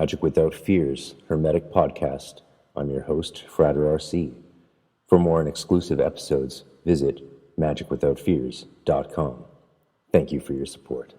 Magic Without Fears, Hermetic podcast. I'm your host, Frater RC. For more and exclusive episodes, visit magicwithoutfears.com. Thank you for your support.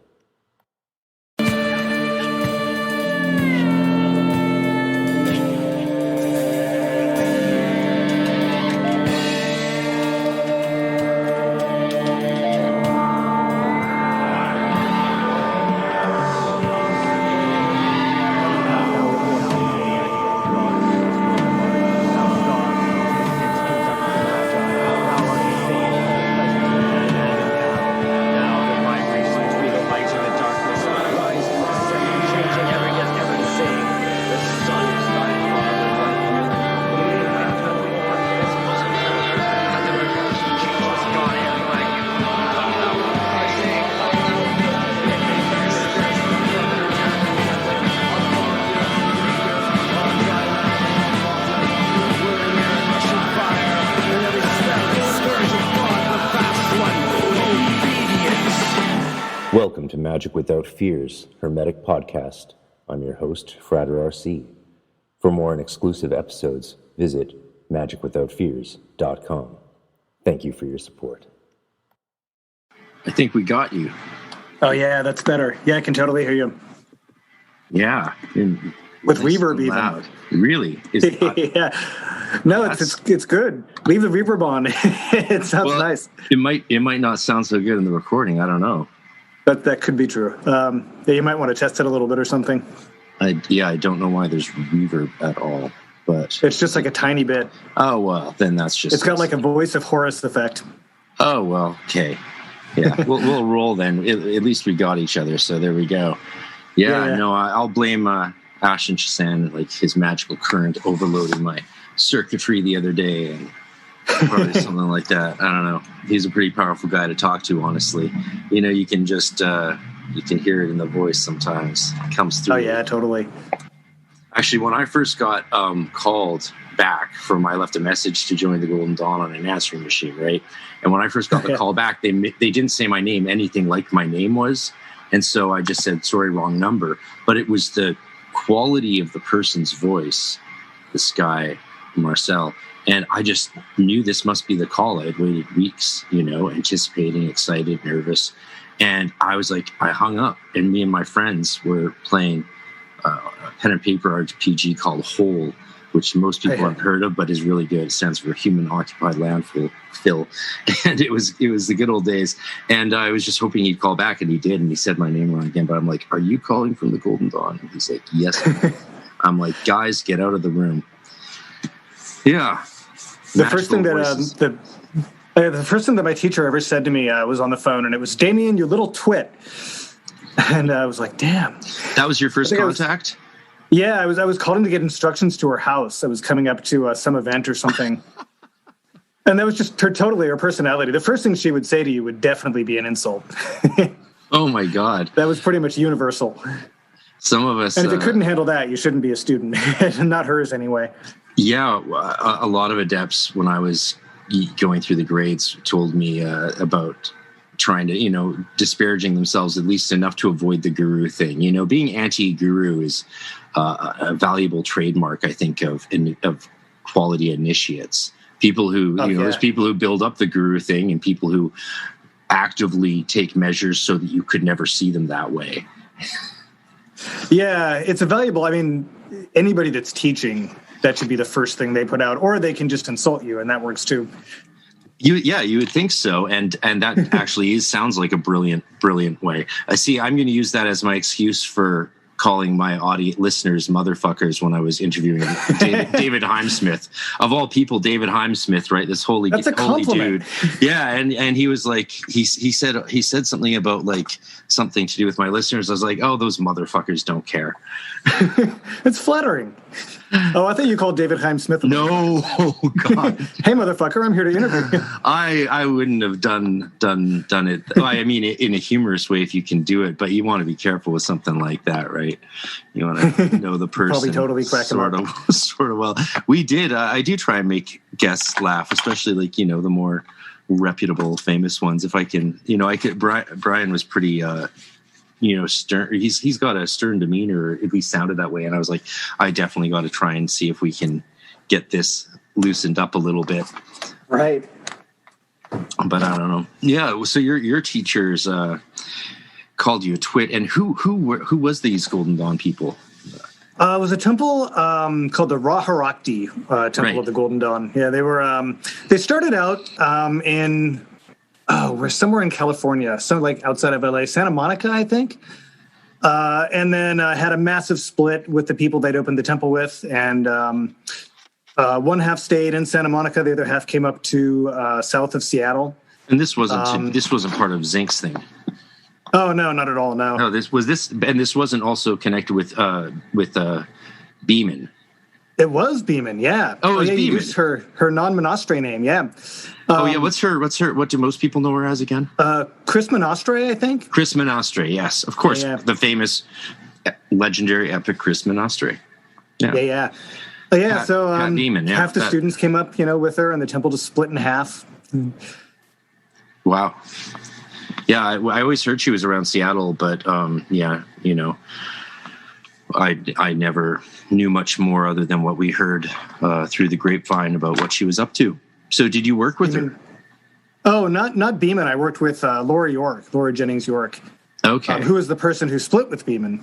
Welcome to Magic Without Fears, Hermetic podcast. I'm your host, Frater RC. For more and exclusive episodes, visit magicwithoutfears.com. Thank you for your support. I think we got you. Oh, yeah, that's better. Yeah, I can totally hear you. Yeah. With reverb even. Loud. Really? Is it yeah. No, it's good. Leave the reverb on. It sounds nice. It might not sound so good in the recording. I don't know. But that could be true. Yeah, you might want to test it a little bit or something. I don't know why there's reverb at all, but it's just like a tiny bit. Oh well, then that's just. It's got like a voice of Horus effect. Oh well, okay, yeah, we'll roll then. At least we got each other, so there we go. Yeah. No, I'll blame Ash and Chasan, like his magical current overloading my circuitry the other day, and probably something like that. I don't know. He's a pretty powerful guy to talk to, honestly. You know, you can just you can hear it in the voice sometimes. It comes through. Oh yeah, totally. Actually, when I first got called back from, I left a message to join the Golden Dawn on an answering machine, right? And when I first got the call back, they didn't say my name anything like my name was, and so I just said, sorry, wrong number. But it was the quality of the person's voice, this guy Marcel. And I just knew this must be the call. I had waited weeks, anticipating, excited, nervous. And I was like, I hung up. And me and my friends were playing a pen and paper RPG called Whole, which most people haven't heard of, but is really good. It stands for Human Occupied Landfill. And it was the good old days. And I was just hoping he'd call back, and he did. And he said my name wrong again. But I'm like, are you calling from the Golden Dawn? And he's like, yes. I'm like, guys, get out of the room. Yeah. The first thing that my teacher ever said to me was on the phone, and it was, Damian, you little twit. And I was like, damn. That was your first contact? I was called in to get instructions to her house. I was coming up to some event or something. And that was just totally her personality. The first thing she would say to you would definitely be an insult. Oh, my God. That was pretty much universal. Some of us... And if you couldn't handle that, you shouldn't be a student. Not hers, anyway. Yeah, a lot of adepts, when I was going through the grades, told me about trying to, disparaging themselves at least enough to avoid the guru thing. Being anti-guru is a valuable trademark, I think, of quality initiates. People who, there's people who build up the guru thing and people who actively take measures so that you could never see them that way. Yeah, it's a valuable, anybody that's teaching, that should be the first thing they put out, or they can just insult you, and that works too. You would think so, and that actually sounds like a brilliant way. I see. I'm going to use that as my excuse for calling my listeners motherfuckers when I was interviewing David Heimsmith. Of all people, David Heimsmith, right? This holy dude. Yeah, and he was like, he said something about like something to do with my listeners. I was like, oh, those motherfuckers don't care. It's flattering. Oh, I thought you called David Heimsmith. No, oh, God. Hey, motherfucker, I'm here to interview you. I wouldn't have done it. In a humorous way if you can do it, but you want to be careful with something like that, right? You want to know the person. Probably totally crack sort of well. We did. I do try and make guests laugh, especially like the more reputable, famous ones. If I can, Brian was pretty stern. He's got a stern demeanor, or at least sounded that way. And I was like, I definitely got to try and see if we can get this loosened up a little bit. Right. But I don't know. Yeah. So your teachers called you a twit, and who was these Golden Dawn people? It was a temple called the Raharakti Temple of the Golden Dawn. Yeah, they were. They started out we're somewhere in California, so like outside of LA, Santa Monica, I think. And then had a massive split with the people they'd opened the temple with, and one half stayed in Santa Monica, the other half came up to south of Seattle. And this wasn't part of Zinc's thing. Oh no, not at all. No. No, this wasn't also connected with Beeman. It was Beeman, yeah. Oh, it was yeah, Beeman. You used her non-Monastre name, yeah. What's her? What do most people know her as again? Chris Monastre, I think. Chris Monastre, yes, of course, Yeah. the famous, legendary, epic Chris Monastre. Yeah. So Pat Beeman, yeah, half the students came up, with her, and the temple just split in half. Wow. Yeah, I always heard she was around Seattle, but I never knew much more other than what we heard through the grapevine about what she was up to. So did you work with her? Oh, not Beeman. I worked with Laura Jennings York. Okay. Who was the person who split with Beeman.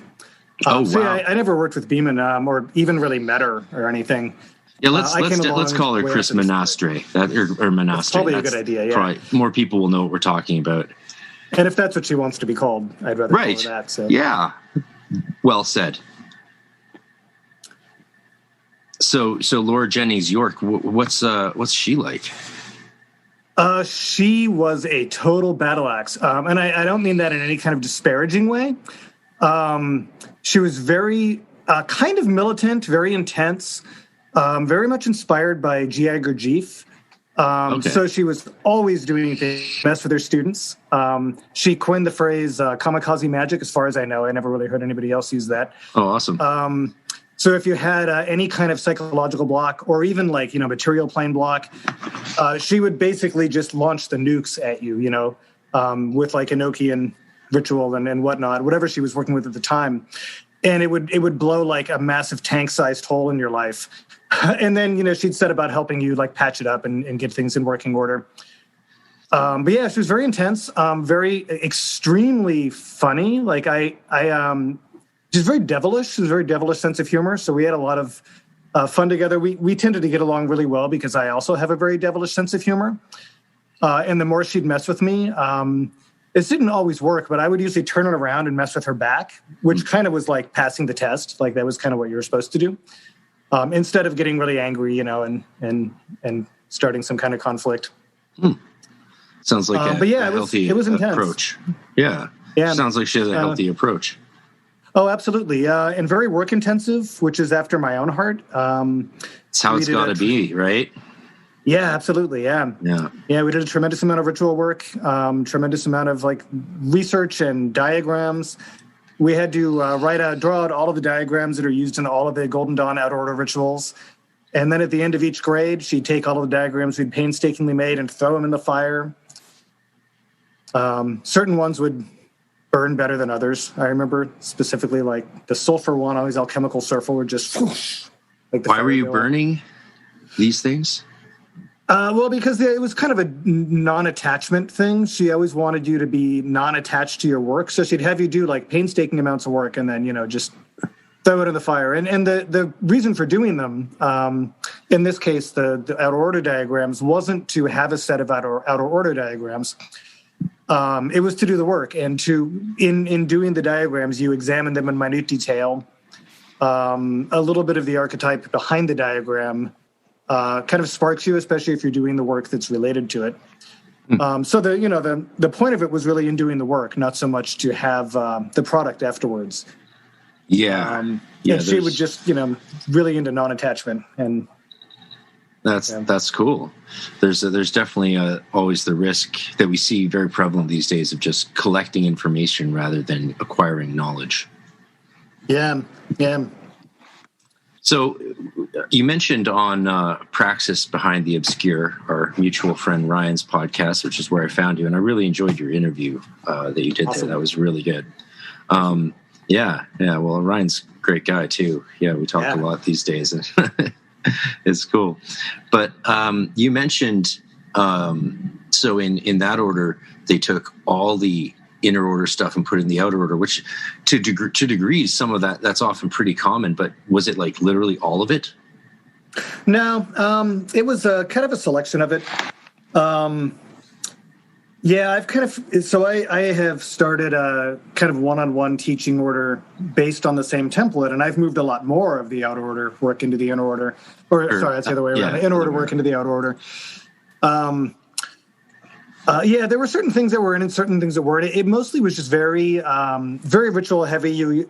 Wow. Yeah, I never worked with Beeman or even really met her or anything. Yeah, let's call her Chris Monastre or Monastre. That's probably a good idea, yeah. Probably more people will know what we're talking about. And if that's what she wants to be called, I'd rather call her that. So. Yeah. Well said. So Laura Jennings York, what's she like? She was a total battle axe, and I don't mean that in any kind of disparaging way. She was very kind of militant, very intense, very much inspired by G.I. Gurdjieff. So she was always doing things best with her students. She coined the phrase Kamikaze Magic, as far as I know. I never really heard anybody else use that. Oh, awesome. So if you had any kind of psychological block or even like, material plane block, she would basically just launch the nukes at you, with like Enochian ritual and whatnot, whatever she was working with at the time. And it would blow like a massive tank-sized hole in your life. And then, she'd set about helping you like patch it up and get things in working order. But yeah, she was very intense, very extremely funny. Like she's very devilish. She has a very devilish sense of humor. So we had a lot of fun together. We tended to get along really well because I also have a very devilish sense of humor. And the more she'd mess with me, it didn't always work, but I would usually turn it around and mess with her back, which kind of was like passing the test. Like that was kind of what you were supposed to do. Instead of getting really angry, and starting some kind of conflict. Sounds like a healthy it was intense. Approach. Yeah. Sounds like she has a healthy approach. Oh, absolutely. And very work intensive, which is after my own heart. It's how it's got to be, right? Yeah, absolutely. Yeah. We did a tremendous amount of ritual work, tremendous amount of like research and diagrams. We had to draw out all of the diagrams that are used in all of the Golden Dawn out order rituals. And then at the end of each grade, she'd take all of the diagrams we'd painstakingly made and throw them in the fire. Certain ones would burn better than others. I remember specifically like the sulfur one, always alchemical sulfur would just whoosh, like the Why were you burning these things? Well, because it was kind of a non-attachment thing. She always wanted you to be non-attached to your work. So she'd have you do like painstaking amounts of work and then, just throw it in the fire. And the reason for doing them, in this case, the outer order diagrams, wasn't to have a set of outer order diagrams. It was to do the work. And in doing the diagrams, you examine them in minute detail. A little bit of the archetype behind the diagram kind of sparks you, especially if you're doing the work that's related to it. So the point of it was really in doing the work, not so much to have the product afterwards. Yeah. And she would just, really into non-attachment, and that's cool. There's definitely always the risk that we see very prevalent these days of just collecting information rather than acquiring knowledge. Yeah. So you mentioned on Praxis Behind the Obscure, our mutual friend Ryan's podcast, which is where I found you, and I really enjoyed your interview that you did there. That was really good. Yeah. Well, Ryan's a great guy too. Yeah, we talk a lot these days, and it's cool. But you mentioned so in that order, they took all the inner order stuff and put it in the outer order, which to degrees, some of that's often pretty common. But was it like literally all of it? No, it was kind of a selection of it. Yeah, I have started a kind of one-on-one teaching order based on the same template, and I've moved a lot more of the outer order work into the inner order, sorry, that's the other way around. The inner order work into the outer order. There were certain things that were in and certain things that weren't. It mostly was just very, very ritual heavy. You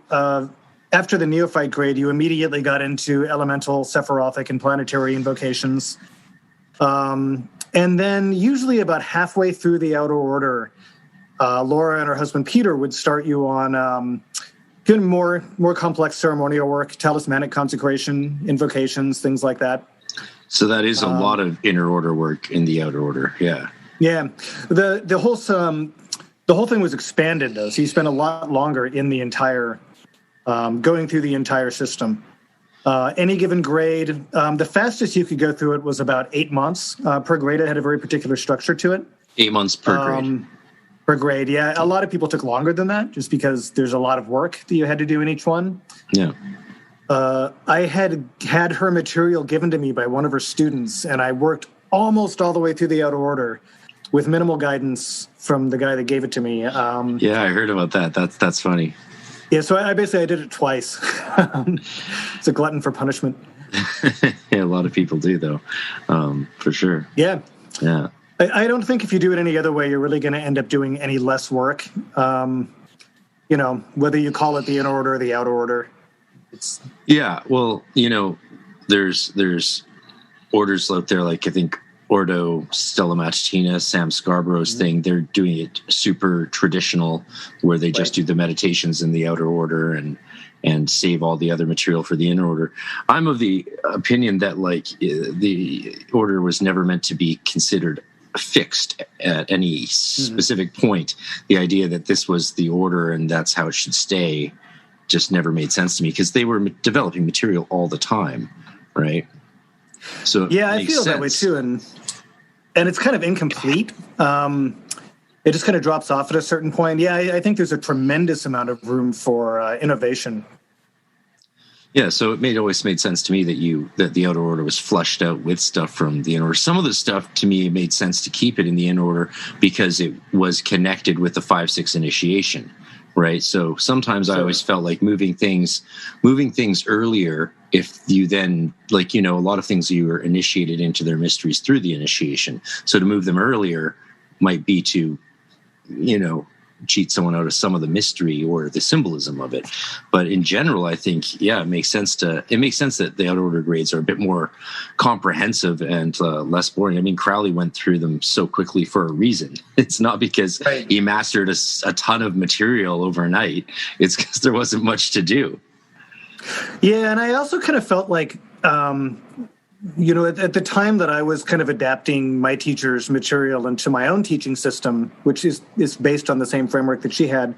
after the neophyte grade, you immediately got into elemental, Sephirothic, and planetary invocations. And then usually about halfway through the outer order, Laura and her husband Peter would start you on doing more complex ceremonial work, talismanic consecration, invocations, things like that. So that is a lot of inner order work in the outer order. Yeah. Yeah. The whole thing was expanded though, so you spent a lot longer in the entire going through the entire system. Any given grade, the fastest you could go through it was about 8 months per grade. It had a very particular structure to it. 8 months per grade. Per grade, yeah. A lot of people took longer than that just because there's a lot of work that you had to do in each one. Yeah. I had her material given to me by one of her students, and I worked almost all the way through the outer order with minimal guidance from the guy that gave it to me. Yeah, I heard about that. That's funny. Yeah, so I did it twice. It's a glutton for punishment. Yeah, a lot of people do, though, for sure. Yeah. Yeah. I don't think if you do it any other way, you're really going to end up doing any less work. Whether you call it the inner order or the outer order. Yeah, well, there's orders out there, like I think Ordo Stella Matutina, Sam Scarborough's thing. They're doing it super traditional, where they just do the meditations in the outer order and save all the other material for the inner order. I'm of the opinion that like the order was never meant to be considered fixed at any specific point. The idea that this was the order and that's how it should stay just never made sense to me, because they were developing material all the time, right? So yeah, I feel that way too, and it's kind of incomplete. It just kind of drops off at a certain point. Yeah, I think there's a tremendous amount of room for innovation. Yeah, so it always made sense to me that the outer order was flushed out with stuff from the inner order. Some of the stuff to me, it made sense to keep it in the inner order because it was connected with the 5-6 initiation, right? So sometimes I always felt like moving things earlier. If you then, like, a lot of things you were initiated into their mysteries through the initiation. So to move them earlier might be to, cheat someone out of some of the mystery or the symbolism of it. But in general, I think, it makes sense that the outer order grades are a bit more comprehensive and less boring. I mean, Crowley went through them so quickly for a reason. It's not because he mastered a ton of material overnight. It's because there wasn't much to do. Yeah, and I also kind of felt like, at the time that I was kind of adapting my teacher's material into my own teaching system, which is based on the same framework that she had,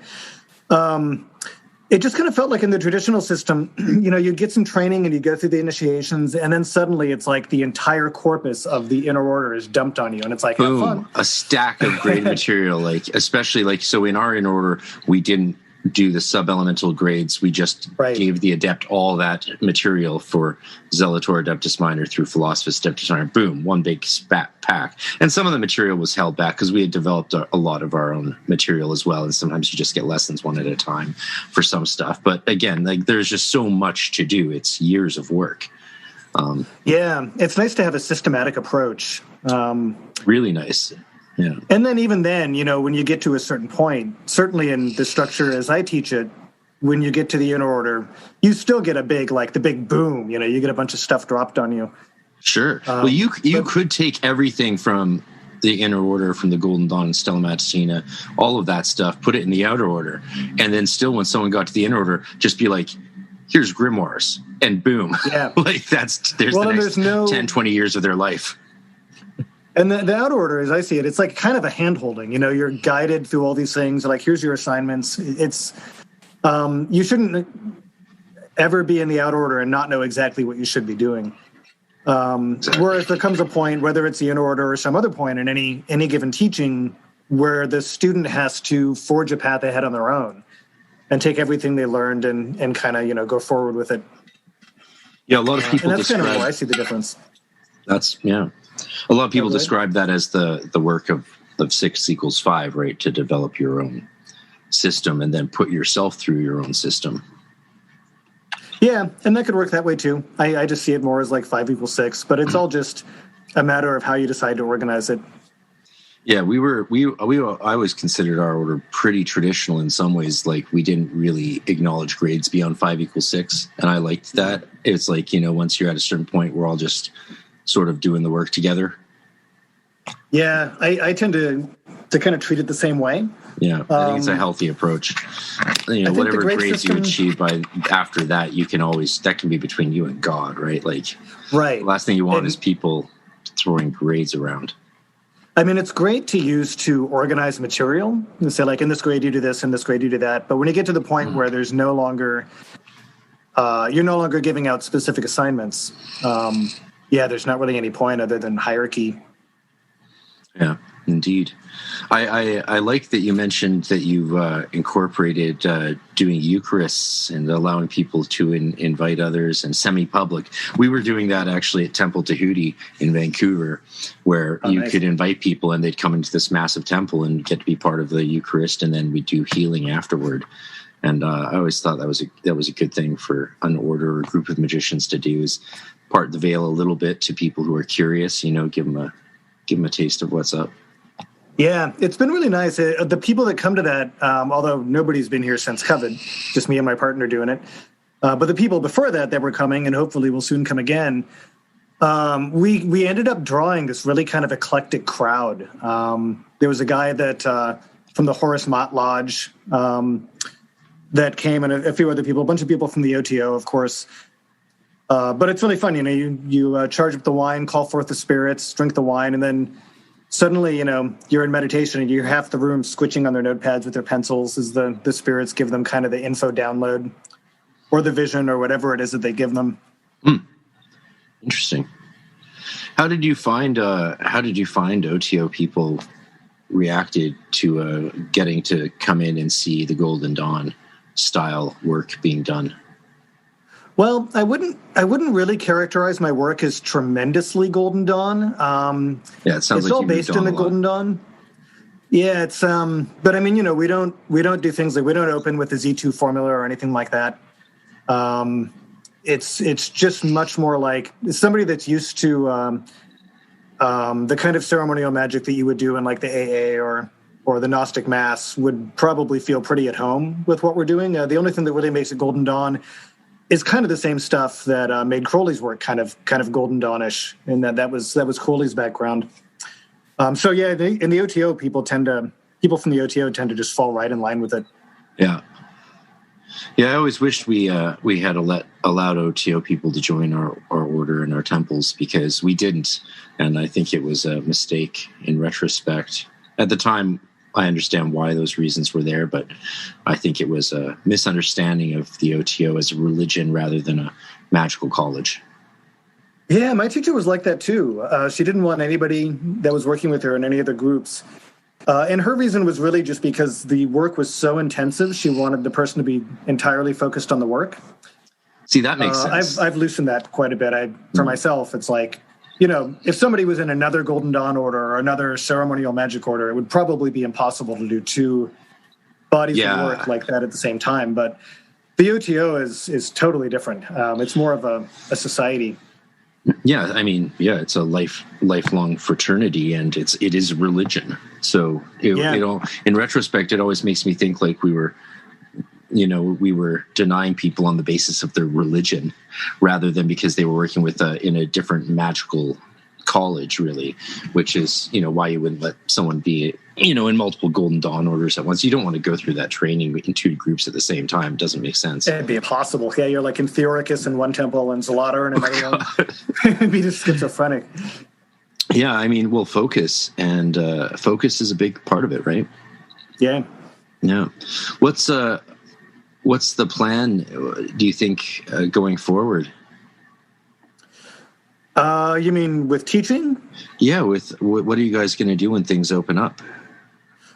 it just kind of felt like in the traditional system, you'd get some training and you go through the initiations, and then suddenly it's like the entire corpus of the inner order is dumped on you, and it's like, boom, have fun. A stack of great material, like especially like so in our inner order, we didn't do the sub-elemental grades. We just gave the adept all that material for Zelator Adeptus Minor through Philosophus Adeptus Minor. Boom, one big spat pack. And some of the material was held back because we had developed a lot of our own material as well. And sometimes you just get lessons one at a time for some stuff. But again, like there's just so much to do. It's years of work. Yeah, it's nice to have a systematic approach. Really nice. Yeah. And then even then, when you get to a certain point, certainly in the structure as I teach it, when you get to the inner order, you still get the big boom, you get a bunch of stuff dropped on you. Sure. Well, you could take everything from the inner order, from the Golden Dawn and Stella Matutina, all of that stuff, put it in the outer order. And then still when someone got to the inner order, just be like, here's grimoires, and boom. Yeah. Like there's the next 10, 20 years of their life. And the outer order, as I see it, it's like kind of a hand-holding. You're guided through all these things. Like, here's your assignments. It's You shouldn't ever be in the out order and not know exactly what you should be doing. Whereas there comes a point, whether it's the in order or some other point in any given teaching, where the student has to forge a path ahead on their own and take everything they learned and kind of, go forward with it. Yeah, a lot of people and that's describe kind of where I see the difference. A lot of people describe that as the work of 6 equals 5, right? To develop your own system and then put yourself through your own system. Yeah, and that could work that way too. I just see it more as like 5 equals 6, but it's all just a matter of how you decide to organize it. Yeah, I always considered our order pretty traditional in some ways. Like, we didn't really acknowledge grades beyond 5 equals 6, and I liked that. It's like, once you're at a certain point, we're all just sort of doing the work together. Yeah, I tend to kind of treat it the same way. Yeah, I think it's a healthy approach. Whatever grades you achieve after that, that can be between you and God, right? Like, right. The last thing you want is people throwing grades around. I mean, it's great to use to organize material and say, like, in this grade you do this, in this grade you do that. But when you get to the point where there's no longer, you're no longer giving out specific assignments, there's not really any point other than hierarchy. Yeah, indeed. I like that you mentioned that you've incorporated doing Eucharists and allowing people to invite others and semi-public. We were doing that actually at Temple Tahuti in Vancouver, where you could invite people and they'd come into this massive temple and get to be part of the Eucharist, and then we do healing afterward. And I always thought that was a good thing for an order or a group of magicians to do, is part the veil a little bit to people who are curious. Give them a taste of what's up. Yeah, it's been really nice. The people that come to that, although nobody's been here since COVID, just me and my partner doing it. But the people before that were coming, and hopefully will soon come again, we ended up drawing this really kind of eclectic crowd. There was a guy that from the Horace Mott Lodge that came, and a few other people, a bunch of people from the OTO, of course. But it's really fun. You charge up the wine, call forth the spirits, drink the wine, and then suddenly, you're in meditation and you hear half the room switching on their notepads with their pencils as the spirits give them kind of the info download or the vision or whatever it is that they give them. Interesting. How did you find OTO people reacted to getting to come in and see the Golden Dawn style work being done? Well, I wouldn't really characterize my work as tremendously Golden Dawn. It sounds it's all based in the Golden Dawn. Yeah, it's but I mean, we don't do things like, we don't open with the Z2 formula or anything like that. It's just much more like somebody that's used to the kind of ceremonial magic that you would do in like the AA or the Gnostic Mass would probably feel pretty at home with what we're doing. The only thing that really makes it Golden Dawn is kind of the same stuff that made Crowley's work kind of Golden Dawn-ish, and that was Crowley's background. In the OTO, people from the OTO tend to just fall right in line with it. Yeah. I always wished we had allowed OTO people to join our order and our temples, because we didn't, and I think it was a mistake in retrospect. At the time, I understand why those reasons were there, but I think it was a misunderstanding of the OTO as a religion rather than a magical college. Yeah, my teacher was like that too. She didn't want anybody that was working with her in any other groups. And her reason was really just because the work was so intensive, she wanted the person to be entirely focused on the work. See, that makes sense. I've loosened that quite a bit. For myself, it's like, if somebody was in another Golden Dawn order or another ceremonial magic order, it would probably be impossible to do 2 bodies of work like that at the same time. But the OTO is totally different. It's more of a society. Yeah, I mean, it's a lifelong fraternity, and it is religion. So in retrospect, it always makes me think like we were denying people on the basis of their religion rather than because they were working in a different magical college, really, which is, why you wouldn't let someone be, in multiple Golden Dawn orders at once. You don't want to go through that training in 2 groups at the same time. It doesn't make sense. It'd be impossible. Yeah, you're like in Theoricus in one temple and Zolator in another one. It'd be just schizophrenic. Yeah, I mean, well, focus is a big part of it, right? Yeah. Yeah. what's the plan, do you think, going forward? You mean with teaching? Yeah, with what are you guys going to do when things open up?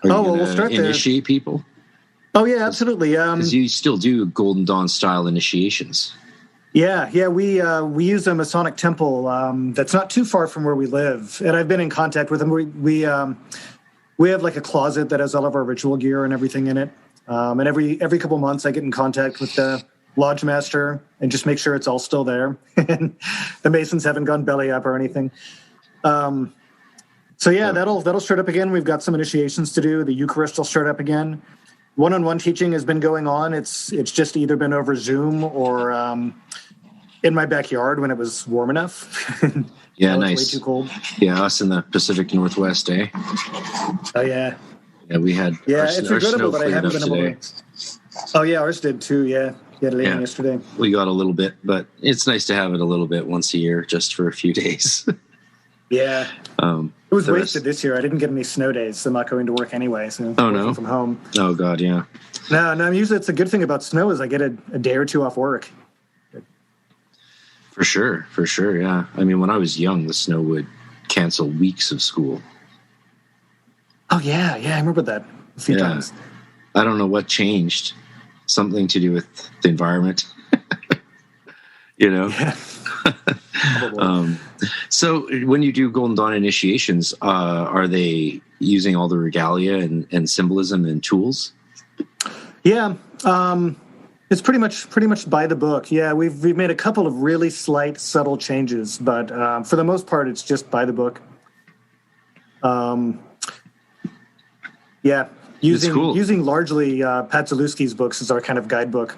Are you We'll start there. Initiate people? Oh yeah, absolutely. Because you still do Golden Dawn style initiations. Yeah. We use a Masonic temple that's not too far from where we live, and I've been in contact with them. We have like a closet that has all of our ritual gear and everything in it. And every couple months, I get in contact with the lodge master and just make sure it's all still there, and the masons haven't gone belly up or anything. So yeah, that'll start up again. We've got some initiations to do. The Eucharist will start up again. One-on-one teaching has been going on. It's just either been over Zoom or in my backyard when it was warm enough. Yeah, nice. It's way too cold. Yeah, us in the Pacific Northwest, eh? Oh yeah. Yeah, we had. Yeah, our it's snow regrettable that I haven't been today. able to. Oh yeah, ours did too. Yeah, had it raining yesterday. We got a little bit, but it's nice to have it a little bit once a year, just for a few days. Yeah. It was wasted rest... this year. I didn't get any snow days, so I'm not going to work anyway. So no, from home. Oh God, yeah. No. Usually, it's a good thing about snow is I get a day or two off work. For sure, yeah. I mean, when I was young, the snow would cancel weeks of school. Oh yeah, I remember that a few times. I don't know what changed. Something to do with the environment, you know. Yeah. So when you do Golden Dawn initiations, are they using all the regalia and symbolism and tools? Yeah, it's pretty much by the book. Yeah, we've made a couple of really slight, subtle changes, but for the most part, it's just by the book. Yeah, using largely Pat Zalewski's books as our kind of guidebook.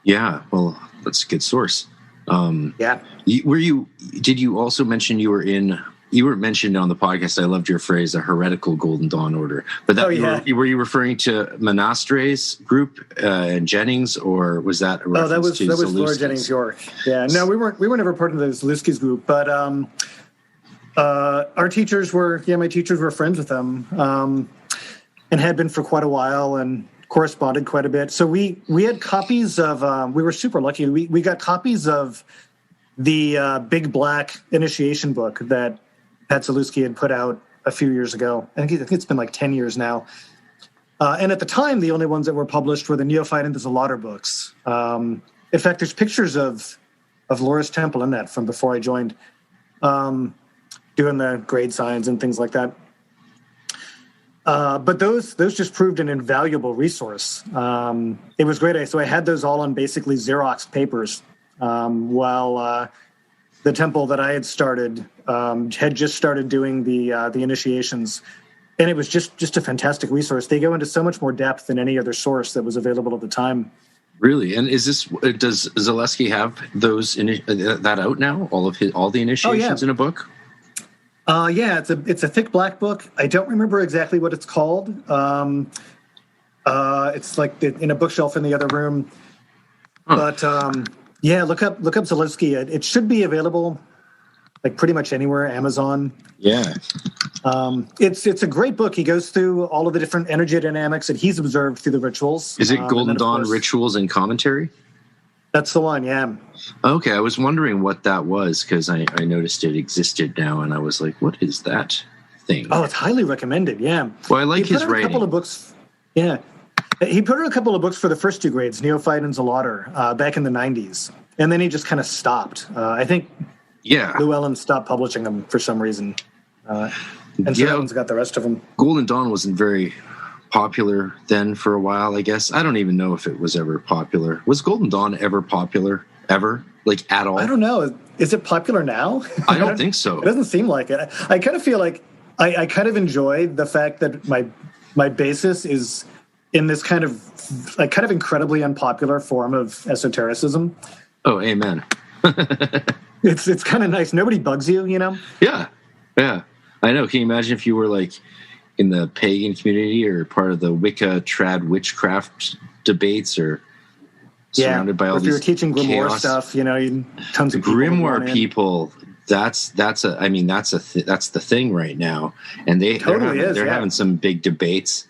Yeah, well, that's a good source. Yeah. Did you also mention you were mentioned on the podcast? I loved your phrase, a heretical Golden Dawn order. But were you referring to Monastre's group and Jennings, or was that a reference to that was Laura Jennings York. Yeah, no, we weren't ever part of the Zalewski's group, but our teachers were my teachers were friends with them and had been for quite a while and corresponded quite a bit. So we had copies of we were super lucky. We got copies of the Big Black initiation book that Pat Zalewski had put out a few years ago. I think it's been like 10 years now. And at the time, the only ones that were published were the Neophyte and the Zalater books. In fact, there's pictures of Laura's Temple in that from before I joined, doing the grade signs and things like that. But those just proved an invaluable resource. It was great. So I had those all on basically Xerox papers while the temple that I had started had just started doing the initiations. And it was just a fantastic resource. They go into so much more depth than any other source that was available at the time. Really? And does Zalewski have those that out now? All the initiations in a book? Yeah, it's a thick black book. I don't remember exactly what it's called. It's like in a bookshelf in the other room. Huh. But yeah, look up Zalewski. It should be available like pretty much anywhere, Amazon. Yeah. It's a great book. He goes through all of the different energy dynamics that he's observed through the rituals. Is it Golden Dawn Rituals and Commentary? That's the one, yeah. Okay, I was wondering what that was because I noticed it existed now, and I was like, what is that thing? Oh, it's highly recommended, yeah. Well, I like his writing. A couple of books, yeah. He put out a couple of books for the first two grades, Neophyte and Zalater, back in the 90s. And then he just kind of stopped. I think Llewellyn stopped publishing them for some reason. And so Llewellyn's got the rest of them. Golden Dawn wasn't very popular then for a while, I guess. I don't even know if it was ever popular. Was Golden Dawn ever popular? Ever? Like, at all? I don't know. Is it popular now? I don't think so. It doesn't seem like it. I kind of feel like I kind of enjoy the fact that my basis is in this kind of incredibly unpopular form of esotericism. Oh, amen. It's kind of nice. Nobody bugs you, you know? Yeah. I know. Can you imagine if you were like in the pagan community or part of the Wicca trad witchcraft debates or surrounded by all these if you're teaching Grimoire chaos stuff, you know, tons of Grimoire people. That's the thing right now, and they're having some big debates.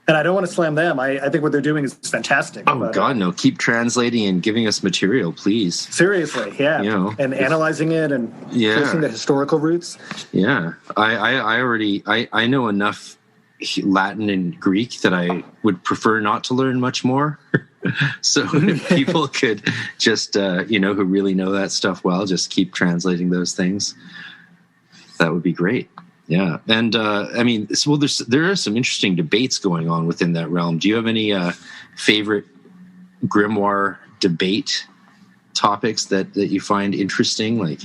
And I don't want to slam them. I think what they're doing is fantastic. Oh, but, God, no. Keep translating and giving us material, please. Seriously, yeah. And analyzing it and tracing the historical roots. Yeah. I know enough Latin and Greek that I would prefer not to learn much more. So if people could just, who really know that stuff well, just keep translating those things, that would be great. Yeah. And there are some interesting debates going on within that realm. Do you have any favorite grimoire debate topics that you find interesting? Like,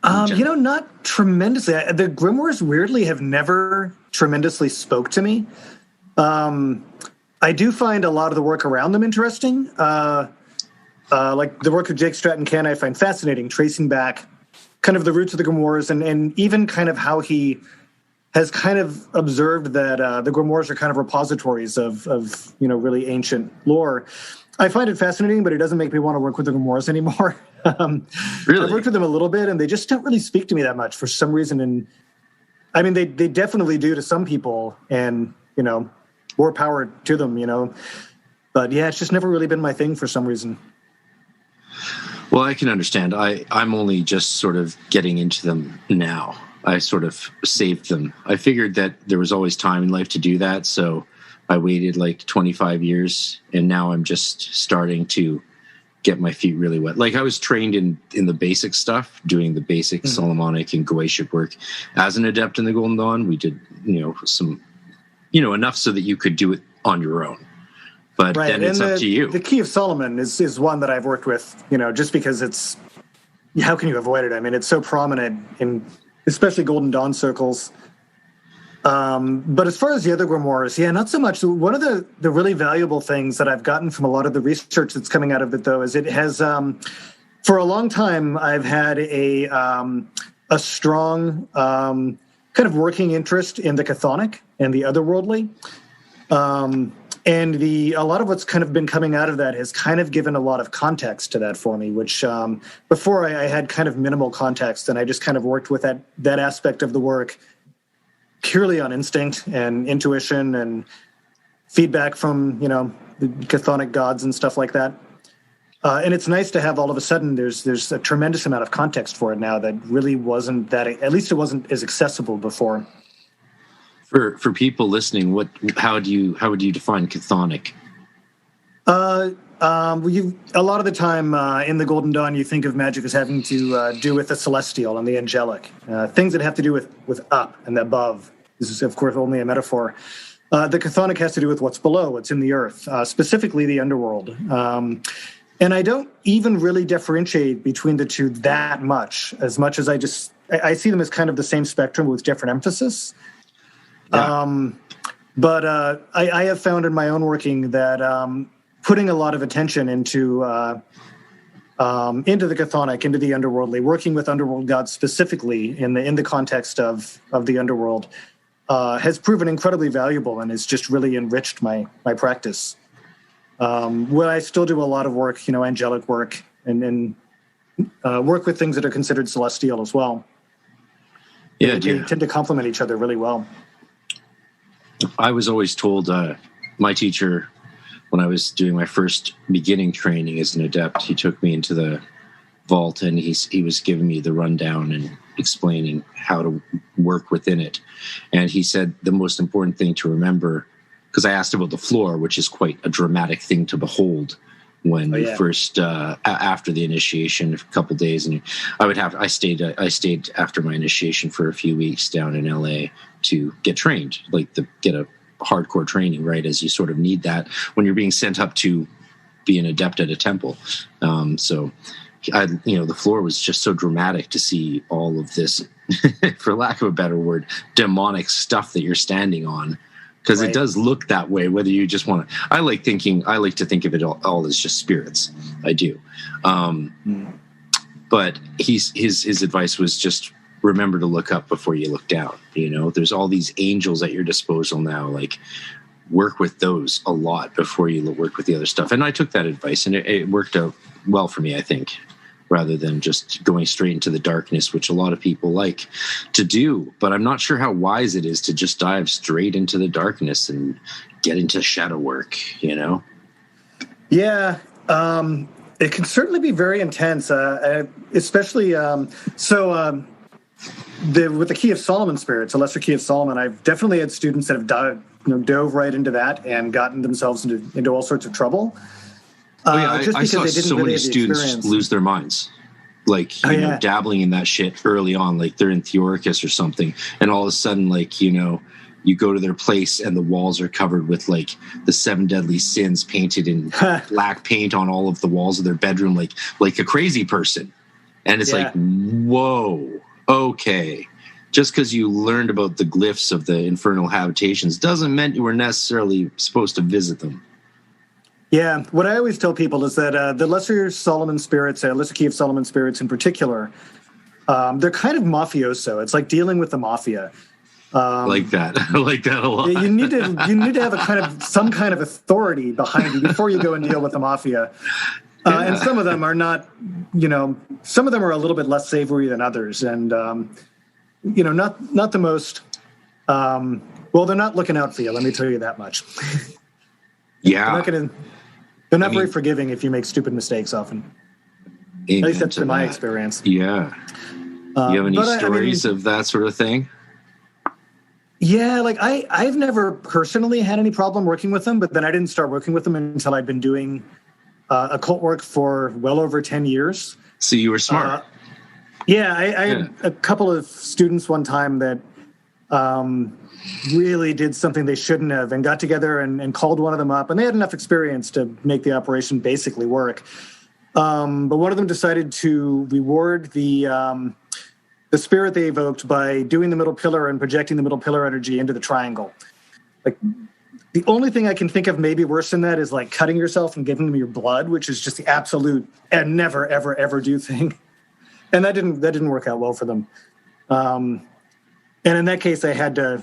not tremendously. The grimoires weirdly have never tremendously spoke to me. I do find a lot of the work around them interesting. Like the work of Jake Stratton-Cann I find fascinating, tracing back kind of the roots of the grimoires and even kind of how he has kind of observed that the grimoires are kind of repositories of really ancient lore. I find it fascinating, but it doesn't make me want to work with the grimoires anymore. Really? I've worked with them a little bit, and they just don't really speak to me that much for some reason. And I mean, they definitely do to some people, and more power to them. But yeah, it's just never really been my thing for some reason. Well, I can understand. I'm only just sort of getting into them now. I sort of saved them. I figured that there was always time in life to do that, so I waited like 25 years, and now I'm just starting to get my feet really wet. Like I was trained in the basic stuff, doing the basic Solomonic and Goetic work. As an adept in the Golden Dawn, we did, some, enough so that you could do it on your own. But then it's up to you. The Key of Solomon is one that I've worked with, just because it's, how can you avoid it? I mean, it's so prominent in especially Golden Dawn circles. But as far as the other grimoires, not so much. One of the really valuable things that I've gotten from a lot of the research that's coming out of it, though, is it has, for a long time, I've had a strong kind of working interest in the chthonic and the otherworldly. And a lot of what's kind of been coming out of that has kind of given a lot of context to that for me, which before I had kind of minimal context, and I just kind of worked with that aspect of the work purely on instinct and intuition and feedback from, the chthonic gods and stuff like that. And it's nice to have all of a sudden there's a tremendous amount of context for it now that really wasn't that, at least it wasn't as accessible before. For people listening, how would you define chthonic? A lot of the time in the Golden Dawn, you think of magic as having to do with the celestial and the angelic, things that have to do with up and above. This is, of course, only a metaphor. The chthonic has to do with what's below, what's in the earth, specifically the underworld. And I don't even really differentiate between the two that much as I see them as kind of the same spectrum with different emphasis. Yeah. But I have found in my own working that putting a lot of attention into the chthonic, into the underworldly, working with underworld gods specifically in the context of the underworld, has proven incredibly valuable and has just really enriched my practice. Where I still do a lot of work, angelic work, and work with things that are considered celestial as well. They tend to complement each other really well. I was always told, my teacher, when I was doing my first beginning training as an adept, he took me into the vault and he was giving me the rundown and explaining how to work within it. And he said the most important thing to remember, because I asked about the floor, which is quite a dramatic thing to behold when you first, after the initiation, a couple days, and I stayed after my initiation for a few weeks down in LA to get trained, get a hardcore training, right? As you sort of need that when you're being sent up to be an adept at a temple. So the floor was just so dramatic to see all of this, for lack of a better word, demonic stuff that you're standing on. Because it does look that way, whether you just want to. I like to think of it all as just spirits. I do. But his advice was just remember to look up before you look down. There's all these angels at your disposal now. Like, work with those a lot before you work with the other stuff. And I took that advice, and it worked out well for me, I think. rather than just going straight into the darkness, which a lot of people like to do. But I'm not sure how wise it is to just dive straight into the darkness and get into shadow work, you know? Yeah. It can certainly be very intense, especially with the Key of Solomon spirits, the Lesser Key of Solomon. I've definitely had students that have dove right into that and gotten themselves into all sorts of trouble. I saw so many students lose their minds, like, you know, dabbling in that shit early on, like they're in Theoricus or something, and all of a sudden, like, you know, you go to their place and the walls are covered with like the 7 deadly sins painted in black paint on all of the walls of their bedroom, like a crazy person. And it's like, whoa, okay. Just because you learned about the glyphs of the infernal habitations doesn't mean you were necessarily supposed to visit them. Yeah, what I always tell people is that the Lesser Solomon spirits, Lesser Key of Solomon spirits in particular, they're kind of mafioso. It's like dealing with the mafia. Like that. I like that a lot. You need to have some kind of authority behind you before you go and deal with the mafia. And some of them are not, you know, some of them are a little bit less savory than others, and you know, not the most. Well, they're not looking out for you. Let me tell you that much. Yeah, they're not very forgiving if you make stupid mistakes often. Amen. At least that's been my experience. Yeah. You have any stories of that sort of thing? Yeah, like I've never personally had any problem working with them, but then I didn't start working with them until I'd been doing occult work for well over 10 years. So you were smart. I had a couple of students one time that really did something they shouldn't have, and got together and called one of them up, and they had enough experience to make the operation basically work. But one of them decided to reward the spirit they evoked by doing the middle pillar and projecting the middle pillar energy into the triangle. Like, the only thing I can think of maybe worse than that is like cutting yourself and giving them your blood, which is just the absolute and never, ever, ever do thing. And that didn't work out well for them. And in that case, I had to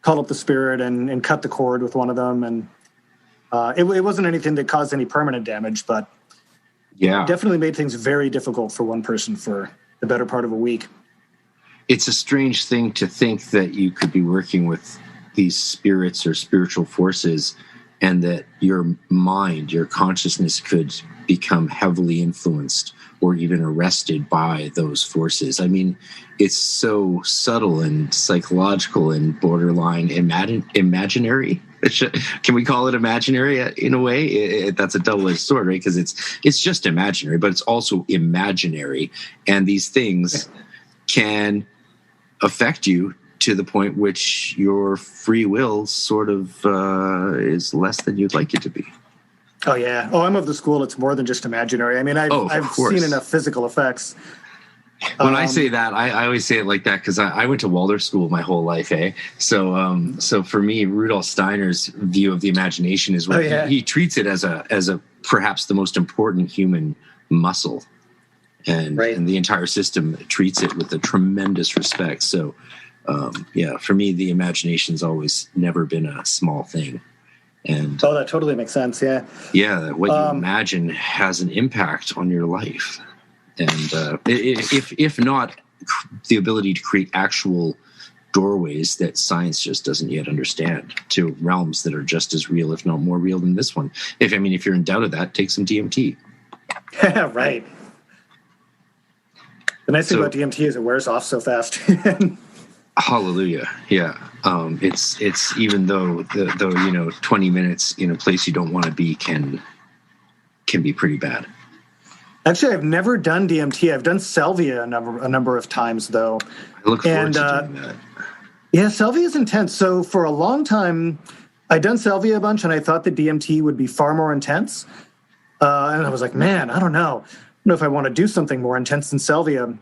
call up the spirit and cut the cord with one of them. And it wasn't anything that caused any permanent damage, but it definitely made things very difficult for one person for the better part of a week. It's a strange thing to think that you could be working with these spirits or spiritual forces, and that your mind, your consciousness could become heavily influenced or even arrested by those forces. I mean, it's so subtle and psychological and borderline imaginary. Can we call it imaginary in a way? That's a double-edged sword, right? Because it's just imaginary, but it's also imaginary. And these things can affect you to the point which your free will sort of is less than you'd like it to be. Oh, yeah. Oh, I'm of the school. It's more than just imaginary. I mean, I've seen enough physical effects. When I say that, I always say it like that because I went to Waldorf school my whole life, eh? So for me, Rudolf Steiner's view of the imagination is where he treats it as a perhaps the most important human muscle. And the entire system treats it with a tremendous respect. So, for me, the imagination's always never been a small thing. And that totally makes sense. Yeah. Yeah, what you imagine has an impact on your life, and if not the ability to create actual doorways that science just doesn't yet understand to realms that are just as real, if not more real than this one. If you're in doubt of that, take some DMT. Right. The nice thing about DMT is it wears off so fast. Hallelujah. Yeah. It's even though 20 minutes in a place you don't want to be can be pretty bad. Actually, I've never done DMT. I've done salvia a number of times, though. I look forward to doing that. Yeah, salvia is intense. So for a long time, I'd done salvia a bunch, and I thought that DMT would be far more intense. And I was like, man, I don't know if I want to do something more intense than salvia.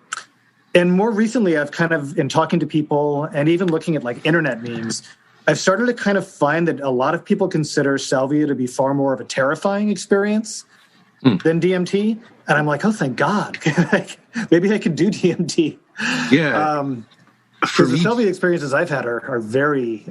And more recently, I've kind of, in talking to people and even looking at like internet memes, I've started to kind of find that a lot of people consider salvia to be far more of a terrifying experience than DMT. And I'm like, oh, thank God. Maybe I could do DMT. Yeah. Because the salvia experiences I've had are very,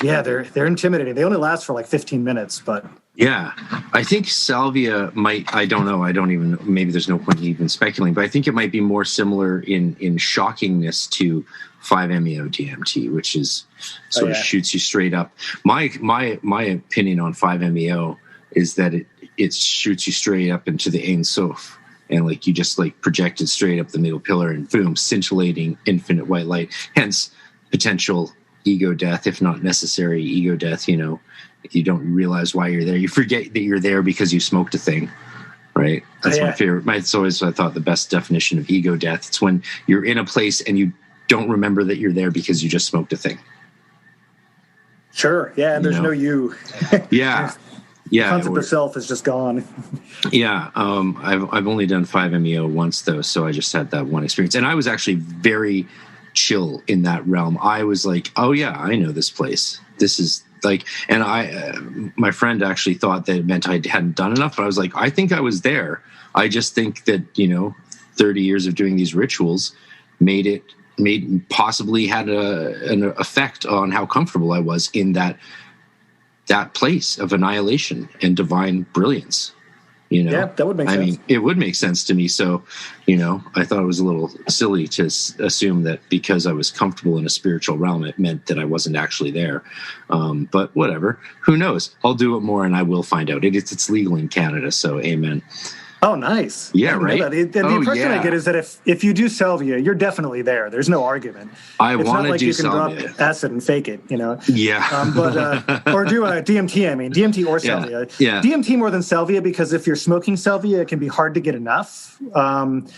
they're intimidating. They only last for like 15 minutes, but Yeah, I think salvia might. I don't know. I don't even. Maybe there's no point in even speculating. But I think it might be more similar in shockingness to 5-MeO DMT, which is sort of shoots you straight up. My opinion on 5-MeO is that it shoots you straight up into the Ein Sof, and like you just like projected straight up the middle pillar, and boom, scintillating infinite white light. Hence potential ego death, if not necessary ego death. You don't realize why you're there. You forget that you're there because you smoked a thing, right? That's my favorite. It's always, I thought, the best definition of ego death. It's when you're in a place and you don't remember that you're there because you just smoked a thing. Sure. Yeah. And there's no you. Yeah. The concept of self is just gone. Yeah. I've only done 5-MeO once though, so I just had that one experience, and I was actually very chill in that realm. I was like, oh yeah, I know this place. This is like, and my friend actually thought that it meant I hadn't done enough, but I was like, I think I was there. I just think that 30 years of doing these rituals possibly had an effect on how comfortable I was in that place of annihilation and divine brilliance. Yeah, that would make sense. I mean, it would make sense to me. So, I thought it was a little silly to assume that because I was comfortable in a spiritual realm, it meant that I wasn't actually there. But whatever, who knows? I'll do it more and I will find out. It's legal in Canada, so amen. Oh, nice. Yeah, right? The impression I get is that if you do salvia, you're definitely there. There's no argument. I want to do salvia. It's not like you can drop acid and fake it, Yeah. Or do DMT, DMT or salvia. Yeah. DMT more than salvia, because if you're smoking salvia, it can be hard to get enough.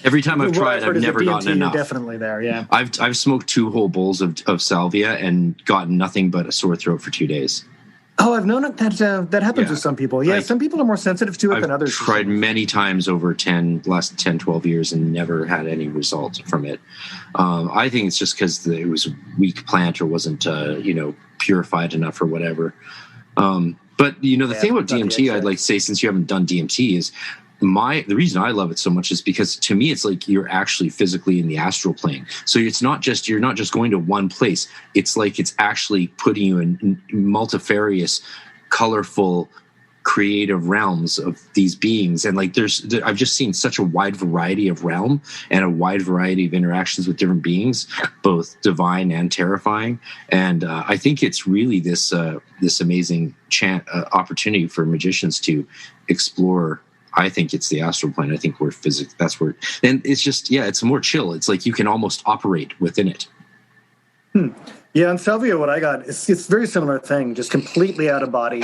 Every time I've tried, I've never gotten enough. You're definitely there, yeah. I've smoked 2 whole bowls of salvia and gotten nothing but a sore throat for 2 days. Oh, I've known that happens with some people. Yeah, some people are more sensitive to it than others. I've tried many times over last 10, 12 years and never had any result from it. I think it's just because it was a weak plant or wasn't, purified enough or whatever. But, the thing about DMT, I'd like to say, since you haven't done DMT, is the reason I love it so much is because to me it's like you're actually physically in the astral plane. So you're not just going to one place. It's like it's actually putting you in multifarious, colorful, creative realms of these beings. And like I've just seen such a wide variety of realm and a wide variety of interactions with different beings, both divine and terrifying. And I think it's really this amazing opportunity for magicians to explore. I think it's the astral plane. I think we're physics. That's where, and it's just, it's more chill. It's like you can almost operate within it. Yeah, on salvia, what I got it's a very similar thing, just completely out of body.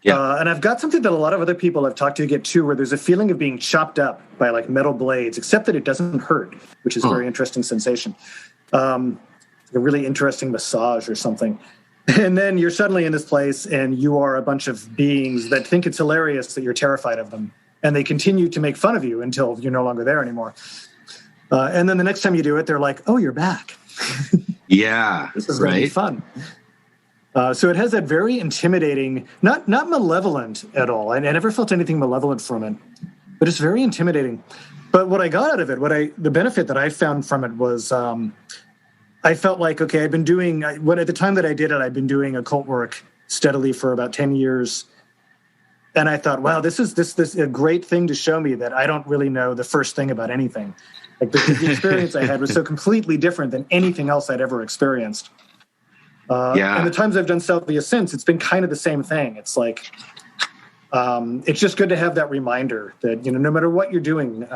Yeah. And I've got something that a lot of other people I've talked to get too, where there's a feeling of being chopped up by like metal blades, except that it doesn't hurt, which is a very interesting sensation. A really interesting massage or something. And then you're suddenly in this place and you are a bunch of beings that think it's hilarious that you're terrified of them. And they continue to make fun of you until you're no longer there anymore. And then the next time you do it, they're like, oh, you're back. Yeah. This is really fun. So it has that very intimidating, not malevolent at all. I never felt anything malevolent from it, but it's very intimidating. But what I got out of it, the benefit that I found from it was, I felt like, okay, I've been doing, at the time that I did it, I'd been doing occult work steadily for about 10 years. And I thought, wow, this is a great thing to show me that I don't really know the first thing about anything. Like the experience I had was so completely different than anything else I'd ever experienced. And the times I've done salvia since, it's been kind of the same thing. It's like, it's just good to have that reminder that, no matter what you're doing,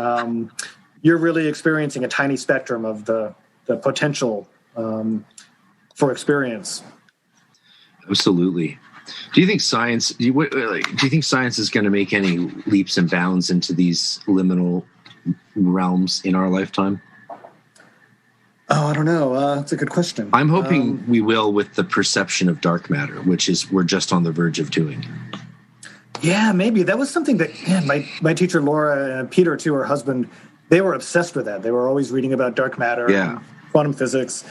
you're really experiencing a tiny spectrum of the potential for experience. Absolutely. Do you think science is going to make any leaps and bounds into these liminal realms in our lifetime? Oh, I don't know. That's a good question. I'm hoping we will, with the perception of dark matter, which is we're just on the verge of doing. Yeah, maybe. That was something that my teacher Laura and Peter too, her husband, they were obsessed with that. They were always reading about dark matter. Yeah. And quantum physics.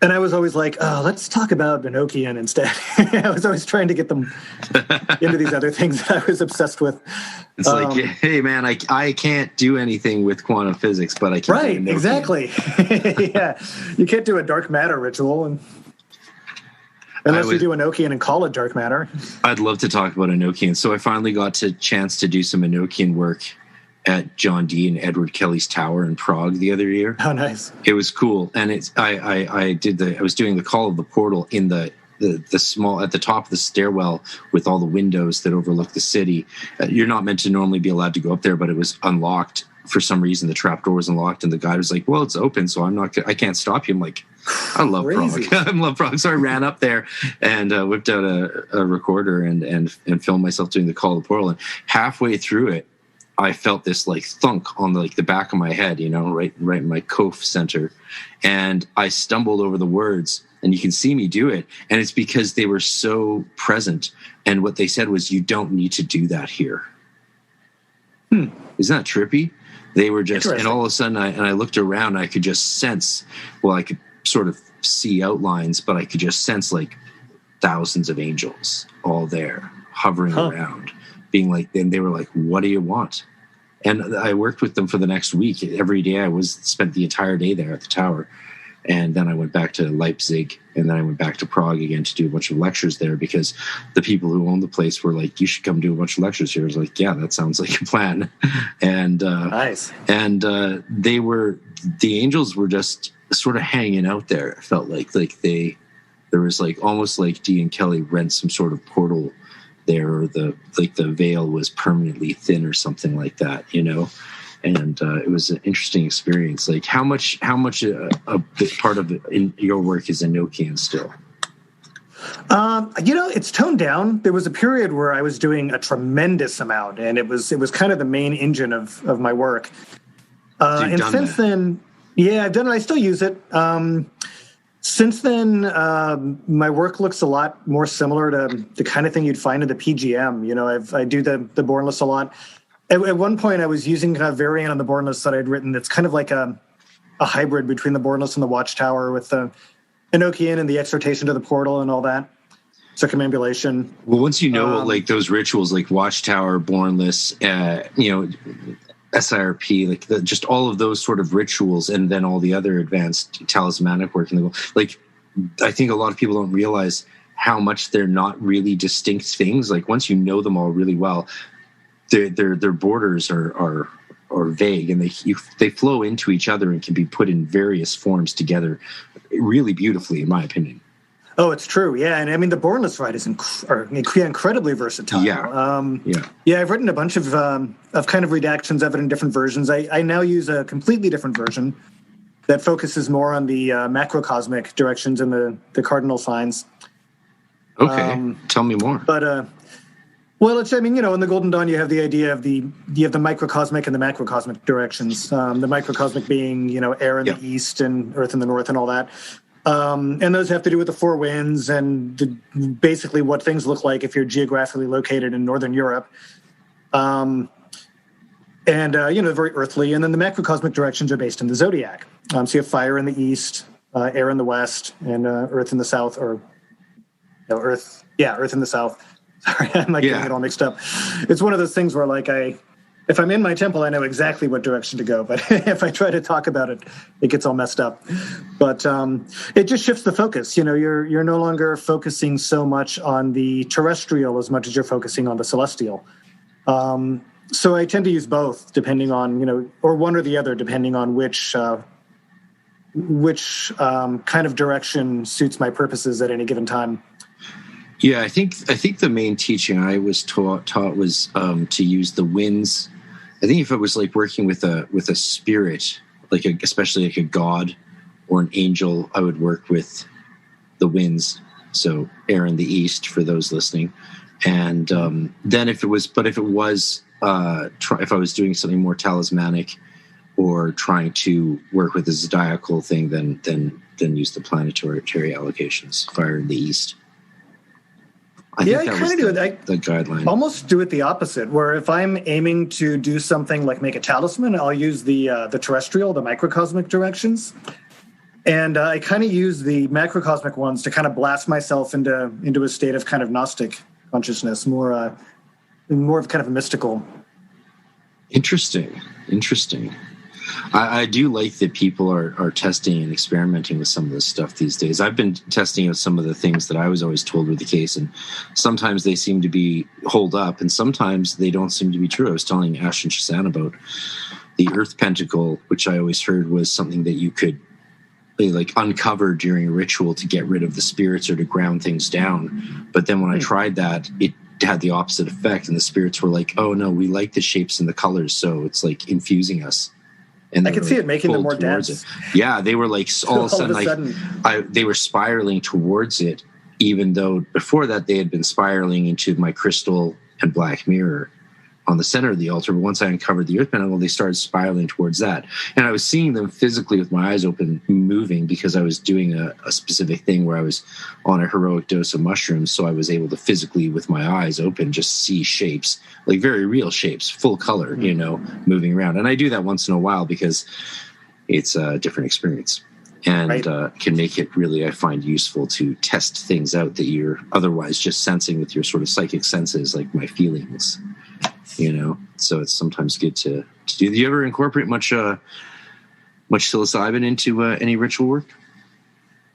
And I was always like, oh, let's talk about Enochian instead. I was always trying to get them into these other things that I was obsessed with. It's like, hey, man, I can't do anything with quantum physics, but I can. Right, exactly. Yeah, you can't do a dark matter ritual. And Unless you do Enochian and call it dark matter. I'd love to talk about Enochian. So I finally got a chance to do some Enochian work at John Dee and Edward Kelly's tower in Prague the other year. Oh, nice. It was cool. And I was doing the call of the portal in the small, at the top of the stairwell with all the windows that overlook the city. You're not meant to normally be allowed to go up there, but it was unlocked. For some reason, the trapdoor was unlocked, and the guy was like, "Well, it's open, so I can't stop you." I'm like, "I love Prague. I love Prague." So I ran up there and whipped out a recorder and filmed myself doing the call of the portal. And halfway through it, I felt this like thunk on the back of my head, right in my Kof center, and I stumbled over the words. And you can see me do it, and it's because they were so present. And what they said was, "You don't need to do that here." Isn't that trippy? They were just, and all of a sudden, I looked around. I could just sense. Well, I could sort of see outlines, but I could just sense like thousands of angels all there hovering around, being like. And they were like, "What do you want?" And I worked with them for the next week. Every day, spent the entire day there at the tower. And then I went back to Leipzig, and then I went back to Prague again to do a bunch of lectures there, because the people who owned the place were like, "You should come do a bunch of lectures here." I was like, "Yeah, that sounds like a plan." And nice. And the angels were just sort of hanging out there. It felt like there was like almost like Dee and Kelly rent some sort of portal there, or the veil was permanently thin or something like that, And it was an interesting experience. Like how much a big part of it in your work is Enochian still? It's toned down. There was a period where I was doing a tremendous amount, and it was kind of the main engine of my work. And since then, yeah, I've done it. I still use it. Since then, my work looks a lot more similar to the kind of thing you'd find in the PGM. I do the Bornless a lot. At one point, I was using kind of variant on the Bornless that I'd written that's kind of like a hybrid between the Bornless and the Watchtower, with the Enochian and the exhortation to the portal and all that, circumambulation. Well, once you know like those rituals, like Watchtower, Bornless, SIRP, like just all of those sort of rituals, and then all the other advanced talismanic work in the world. Like, I think a lot of people don't realize how much they're not really distinct things. Like once you know them all really well, their borders are vague, and they flow into each other and can be put in various forms together really beautifully, in my opinion. Oh, it's true. Yeah. And I mean, the Bornless rite is incredibly versatile. Yeah. I've written a bunch of kind of redactions of it in different versions. I now use a completely different version that focuses more on the macrocosmic directions and the cardinal signs. Okay. Tell me more. But, well, in the Golden Dawn, you have the idea of you have the microcosmic and the macrocosmic directions. The microcosmic being, air in the east and earth in the north and all that. And those have to do with the four winds and basically what things look like if you're geographically located in Northern Europe. Very earthly. And then the macrocosmic directions are based in the zodiac. So you have fire in the east, air in the west, and earth in the south, earth in the south. Sorry, I'm getting it all mixed up. It's one of those things where if I'm in my temple, I know exactly what direction to go. But if I try to talk about it, it gets all messed up. But it just shifts the focus. You're no longer focusing so much on the terrestrial as much as you're focusing on the celestial. So I tend to use both, depending on, or one or the other, depending on which kind of direction suits my purposes at any given time. Yeah, I think the main teaching I was taught was to use the winds. I think if it was like working with a spirit, especially like a god or an angel, I would work with the winds. So air in the east for those listening, and then if I was doing something more talismanic or trying to work with the zodiacal thing, then use the planetary allocations. Fire in the east. I kind of do it. The guideline. Almost do it the opposite, where if I'm aiming to do something like make a talisman, I'll use the terrestrial, the microcosmic directions, and I kind of use the macrocosmic ones to kind of blast myself into a state of kind of Gnostic consciousness, more of kind of a mystical. Interesting. I do like that people are testing and experimenting with some of this stuff these days. I've been testing with some of the things that I was always told were the case, and sometimes they seem to be hold up, and sometimes they don't seem to be true. I was telling Ash and Shasan about the Earth Pentacle, which I always heard was something that you could like uncover during a ritual to get rid of the spirits or to ground things down. But then when I tried that, it had the opposite effect, and the spirits were like, oh no, we like the shapes and the colors, so it's like infusing us. And I could see it making them more dense. It. Yeah, they were like all of a sudden, they were spiraling towards it, even though before that they had been spiraling into my crystal and black mirror on the center of the altar. But once I uncovered the Earth Pentacle, they started spiraling towards that. And I was seeing them physically with my eyes open, moving, because I was doing a specific thing where I was on a heroic dose of mushrooms. So I was able to physically, with my eyes open, just see shapes, like very real shapes, full color, moving around. And I do that once in a while because it's a different experience. And can make it really, I find, useful to test things out that you're otherwise just sensing with your sort of psychic senses, like my feelings. So it's sometimes good to do. Do you ever incorporate much psilocybin into any ritual work?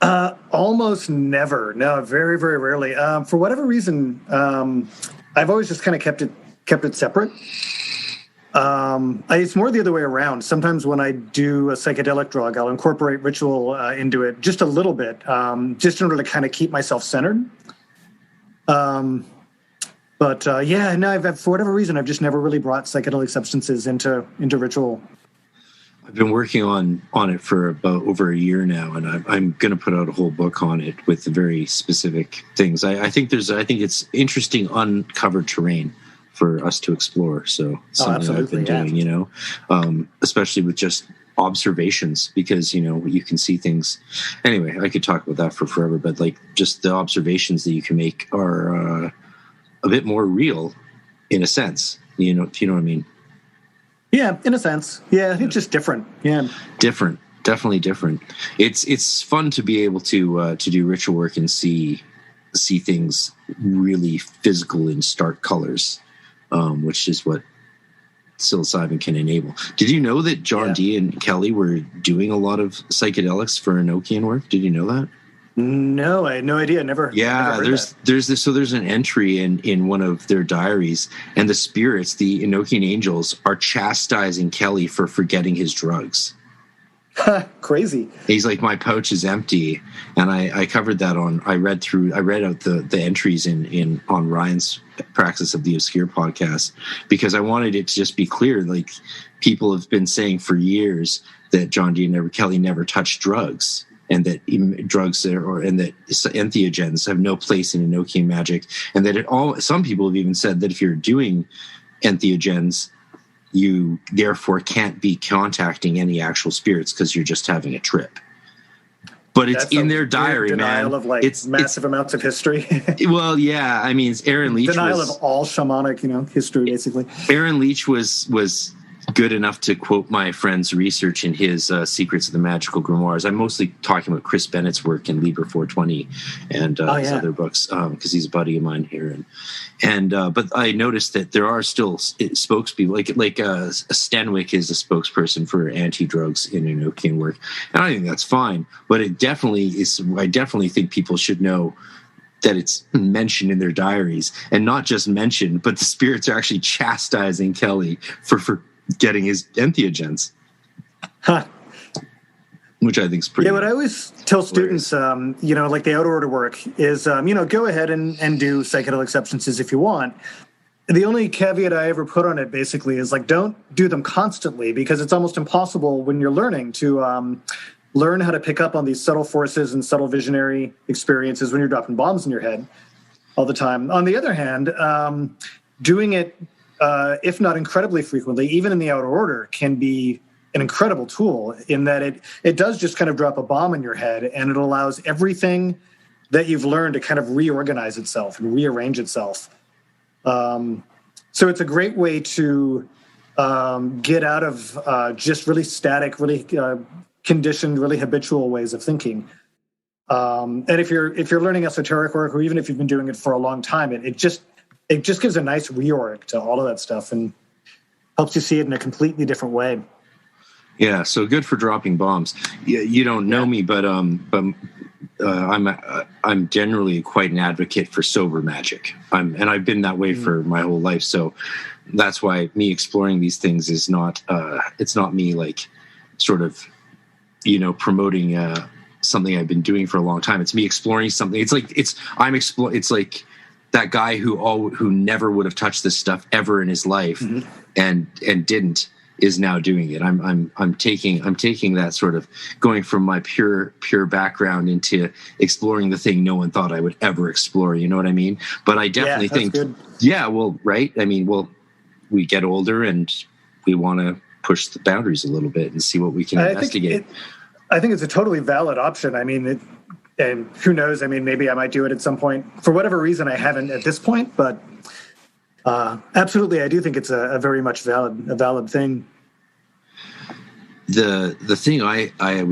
Almost never. No, very, very rarely. For whatever reason, I've always just kind of kept it separate. It's more the other way around. Sometimes when I do a psychedelic drug, I'll incorporate ritual into it just a little bit, just in order to kind of keep myself centered. But for whatever reason, I've just never really brought psychedelic substances into ritual. I've been working on it for about over a year now, and I'm going to put out a whole book on it with very specific things. I think it's interesting uncovered terrain for us to explore. So something I've been doing, especially with just observations, because you can see things. Anyway, I could talk about that for forever, but like just the observations that you can make are a bit more real, in a sense. Do you know what I mean? Yeah, in a sense. Yeah, it's just different. Yeah, different, definitely different. It's fun to be able to do ritual work and see things really physical in stark colors, which is what psilocybin can enable. Did you know that John D. and Kelly were doing a lot of psychedelics for Enochian work? Did you know that? No, I had no idea. Never. Yeah, there's an entry in one of their diaries, and the spirits, the Enochian angels, are chastising Kelly for forgetting his drugs. Crazy. He's like, my pouch is empty, and I covered that I read out the entries on Ryan's Praxis of the Obscure podcast, because I wanted it to just be clear, like people have been saying for years that John D. and Kelly never touched drugs. And that drugs and that entheogens have no place in Enochian magic, and that some people have even said that if you're doing entheogens, you therefore can't be contacting any actual spirits because you're just having a trip. But it's in their diary, denial man. Of it's massive amounts of history. Well, yeah, I mean, Aaron Leach denial of all shamanic, history, basically. Aaron Leach was good enough to quote my friend's research in his Secrets of the Magical Grimoires. I'm mostly talking about Chris Bennett's work in Liber 420 and his other books, because he's a buddy of mine here. But I noticed that there are still spokespeople, like Stenwick is a spokesperson for anti-drugs in Enochian work. And I think that's fine, but it definitely is. I definitely think people should know that it's mentioned in their diaries, and not just mentioned, but the spirits are actually chastising Kelly for getting his entheogens, which I think is pretty. Yeah, what I always tell students, like the outer order work is, go ahead and do psychedelic substances if you want. The only caveat I ever put on it basically is like, don't do them constantly, because it's almost impossible when you're learning to learn how to pick up on these subtle forces and subtle visionary experiences when you're dropping bombs in your head all the time. On the other hand, doing it, if not incredibly frequently, even in the outer order, can be an incredible tool in that it does just kind of drop a bomb in your head, and it allows everything that you've learned to kind of reorganize itself and rearrange itself. So it's a great way to get out of just really static, really conditioned, really habitual ways of thinking. And if you're learning esoteric work, or even if you've been doing it for a long time, it just gives a nice reorg to all of that stuff and helps you see it in a completely different way. Yeah, so good for dropping bombs. You don't know me, but I'm generally quite an advocate for sober magic. And I've been that way for my whole life. So that's why me exploring these things is not it's not me like sort of promoting something I've been doing for a long time. It's me exploring something. It's like it's like that guy who never would have touched this stuff ever in his life and didn't, is now doing it. I'm taking that sort of going from my pure background into exploring the thing no one thought I would ever explore. You know what I mean? But I definitely think, good. Yeah, well, right. I mean, well, we get older and we want to push the boundaries a little bit and see what we can investigate. I think it's a totally valid option. I mean, and who knows? I mean, maybe I might do it at some point. For whatever reason, I haven't at this point, but absolutely, I do think it's a very much valid thing. The thing I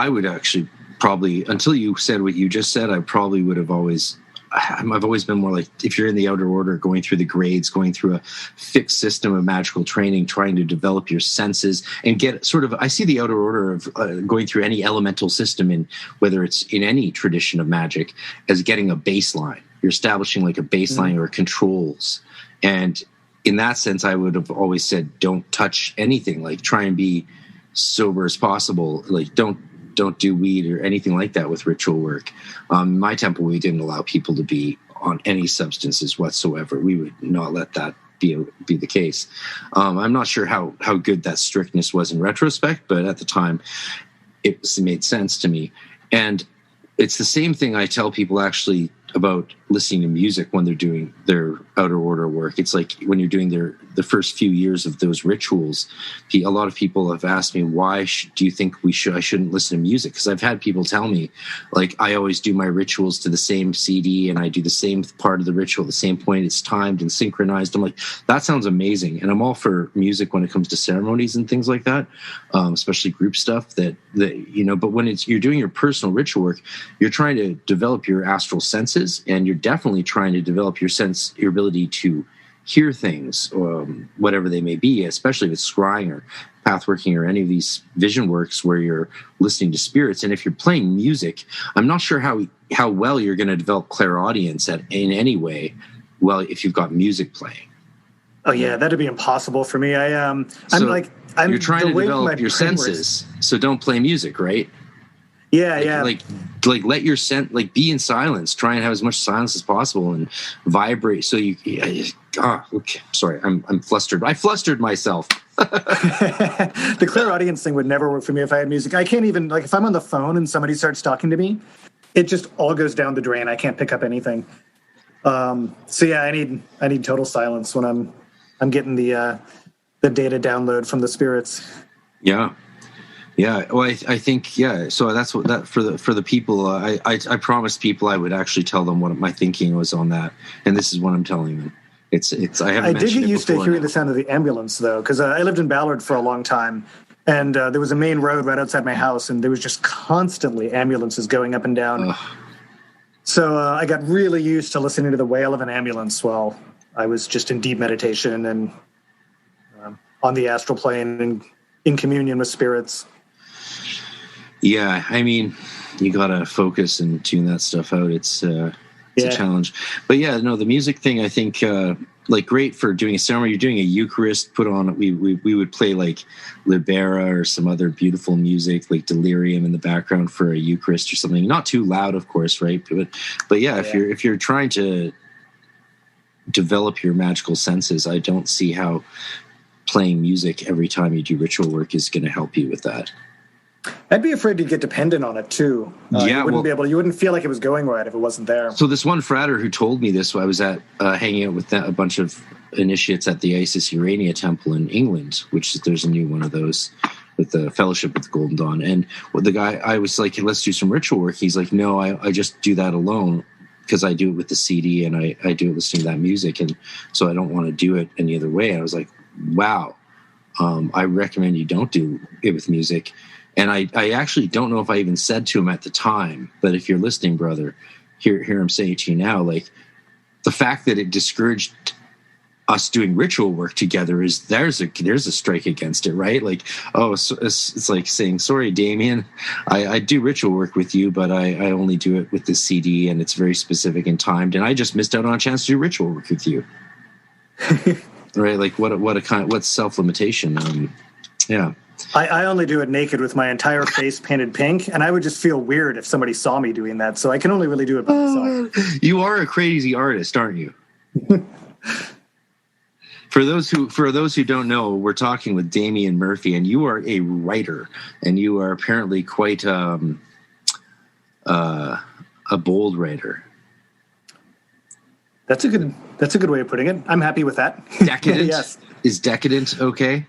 would actually probably, until you said what you just said, I probably would have always. I've always been more like, if you're in the outer order, going through the grades, going through a fixed system of magical training, trying to develop your senses and get sort of, I see the outer order of going through any elemental system, in whether it's in any tradition of magic, as getting a baseline. You're establishing like a baseline or controls. And in that sense, I would have always said, don't touch anything, like try and be sober as possible. Like don't do weed or anything like that with ritual work. My temple, we didn't allow people to be on any substances whatsoever. We would not let that be the case. I'm not sure how good that strictness was in retrospect, but at the time it made sense to me. And it's the same thing I tell people actually about listening to music when they're doing their outer order work. It's like when you're doing the first few years of those rituals, a lot of people have asked me, why do you think I shouldn't listen to music? Because I've had people tell me, like, I always do my rituals to the same CD and I do the same part of the ritual, the same point, it's timed and synchronized. I'm like, that sounds amazing. And I'm all for music when it comes to ceremonies and things like that, especially group stuff that but when you're doing your personal ritual work, you're trying to develop your astral senses, and you're definitely trying to develop your ability to hear things, whatever they may be, especially if it's scrying or pathworking or any of these vision works where you're listening to spirits. And if you're playing music, I'm not sure how well you're going to develop clairaudience in any way. Well, if you've got music playing. Oh yeah, that'd be impossible for me. You're trying to develop your senses, so don't play music, right? Yeah. Like let your be in silence. Try and have as much silence as possible and vibrate. So okay. Sorry, I'm flustered. I flustered myself. The clairaudience thing would never work for me if I had music. I can't even, if I'm on the phone and somebody starts talking to me, it just all goes down the drain. I can't pick up anything. So yeah, I need total silence when I'm getting the data download from the spirits. Yeah. Yeah, well, I think So that's what for the people. I promised people I would actually tell them what my thinking was on that, and this is what I'm telling them. I did get used to hearing the sound of the ambulance though, because I lived in Ballard for a long time, and there was a main road right outside my house, and there was just constantly ambulances going up and down. Ugh. So I got really used to listening to the wail of an ambulance while I was just in deep meditation and on the astral plane and in communion with spirits. Yeah, I mean, you gotta focus and tune that stuff out. It's a challenge, but the music thing, I think, great for doing a ceremony. You're doing a Eucharist. Put on we would play like Libera or some other beautiful music, like Delirium in the background for a Eucharist or something. Not too loud, of course, right? But if you're trying to develop your magical senses, I don't see how playing music every time you do ritual work is going to help you with that. I'd be afraid to get dependent on it too. You wouldn't feel like it was going right if it wasn't there. So this one frater who told me this, I was at hanging out with a bunch of initiates at the Isis Urania Temple in England, which there's a new one of those with the Fellowship with the Golden Dawn. And the guy, I was like, hey, let's do some ritual work. He's like, no, I just do that alone because I do it with the CD and I do it listening to that music, and so I don't want to do it any other way. And I was like, wow, I recommend you don't do it with music. And I actually don't know if I even said to him at the time, but if you're listening, brother, hear him say it to you now, like the fact that it discouraged us doing ritual work together is there's a strike against it, right? Like, oh, so it's like saying, sorry, Damian, I do ritual work with you, but I only do it with this CD, and it's very specific and timed, and I just missed out on a chance to do ritual work with you. Right? Like, what's self-limitation? Yeah. I only do it naked with my entire face painted pink, and I would just feel weird if somebody saw me doing that. So I can only really do it by myself. You are a crazy artist, aren't you? For those who don't know, we're talking with Damian Murphy, and you are a writer, and you are apparently quite a bold writer. That's a good way of putting it. I'm happy with that. Decadent? Yes. Is decadent okay?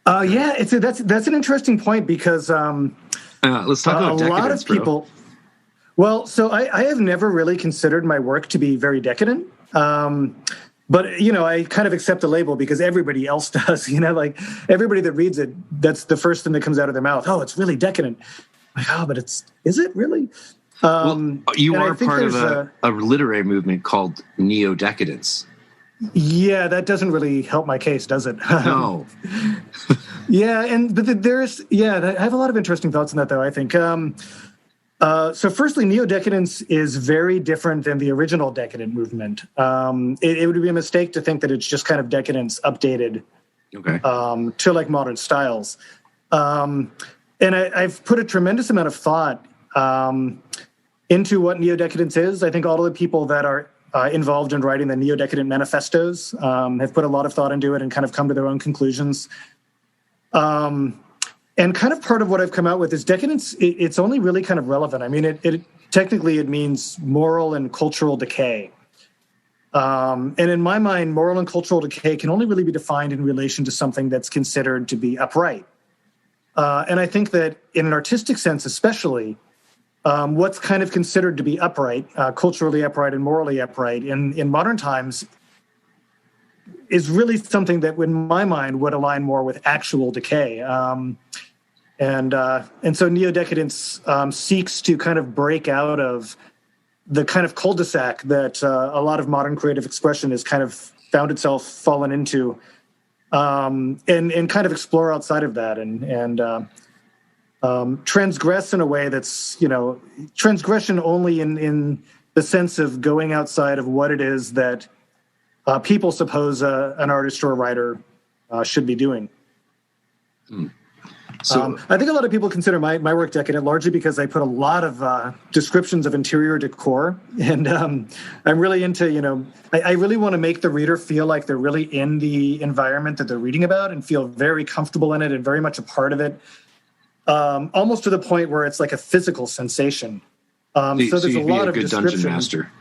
Yeah, that's an interesting point because let's talk about a lot of people. Bro. Well, so I have never really considered my work to be very decadent. But, I kind of accept the label because everybody else does, like everybody that reads it, that's the first thing that comes out of their mouth. Oh, it's really decadent. Like, oh, but is it really? Well, you are part of a literary movement called neo-decadence. Yeah, that doesn't really help my case, does it? No. Yeah, I have a lot of interesting thoughts on that, though, I think. So firstly, neo-decadence is very different than the original decadent movement. It would be a mistake to think that it's just kind of decadence updated to like modern styles. And I've put a tremendous amount of thought into what neo-decadence is. I think all of the people that are involved in writing the neo-decadent manifestos have put a lot of thought into it and kind of come to their own conclusions. And kind of part of what I've come out with is decadence. It's only really kind of relevant. I mean, it technically it means moral and cultural decay. And in my mind, moral and cultural decay can only really be defined in relation to something that's considered to be upright. And I think that in an artistic sense, especially, what's kind of considered to be upright, culturally upright and morally upright in modern times is really something that, in my mind, would align more with actual decay. And so neo-decadence seeks to kind of break out of the kind of cul-de-sac that a lot of modern creative expression has kind of found itself fallen into, and kind of explore outside of that and transgress in a way that's, transgression only in the sense of going outside of what it is that people suppose an artist or a writer should be doing. So I think a lot of people consider my work decadent largely because I put a lot of descriptions of interior decor, and I'm really into, I really want to make the reader feel like they're really in the environment that they're reading about and feel very comfortable in it and very much a part of it, almost to the point where it's like a physical sensation. So there's a lot of good description. Dungeon master.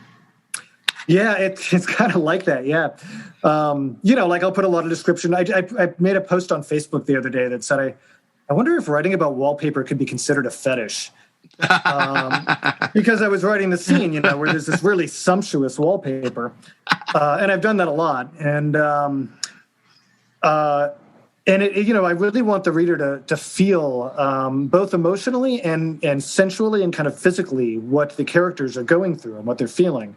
Yeah, it's kind of like that. Yeah. Like I'll put a lot of description. I made a post on Facebook the other day that said, I wonder if writing about wallpaper could be considered a fetish. Because I was writing the scene, where there's this really sumptuous wallpaper. And I've done that a lot. And I really want the reader to feel both emotionally and sensually and kind of physically what the characters are going through and what they're feeling.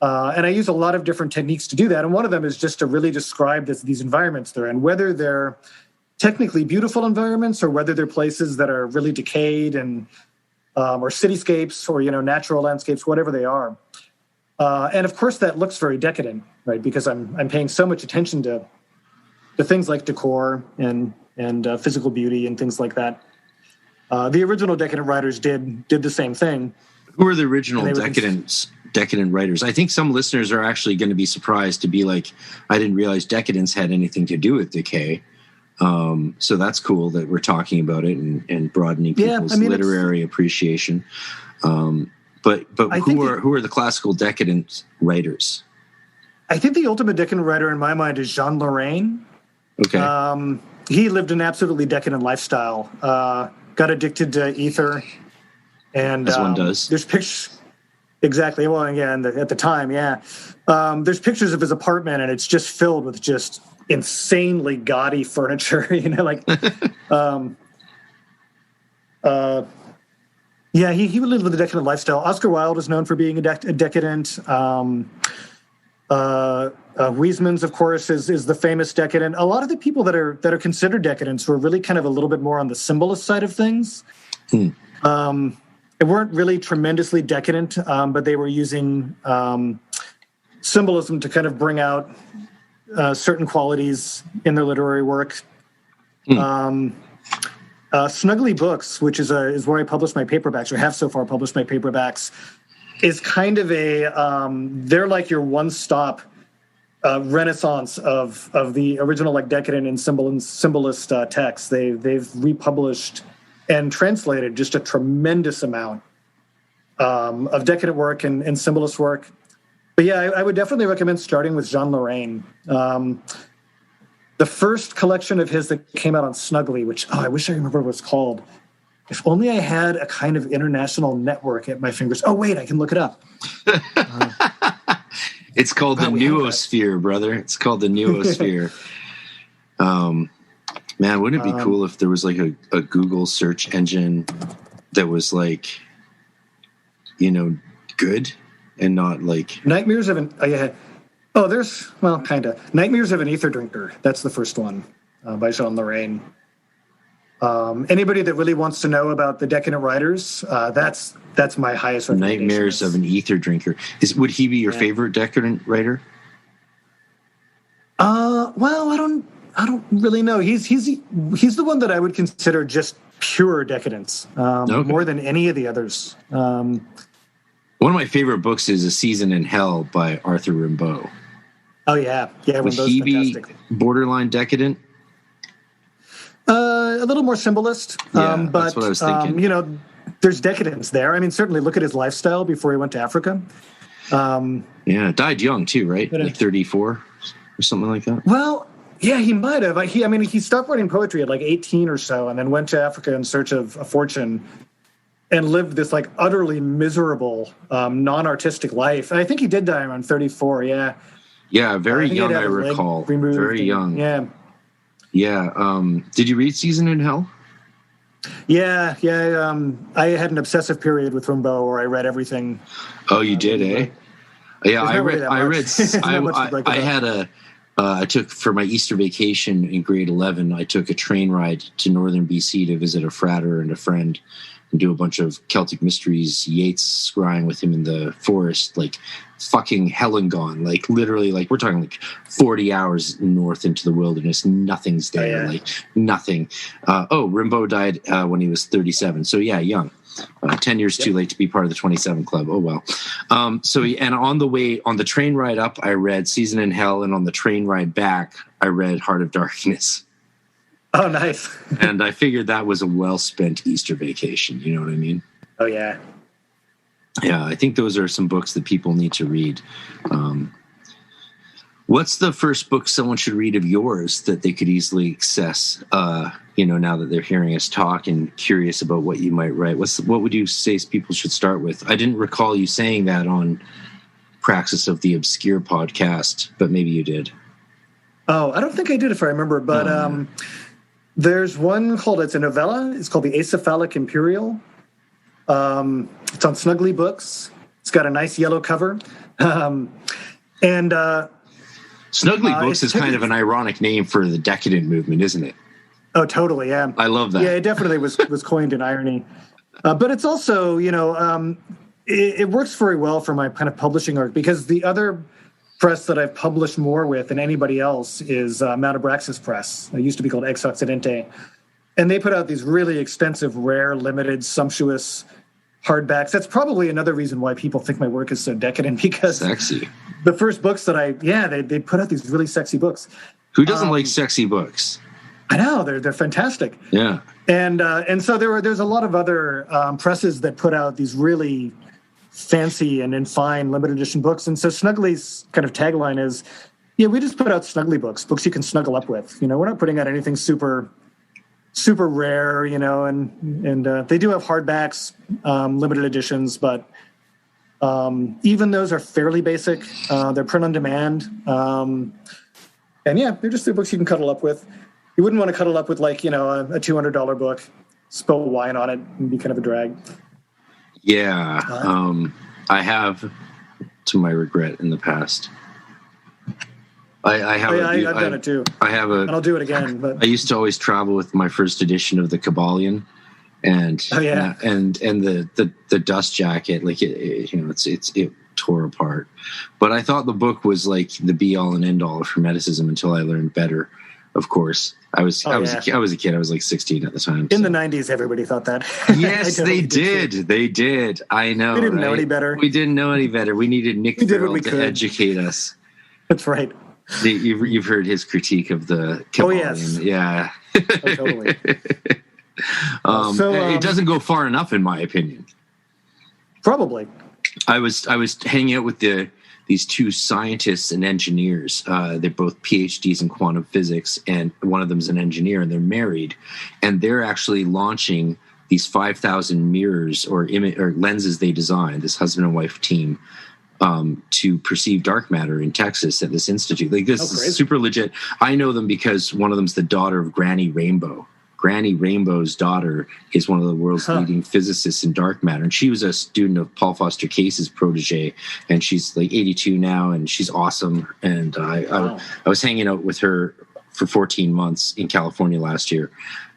And I use a lot of different techniques to do that. And one of them is just to really describe these environments they're in, whether they're technically beautiful environments or whether they're places that are really decayed and or cityscapes or, natural landscapes, whatever they are. And of course, that looks very decadent, right? Because I'm paying so much attention to things like decor and physical beauty and things like that. The original decadent writers did the same thing. Who are the original decadent writers? I think some listeners are actually going to be surprised to be like, I didn't realize decadence had anything to do with decay. So that's cool that we're talking about it and broadening people's literary appreciation. But who are the classical decadent writers? I think the ultimate decadent writer in my mind is Jean Lorrain. Okay. He lived an absolutely decadent lifestyle. Got addicted to ether, and as one does. There's pictures. Exactly. Well, yeah, at the time, yeah. There's pictures of his apartment, and it's just filled with just insanely gaudy furniture. He lived with a decadent lifestyle. Oscar Wilde is known for being a decadent. Huysmans, of course, is the famous decadent. A lot of the people that are considered decadents were really kind of a little bit more on the symbolist side of things. They weren't really tremendously decadent, but they were using symbolism to kind of bring out certain qualities in their literary work. Snuggly Books, which is where I publish my paperbacks, or have so far published my paperbacks, is kind of they're like your one-stop renaissance of the original like decadent and symbolist texts. They've republished and translated just a tremendous amount of decadent work and symbolist work. But yeah, I would definitely recommend starting with Jean Lorrain. The first collection of his that came out on Snuggly, which, I wish I remember what it's called. If only I had a kind of international network at my fingers. Oh, wait, I can look it up. It's called the Noosphere, brother. It's called the Noosphere. Man, wouldn't it be cool if there was like a Google search engine that was like, good and not like... Nightmares of an... kind of. Nightmares of an Ether Drinker. That's the first one by Jean Lorrain. Anybody that really wants to know about the decadent writers, that's my highest recommendation. Nightmares of an Ether Drinker. Would he be your favorite decadent writer? Well, I don't really know. He's the one that I would consider just pure decadence, more than any of the others. One of my favorite books is A Season in Hell by Arthur Rimbaud. Oh yeah. Would he be borderline decadent? A little more symbolist, but that's what I was thinking. There's decadence there. I mean, certainly look at his lifestyle before he went to Africa. Died young too, right? Like 34 or something like that. Well, yeah, he might have. He stopped writing poetry at like 18 or so, and then went to Africa in search of a fortune, and lived this like utterly miserable, non-artistic life. And I think he did die around 34. Yeah. Yeah, very young. I recall. Very young. Yeah. Yeah. Did you read Season in Hell? Yeah. I had an obsessive period with Rimbaud where I read everything. Oh, you did, eh? Yeah, I took, for my Easter vacation in grade 11, I took a train ride to northern BC to visit a frater and a friend and do a bunch of Celtic Mysteries, Yeats scrying with him in the forest, like fucking hell and gone. Like literally, like we're talking like 40 hours north into the wilderness. Nothing's there, like nothing. Rimbaud died when he was 37. So yeah, young. 10 years too late to be part of the 27 Club. Oh, well. And on the train ride up, I read Season in Hell. And on the train ride back, I read Heart of Darkness. Oh, nice. And I figured that was a well-spent Easter vacation. You know what I mean? Oh, yeah. Yeah, I think those are some books that people need to read. What's the first book someone should read of yours that they could easily access, now that they're hearing us talk and curious about what you might write? What would you say people should start with? I didn't recall you saying that on Praxis of the Obscure podcast, but maybe you did. Oh, I don't think I did if I remember, but there's one it's a novella. It's called The Acephalic Imperial. It's on Snuggly Books. It's got a nice yellow cover. Snuggly Books is kind of an ironic name for the decadent movement, isn't it? Oh, totally, yeah. I love that. Yeah, it definitely was coined in irony. But it's also, it works very well for my kind of publishing art, because the other press that I've published more with than anybody else is Mount Abraxas Press. It used to be called Ex Occidente. And they put out these really expensive, rare, limited, sumptuous hardbacks. That's probably another reason why people think my work is so decadent, because sexy. The first books that they put out these really sexy books. Who doesn't like sexy books? I know, they're fantastic. Yeah. And so there's a lot of other presses that put out these really fancy and fine limited edition books. And so Snuggly's kind of tagline is, we just put out Snuggly books you can snuggle up with. We're not putting out anything super rare, and they do have hardbacks, limited editions, but even those are fairly basic. They're print on demand. They're just books you can cuddle up with. You wouldn't want to cuddle up with a $200 book, spill wine on it, and be kind of a drag. Yeah. I have, to my regret in the past. I have. I've done it too. I have a. And I'll do it again. But I used to always travel with my first edition of the Kabbalion, and and the dust jacket. Like it tore apart. But I thought the book was like the be all and end all of Hermeticism until I learned better. Of course, I was a kid. I was like 16 at the time. In the 90s, everybody thought that. Yes, they did. They did. I know. We didn't know any better. We didn't know any better. We needed Nick Farrell to educate us. That's right. You've heard his critique of the Kabbalion. Oh, yes. Yeah. Oh, totally. It doesn't go far enough, in my opinion. Probably. I was hanging out with these two scientists and engineers. They're both PhDs in quantum physics, and one of them is an engineer, and they're married. And they're actually launching these 5,000 mirrors or lenses they designed, this husband and wife team, to perceive dark matter in Texas at this institute. Like, this is super legit. I know them because one of them's the daughter of Granny Rainbow. Granny Rainbow's daughter is one of the world's leading physicists in dark matter. And she was a student of Paul Foster Case's protege. And she's like 82 now, and she's awesome. And I was hanging out with her for 14 months in California last year.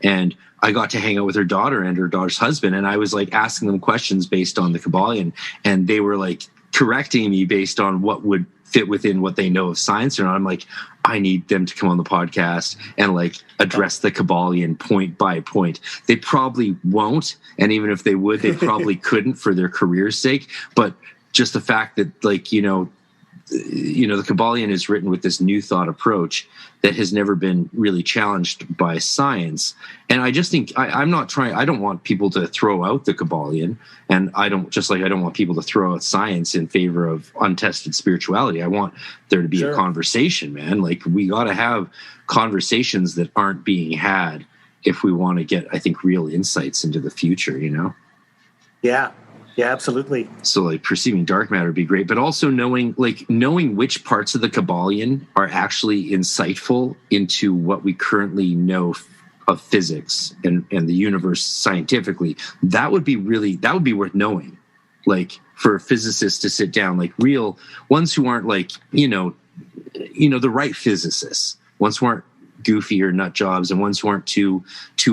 And I got to hang out with her daughter and her daughter's husband. And I was like asking them questions based on the Kabbalion. And they were like correcting me based on what would fit within what they know of science or not. I'm like, I need them to come on the podcast and like address the Kabbalion point by point. They probably won't, and even if they would, they probably couldn't for their career's sake. But just the fact that, like, the Kabbalion is written with this new thought approach that has never been really challenged by science. And I just think I don't want people to throw out the Kabbalion, and I don't want people to throw out science in favor of untested spirituality. I want there to be a conversation, man. Like, we got to have conversations that aren't being had if we want to get, I think, real insights into the future, Yeah. Yeah, absolutely. So, like, perceiving dark matter would be great, but also knowing which parts of the Kabbalion are actually insightful into what we currently know of physics and the universe scientifically. That would be worth knowing. Like, for physicists to sit down, like real ones who aren't like, the right physicists, ones who aren't goofy or nut jobs, and ones who aren't too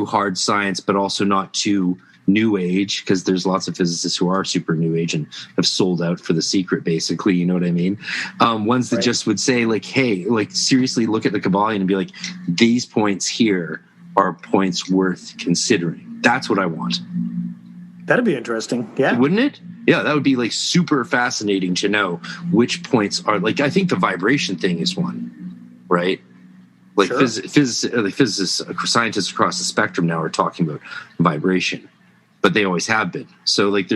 hard science, but also not too new age, because there's lots of physicists who are super new age and have sold out for the secret, basically, you know what I mean? Ones that just would say, like, hey, like, seriously look at the Kabbalion and be like, these points here are points worth considering. That's what I want. That'd be interesting. Yeah. Wouldn't it? Yeah, that would be like super fascinating to know which points are, like, I think the vibration thing is one, right? Like, physicists, scientists across the spectrum now are talking about vibration, but they always have been. So, like,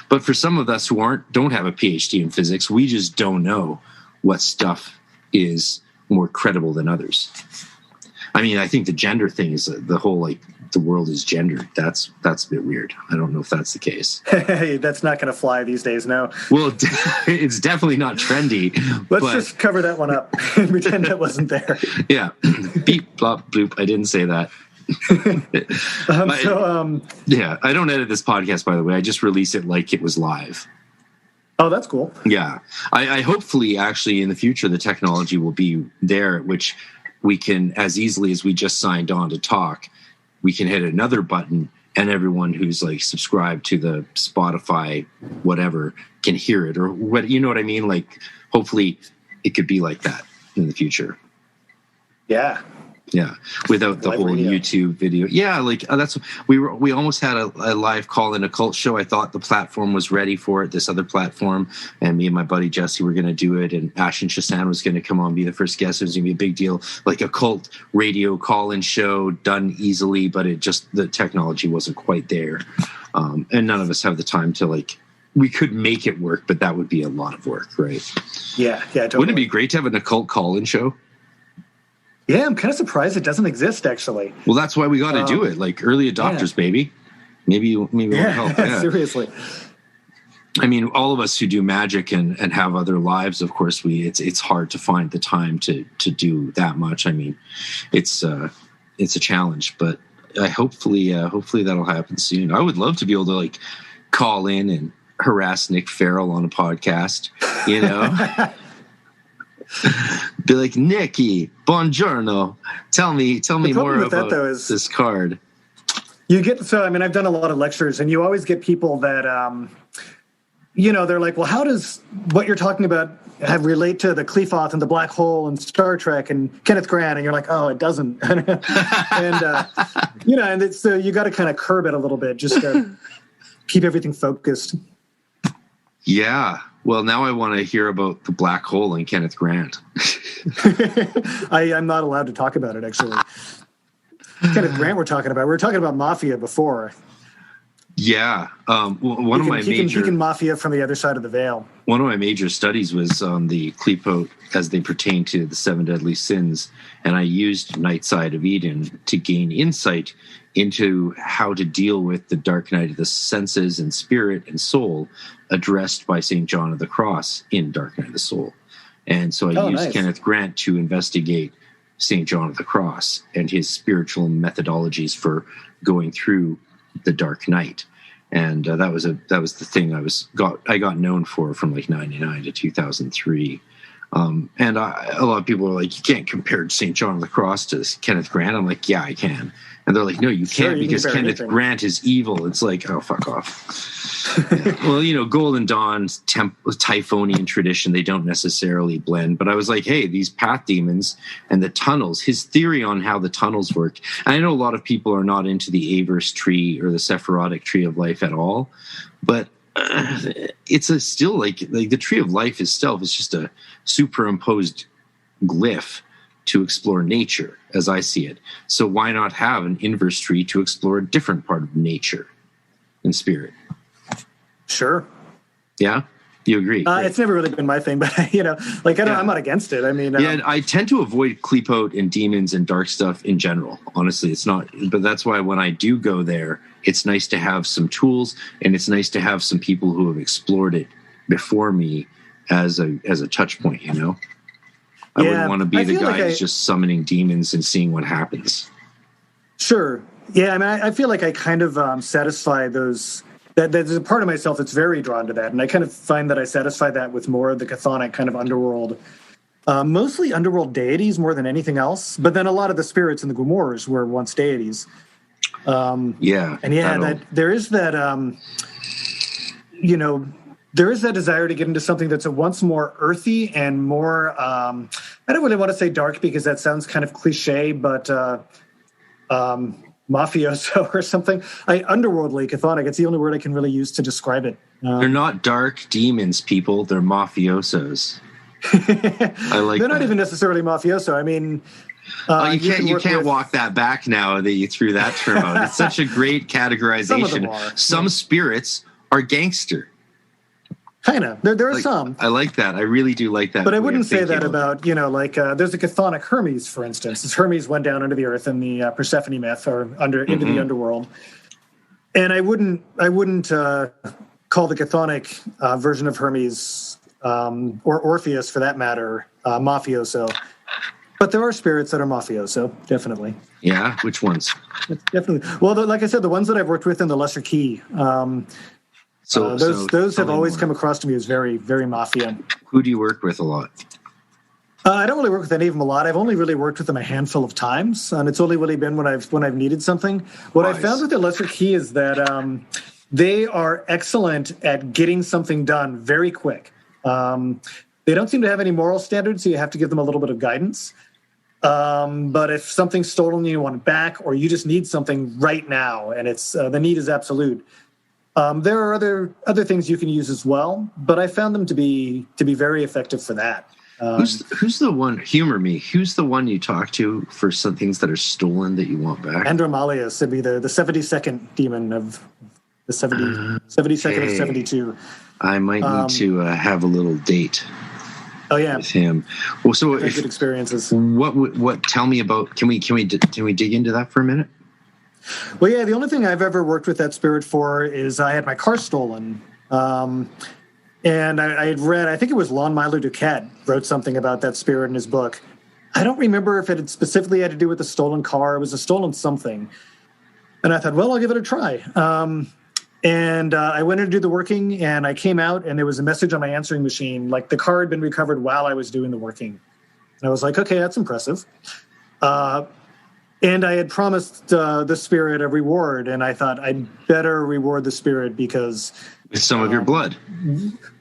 but for some of us who don't have a PhD in physics, we just don't know what stuff is more credible than others. I mean, I think the gender thing is the whole, like, the world is gendered. That's a bit weird. I don't know if that's the case. That's not going to fly these days, no. Well, it's definitely not trendy. Let's just cover that one up and pretend that wasn't there. Yeah. Beep, blop, bloop. I didn't say that. Yeah, I don't edit this podcast, by the way. I just release it like it was live. Oh, that's cool. Yeah. I hopefully, actually, in the future, the technology will be there, which we can, as easily as we just signed on to talk, we can hit another button and everyone who's like subscribed to the Spotify, whatever, can hear it, or what, you know what I mean? Like, hopefully it could be like that in the future. Yeah. Yeah, without the whole YouTube video. Yeah, like we almost had a live call in a cult show. I thought the platform was ready for it, this other platform, and me and my buddy Jesse were going to do it, and Ashen Shasan was going to come on, be the first guest. It was going to be a big deal, like a cult radio call-in show done easily, but the technology wasn't quite there, and none of us have the time to, like, we could make it work, but that would be a lot of work, right? Yeah, totally. Wouldn't it be great to have an occult call-in show? Yeah, I'm kind of surprised it doesn't exist, actually. Well, that's why we got to do it. Like, early adopters, baby. Maybe it'll help. Yeah. Seriously. I mean, all of us who do magic and have other lives, of course, it's hard to find the time to do that much. I mean, it's a challenge, but hopefully that'll happen soon. I would love to be able to, like, call in and harass Nick Farrell on a podcast, you know. Be like, Nikki, buongiorno. Tell me more about this card. You get, so, I mean, I've done a lot of lectures, and you always get people that, they're like, well, how does what you're talking about relate to the Qliphoth and the black hole and Star Trek and Kenneth Grant? And you're like, oh, it doesn't. And it's, you got to kind of curb it a little bit, just to keep everything focused. Yeah. Well, now I want to hear about the black hole and Kenneth Grant. I'm not allowed to talk about it, actually. Kenneth Grant we're talking about. We were talking about Mafia before. Yeah. He can Mafia from the other side of the veil. One of my major studies was on the Qliphoth as they pertain to the 7 deadly sins, and I used Night Side of Eden to gain insight into how to deal with the dark night of the senses and spirit and soul addressed by St. John of the Cross in Dark Night of the Soul. And so I used Kenneth Grant to investigate St. John of the Cross and his spiritual methodologies for going through the Dark Night. And that was the thing I got known for from like 99 to 2003. And a lot of people are like, you can't compare St. John of the Cross to Kenneth Grant. I'm like, yeah, I can. And they're like, no, you can't, because Kenneth Grant is evil. It's like, oh, fuck off. Well, Golden Dawn's Typhonian tradition, they don't necessarily blend. But I was like, hey, these path demons and the tunnels, his theory on how the tunnels work. And I know a lot of people are not into the Averse tree or the Sephirotic tree of life at all. But it's still like the tree of life itself is just a superimposed glyph to explore nature, as I see it. So why not have an inverse tree to explore a different part of nature and spirit? Sure. Yeah? You agree? It's never really been my thing, but, I'm not against it. I mean... I tend to avoid Qliphoth and demons and dark stuff in general. Honestly, it's not... But that's why when I do go there, it's nice to have some tools, and it's nice to have some people who have explored it before me as a touch point, I wouldn't want to be the guy who's just summoning demons and seeing what happens. Sure. Yeah, I mean, I feel like I kind of satisfy those... There's a part of myself that's very drawn to that, and I kind of find that I satisfy that with more of the chthonic kind of underworld. Mostly underworld deities more than anything else, but then a lot of the spirits in the Grimoires were once deities. There is that... there is that desire to get into something that's once more earthy and more, I don't really want to say dark because that sounds kind of cliche, but mafioso or something. Underworldly, chthonic, it's the only word I can really use to describe it. They're not dark demons, people. They're mafiosos. I like They're not even necessarily mafioso. I mean... you can't walk that back now that you threw that term out. It's such a great categorization. Some of them are. Some spirits are gangster. Kind of. There are some. I like that. I really do like that. But I wouldn't say that about, there's a chthonic Hermes, for instance. As Hermes went down into the earth in the Persephone myth, or into the underworld. And I wouldn't call the chthonic version of Hermes, or Orpheus for that matter, mafioso. But there are spirits that are mafioso, definitely. Yeah? Which ones? Definitely. Well, like I said, the ones that I've worked with in the Lesser Key, those have always come across to me as very, very mafia. Who do you work with a lot? I don't really work with any of them a lot. I've only really worked with them a handful of times, and it's only really been when I've needed something. What I found with the Lesser Key is that they are excellent at getting something done very quick. They don't seem to have any moral standards, so you have to give them a little bit of guidance. But if something's stolen, you want it back, or you just need something right now, and it's the need is absolute. There are other things you can use as well, but I found them to be very effective for that. Who's the one? Humor me. Who's the one you talk to for some things that are stolen that you want back? Andromalius would be the 72nd demon of the 72nd of 72. I might need to have a little date. Oh yeah, with him. Well, so good experiences. What? Tell me about. Can we dig into that for a minute? Well, yeah. The only thing I've ever worked with that spirit for is I had my car stolen, and I had read. I think it was Lon Milo Duquette wrote something about that spirit in his book. I don't remember if it had specifically had to do with the stolen car. It was a stolen something, and I thought, well, I'll give it a try. And I went in to do the working, and I came out, and there was a message on my answering machine, like the car had been recovered while I was doing the working. And I was like, okay, that's impressive. And I had promised the spirit a reward, and I thought I'd better reward the spirit because... With some of your blood.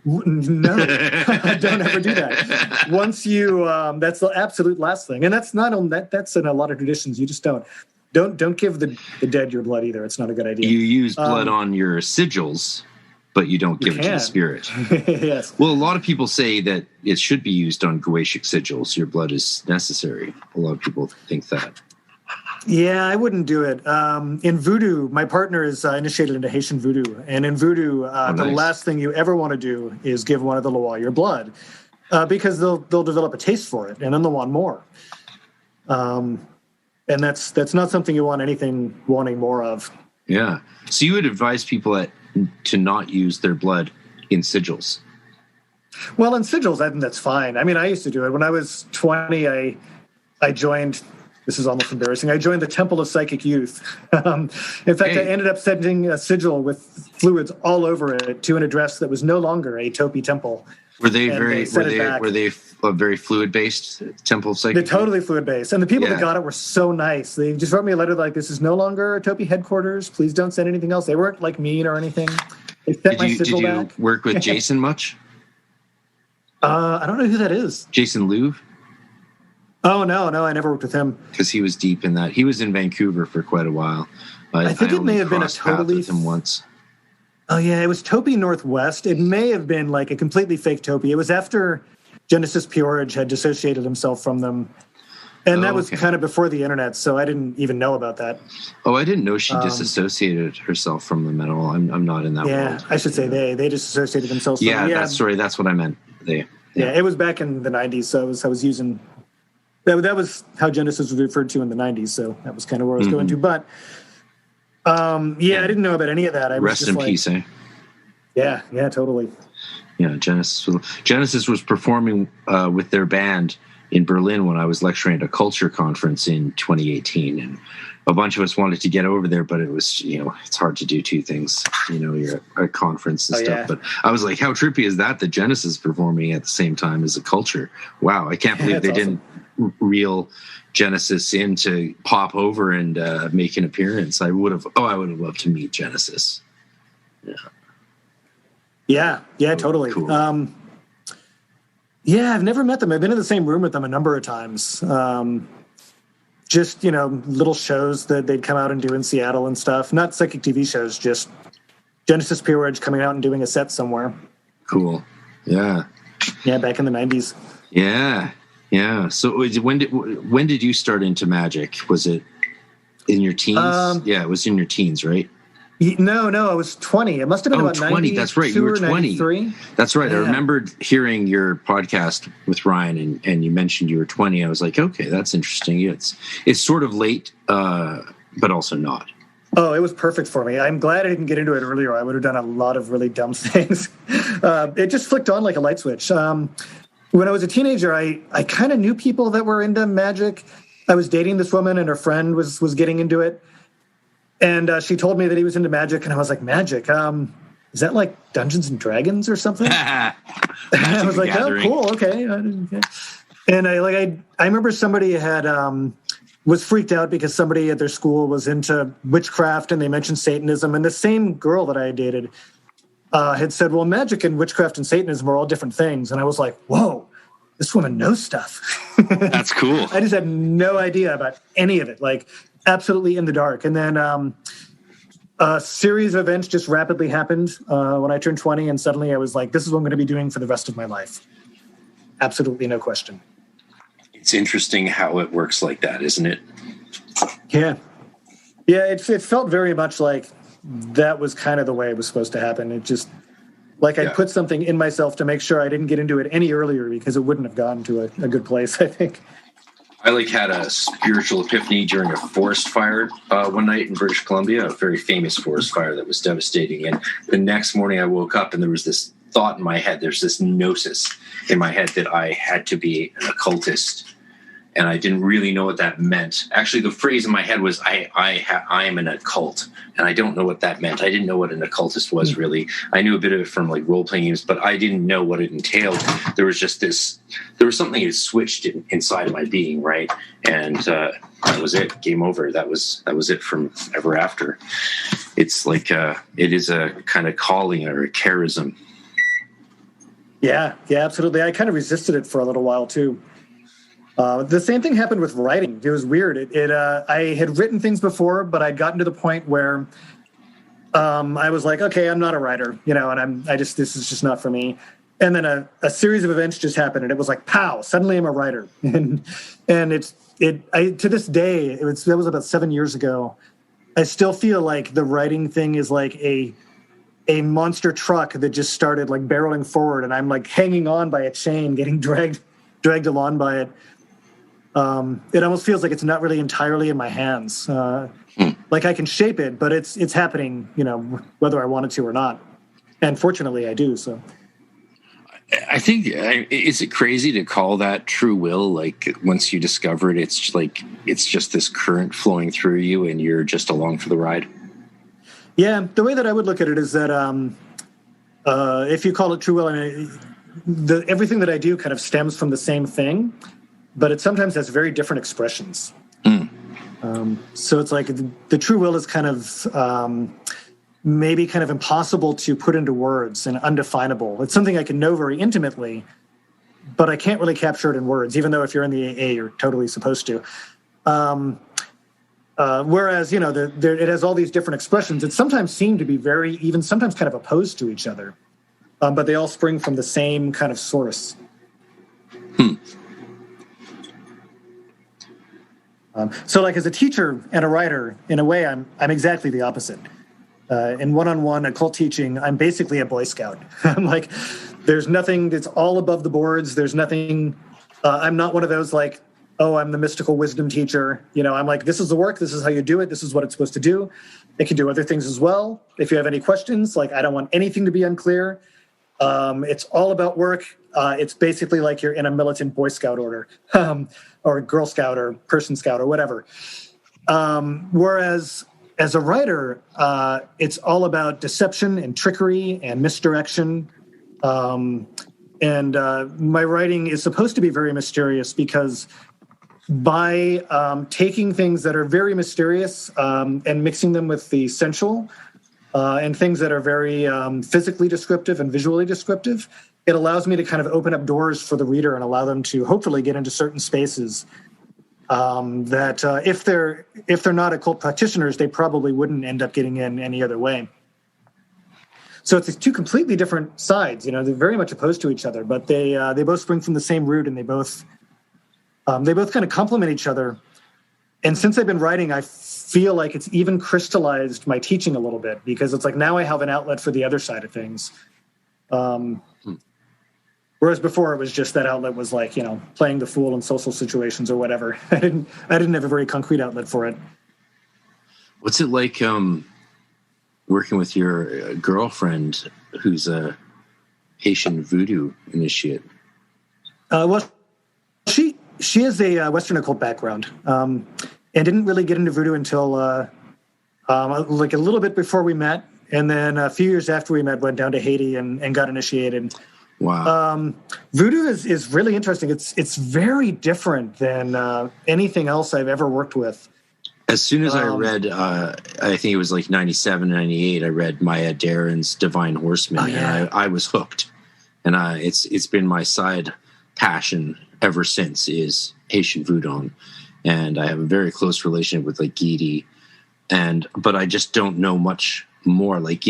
No, don't ever do that. Once you, that's the absolute last thing. And that's not on that. That's in a lot of traditions. You just don't give the dead your blood either. It's not a good idea. You use blood on your sigils, but you don't give it to the spirit. Yes. Well, a lot of people say that it should be used on Goetic sigils. Your blood is necessary. A lot of people think that. Yeah, I wouldn't do it. In voodoo, my partner is initiated into Haitian voodoo. And in voodoo, the last thing you ever want to do is give one of the Loa your blood because they'll develop a taste for it, and then they'll want more. And that's not something you want anything wanting more of. Yeah. So you would advise people to not use their blood in sigils? Well, in sigils, I think that's fine. I mean, I used to do it. When I was 20, I joined... This is almost embarrassing. I joined the Temple of Psychic Youth. In fact, I ended up sending a sigil with fluids all over it to an address that was no longer a Topi temple. Were they a very fluid based Temple of Psychic? They're totally fluid based, and the people that got it were so nice. They just wrote me a letter like, "This is no longer a Topi headquarters. Please don't send anything else." They weren't like mean or anything. They sent my sigil back. Did you work with Jason much? I don't know who that is. Jason Louv? Oh, no, I never worked with him. Because he was deep in that. He was in Vancouver for quite a while. I think it may have been a totally... with him once. Oh, yeah, it was Topi Northwest. It may have been like a completely fake Topi. It was after Genesis Peorage had dissociated himself from them. And that was kind of before the internet, so I didn't even know about that. Oh, I didn't know she disassociated herself from them at all. I'm not in that world. Yeah, I should say they disassociated themselves from them. Yeah, that's what I meant. Yeah, it was back in the 90s, so I was using... That was how Genesis was referred to in the 90s, so that was kind of where I was going to. But, I didn't know about any of that. I was Rest in peace, eh? Yeah, totally. Yeah, Genesis was performing with their band in Berlin when I was lecturing at a culture conference in 2018, and a bunch of us wanted to get over there, but it was, it's hard to do two things. You're at a conference and stuff. Yeah. But I was like, how trippy is that Genesis is performing at the same time as a culture? Wow, I can't believe they didn't reel Genesis in to pop over and make an appearance. I would have loved to meet Genesis. Yeah, totally. Cool. I've never met them. I've been in the same room with them a number of times. Just, little shows that they'd come out and do in Seattle and stuff. Not psychic TV shows, just Genesis Peorage coming out and doing a set somewhere. Cool. Yeah. Yeah, back in the 90s. Yeah. Yeah. So when did you start into magic? Was it in your teens? It was in your teens, right? No, I was 20. It must have been about 20. That's right. You were 20. 93. That's right. Yeah. I remembered hearing your podcast with Ryan, and you mentioned you were 20. I was like, okay, that's interesting. It's sort of late, but also not. Oh, it was perfect for me. I'm glad I didn't get into it earlier. I would have done a lot of really dumb things. It just flicked on like a light switch. When I was a teenager, I kind of knew people that were into magic. I was dating this woman, and her friend was getting into it. And she told me that he was into magic, and I was like, magic? Is that like Dungeons and Dragons or something? I was like, gathering. Oh, cool, okay. And I remember somebody had was freaked out because somebody at their school was into witchcraft, and they mentioned Satanism. And the same girl that I dated had said, well, magic and witchcraft and Satanism are all different things. And I was like, whoa, this woman knows stuff. That's cool. I just had no idea about any of it. Like, absolutely in the dark. And then a series of events just rapidly happened when I turned 20, and suddenly I was like, this is what I'm going to be doing for the rest of my life. Absolutely no question. It's interesting how it works like that, isn't it? Yeah. Yeah, it felt very much like that was kind of the way it was supposed to happen. It just, like I put something in myself to make sure I didn't get into it any earlier because it wouldn't have gotten to a good place, I think. I had a spiritual epiphany during a forest fire one night in British Columbia, a very famous forest fire that was devastating. And the next morning I woke up and there was this thought in my head. There's this gnosis in my head that I had to be an occultist and I didn't really know what that meant. Actually, the phrase in my head was I am an occult, and I don't know what that meant. I didn't know what an occultist was really. I knew a bit of it from like role playing games, but I didn't know what it entailed. There was just there was something that switched inside of my being, right? And that was it. Game over. That was it from ever after. It's like it is a kind of calling or a charism. Yeah, absolutely. I kind of resisted it for a little while too. The same thing happened with writing. It was weird. I had written things before, but I'd gotten to the point where I was like, okay, I'm not a writer, and this is just not for me. And then a series of events just happened, and it was like, pow! Suddenly, I'm a writer, and to this day, that was about 7 years ago. I still feel like the writing thing is like a monster truck that just started like barreling forward, and I'm like hanging on by a chain, getting dragged along by it. It almost feels like it's not really entirely in my hands. Like I can shape it, but it's happening, whether I wanted to or not. And fortunately, I do. So I think, is it crazy to call that true will? Like once you discover it, it's just this current flowing through you, and you're just along for the ride. Yeah, the way that I would look at it is that if you call it true will, everything that I do kind of stems from the same thing, but it sometimes has very different expressions. So it's like the true will is kind of maybe kind of impossible to put into words and undefinable. It's something I can know very intimately, but I can't really capture it in words, even though if you're in the AA, you're totally supposed to. Whereas, it has all these different expressions that sometimes seem to be sometimes kind of opposed to each other, but they all spring from the same kind of source. So like as a teacher and a writer, in a way, I'm exactly the opposite. In one-on-one occult teaching, I'm basically a Boy Scout. I'm like, there's nothing that's all above the boards. There's nothing, I'm not one of those like, oh, I'm the mystical wisdom teacher. I'm like, this is the work. This is how you do it. This is what it's supposed to do. It can do other things as well. If you have any questions, like I don't want anything to be unclear. It's all about work. It's basically like you're in a militant Boy Scout order or Girl Scout or Person Scout or whatever. Whereas as a writer, it's all about deception and trickery and misdirection. And my writing is supposed to be very mysterious because by taking things that are very mysterious and mixing them with the sensual and things that are very physically descriptive and visually descriptive, it allows me to kind of open up doors for the reader and allow them to hopefully get into certain spaces that if they're not occult practitioners, they probably wouldn't end up getting in any other way. So it's two completely different sides. They're very much opposed to each other, but they both spring from the same root, and they both kind of complement each other. And since I've been writing, I feel like it's even crystallized my teaching a little bit, because it's like now I have an outlet for the other side of things. Whereas before it was just that outlet was like, playing the fool in social situations or whatever. I didn't have a very concrete outlet for it. What's it like working with your girlfriend who's a Haitian voodoo initiate? Well, she has a Western occult background and didn't really get into voodoo until like a little bit before we met. And then a few years after we met, went down to Haiti and got initiated. Wow. Voodoo is really interesting. It's very different than anything else I've ever worked with. As soon as I read, I think it was like 97, 98, I read Maya Daren's Divine Horseman, and I was hooked. And it's been my side passion ever since is Haitian voodoo. And I have a very close relationship with like Gidi. But I just don't know much more. Like,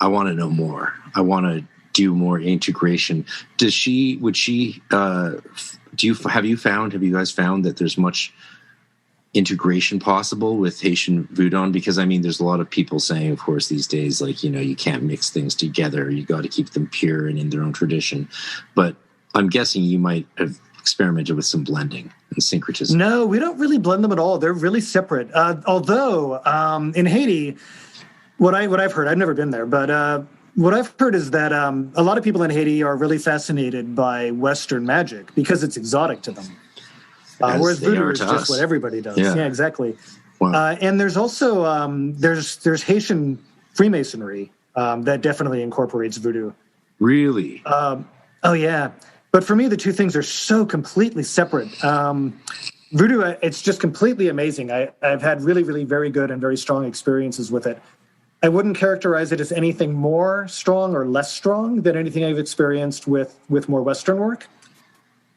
I want to know more. I want to do more integration. Have you guys found that there's much integration possible with Haitian voodoo? Because there's a lot of people saying, of course, these days, like, you can't mix things together. You got to keep them pure and in their own tradition. But I'm guessing you might have experimented with some blending and syncretism. No, we don't really blend them at all. They're really separate. Although in Haiti, what I've heard, I've never been there, but what I've heard is that a lot of people in Haiti are really fascinated by Western magic because it's exotic to them. Whereas voodoo is just what everybody does. Yeah, exactly. Wow. And there's also there's Haitian Freemasonry that definitely incorporates voodoo. Really? Oh yeah. But for me, the two things are so completely separate. Voodoo, it's just completely amazing. I've had really, really very good and very strong experiences with it. I wouldn't characterize it as anything more strong or less strong than anything I've experienced with more Western work,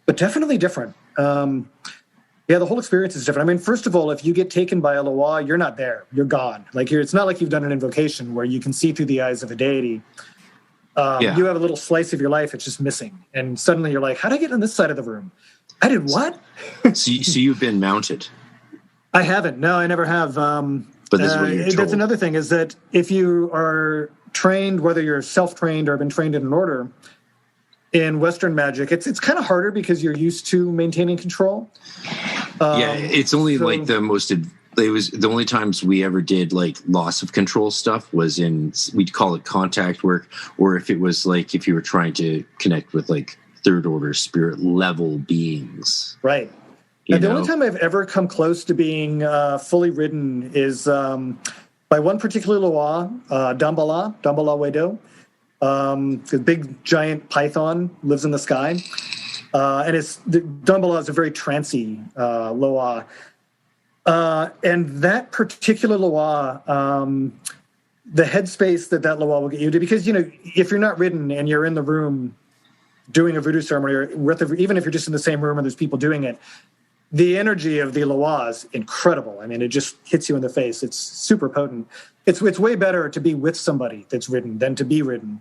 but definitely different. Yeah, the whole experience is different. I mean, first of all, if you get taken by a Loa, you're not there. You're gone. Like it's not like you've done an invocation where you can see through the eyes of a deity. You have a little slice of your life, it's just missing. And suddenly you're like, how did I get on this side of the room? I did what? So you've been mounted? I haven't. No, I never have. But this is what you're told. That's another thing, is that if you are trained, whether you're self-trained or been trained in an order, in Western magic, it's kind of harder because you're used to maintaining control. It's only like it was the only times we ever did like loss of control stuff was in, we'd call it contact work, or if it was like if you were trying to connect with like third order spirit level beings. Right. And the only time I've ever come close to being fully ridden is by one particular Loa, Dambala Wedo. The big giant python lives in the sky. And Dambala is a very trancy Loa. And that particular Loa, the headspace that Loa will get you to, because, if you're not ridden and you're in the room doing a voodoo ceremony, or even if you're just in the same room and there's people doing it, the energy of the Loa is incredible. I mean, it just hits you in the face. It's super potent. It's way better to be with somebody that's ridden than to be ridden.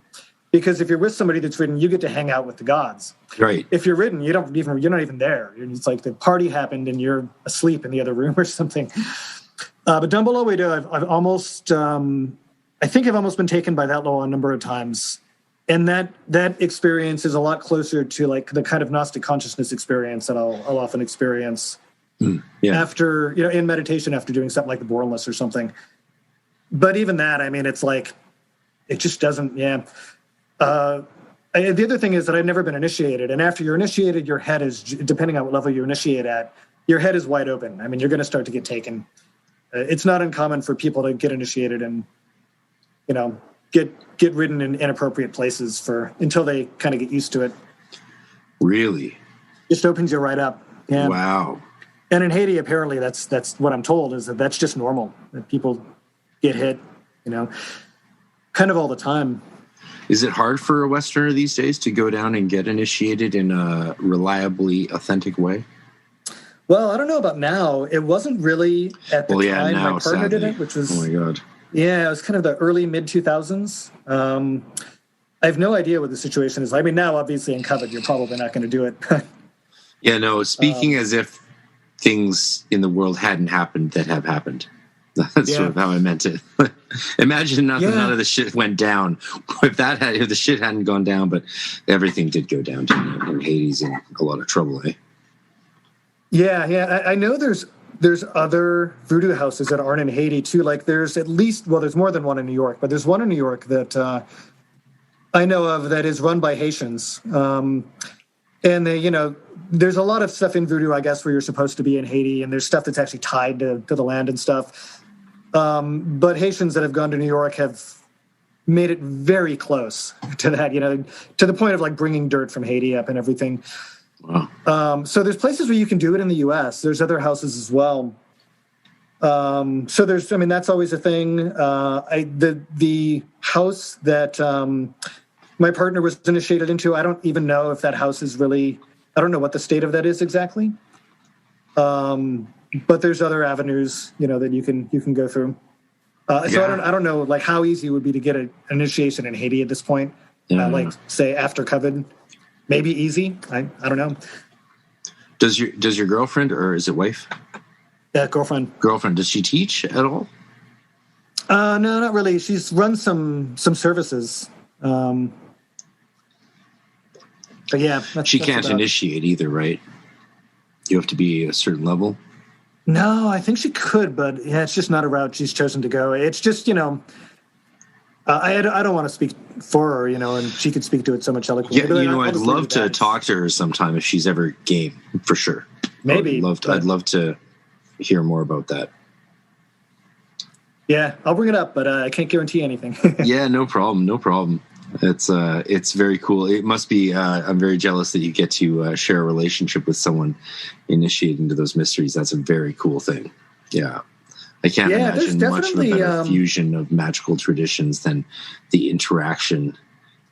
Because if you're with somebody that's ridden, you get to hang out with the gods. Right. If you're ridden, you're not even there. It's like the party happened and you're asleep in the other room or something. But down below I've almost, I think I've almost been taken by that Loa a number of times. And that experience is a lot closer to like the kind of Gnostic consciousness experience that I'll often experience after, in meditation, after doing something like the Bornless or something. But even that, I mean, it's like, it just doesn't, the other thing is that I've never been initiated. And after you're initiated, your head is, depending on what level you initiate at, your head is wide open. I mean, you're going to start to get taken. It's not uncommon for people to get initiated and, get ridden in inappropriate places until they kind of get used to it. Really? Just opens you right up. Yeah. Wow. And in Haiti, apparently, that's what I'm told, is that's just normal. That people get hit, kind of all the time. Is it hard for a Westerner these days to go down and get initiated in a reliably authentic way? Well, I don't know about now. It wasn't really at the time now, my partner did it, which was... Oh, my God. Yeah, it was kind of the early, mid-2000s. I have no idea what the situation is. I mean, now, obviously, in COVID, you're probably not going to do it. Yeah, no, speaking as if things in the world hadn't happened that have happened. That's sort of how I meant it. Imagine none of the shit went down. If the shit hadn't gone down, but everything did go down, and Haiti's in a lot of trouble, eh? Yeah. I know there's other voodoo houses that aren't in Haiti too. Like there's there's more than one in New York, but there's one in New York that I know of that is run by Haitians. And they, there's a lot of stuff in voodoo, I guess, where you're supposed to be in Haiti, and there's stuff that's actually tied to the land and stuff. But Haitians that have gone to New York have made it very close to that, to the point of like bringing dirt from Haiti up and everything. Wow. So there's places where you can do it in the U.S. There's other houses as well. So that's always a thing. The house that my partner was initiated into, I don't even know if that house is really, I don't know what the state of that is exactly. But there's other avenues, that you can go through. So I don't know like how easy it would be to get an initiation in Haiti at this point. Like say after COVID. Maybe easy. I don't know. Does your girlfriend, or is it wife? Yeah, girlfriend. Does she teach at all? No, not really. She's run some services. But yeah, she can't initiate either, right? You have to be a certain level. No, I think she could, but yeah, it's just not a route she's chosen to go. It's just I don't want to speak for her, and she could speak to it so much eloquently. Yeah, I'd love to talk to her sometime if she's ever game, for sure. Maybe. I'd love to hear more about that. Yeah, I'll bring it up, but I can't guarantee anything. Yeah, no problem. It's very cool. It must be. I'm very jealous that you get to share a relationship with someone initiated into those mysteries. That's a very cool thing. Yeah. I can't imagine much of a better fusion of magical traditions than the interaction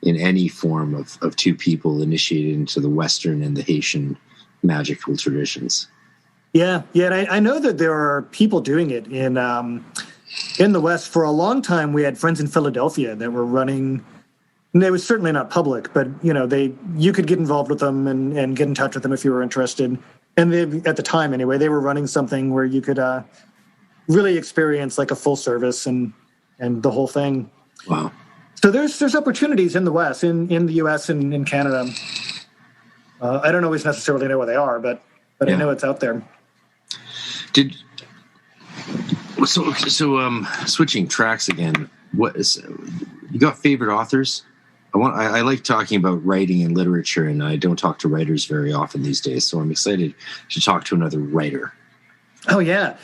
in any form of two people initiated into the Western and the Haitian magical traditions. Yeah, and I know that there are people doing it in the West. For a long time, we had friends in Philadelphia that were running. And it was certainly not public, but you could get involved with them and get in touch with them if you were interested. And at the time, anyway, they were running something where you could really experience like a full service and the whole thing. Wow. So there's opportunities in the West, in the U.S. and in Canada. I don't always necessarily know where they are, but I know it's out there. So switching tracks again. You got favorite authors? I like talking about writing and literature, and I don't talk to writers very often these days. So I'm excited to talk to another writer. Oh yeah.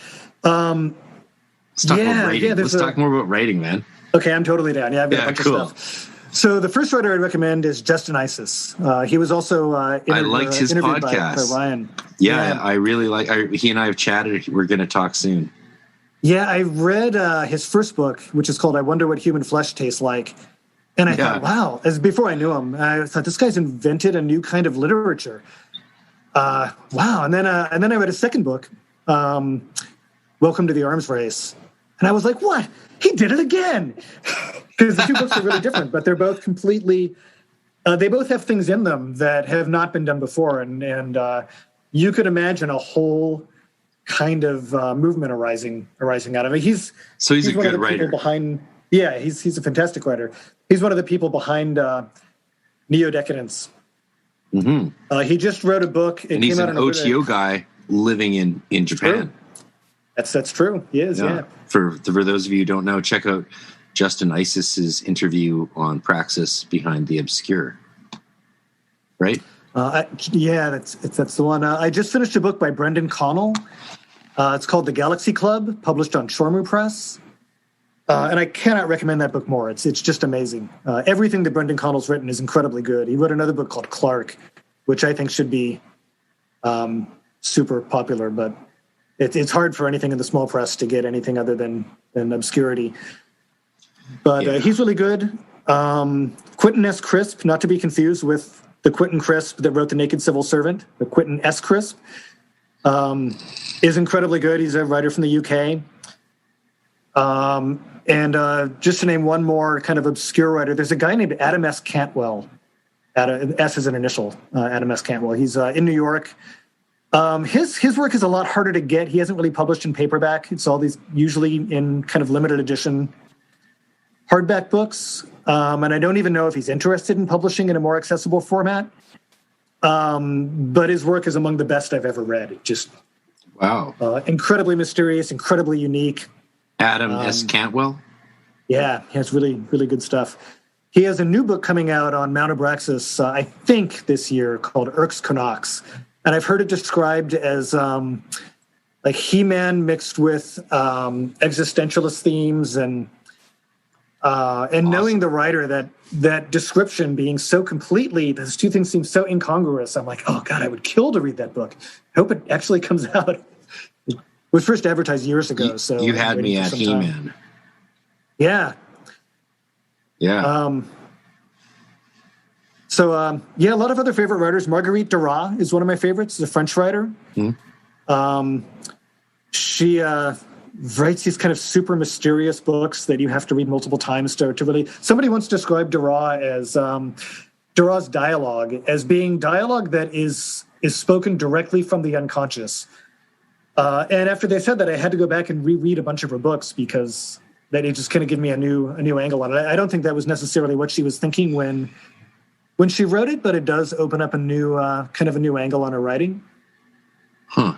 Let's talk about writing. Let's talk more about writing, man. Okay, I'm totally down. Yeah, I've got a bunch of stuff. So the first writer I'd recommend is Justin Isis. He was also I liked his podcast. By Ryan. Yeah, I really like. He and I have chatted. We're going to talk soon. Yeah, I read his first book, which is called "I Wonder What Human Flesh Tastes Like," and I thought, wow! As before I knew him, I thought this guy's invented a new kind of literature. Wow! And then I read a second book, "Welcome to the Arms Race." And I was like, what? He did it again. Because the two books are really different, but they're both completely, they both have things in them that have not been done before. And you could imagine a whole kind of movement arising out of it. He's a good writer. He's a fantastic writer. He's one of the people behind Neo-Decadence. Mm-hmm. He just wrote a book. And he's an OTO guy living in Japan. True. That's true. He is, yeah. For those of you who don't know, check out Justin Isis's interview on Praxis Behind the Obscure. Right? That's the one. I just finished a book by Brendan Connell. It's called The Galaxy Club, published on Chormu Press. And I cannot recommend that book more. It's just amazing. Everything that Brendan Connell's written is incredibly good. He wrote another book called Clark, which I think should be super popular, but it's hard for anything in the small press to get anything other than obscurity. But he's really good. Quentin S. Crisp, not to be confused with the Quentin Crisp that wrote The Naked Civil Servant. The Quentin S. Crisp is incredibly good. He's a writer from the UK. And just to name one more kind of obscure writer, there's a guy named Adam S. Cantwell. S is an initial, Adam S. Cantwell. He's in New York. His work is a lot harder to get. He hasn't really published in paperback. It's all these usually in kind of limited edition hardback books. And I don't even know if he's interested in publishing in a more accessible format. But his work is among the best I've ever read. Just wow, incredibly mysterious, incredibly unique. Adam S. Cantwell. Yeah, he has really, really good stuff. He has a new book coming out on Mount Abraxas, I think this year, called Urks Canucks. And I've heard it described as like He-Man mixed with existentialist themes and awesome. Knowing the writer, that description being so completely, those two things seem so incongruous. I'm like, oh God, I would kill to read that book. I hope it actually comes out. It was first advertised years ago. So you had me at He-Man. Yeah. Yeah. A lot of other favorite writers. Marguerite Duras is one of my favorites. She's a French writer. Mm-hmm. She writes these kind of super mysterious books that you have to read multiple times to really... Somebody once described Duras as Duras' dialogue as being dialogue that is spoken directly from the unconscious. And after they said that, I had to go back and reread a bunch of her books because that it just kind of gave me a new angle on it. I don't think that was necessarily what she was thinking when she wrote it, but it does open up a new kind of a new angle on her writing. Huh.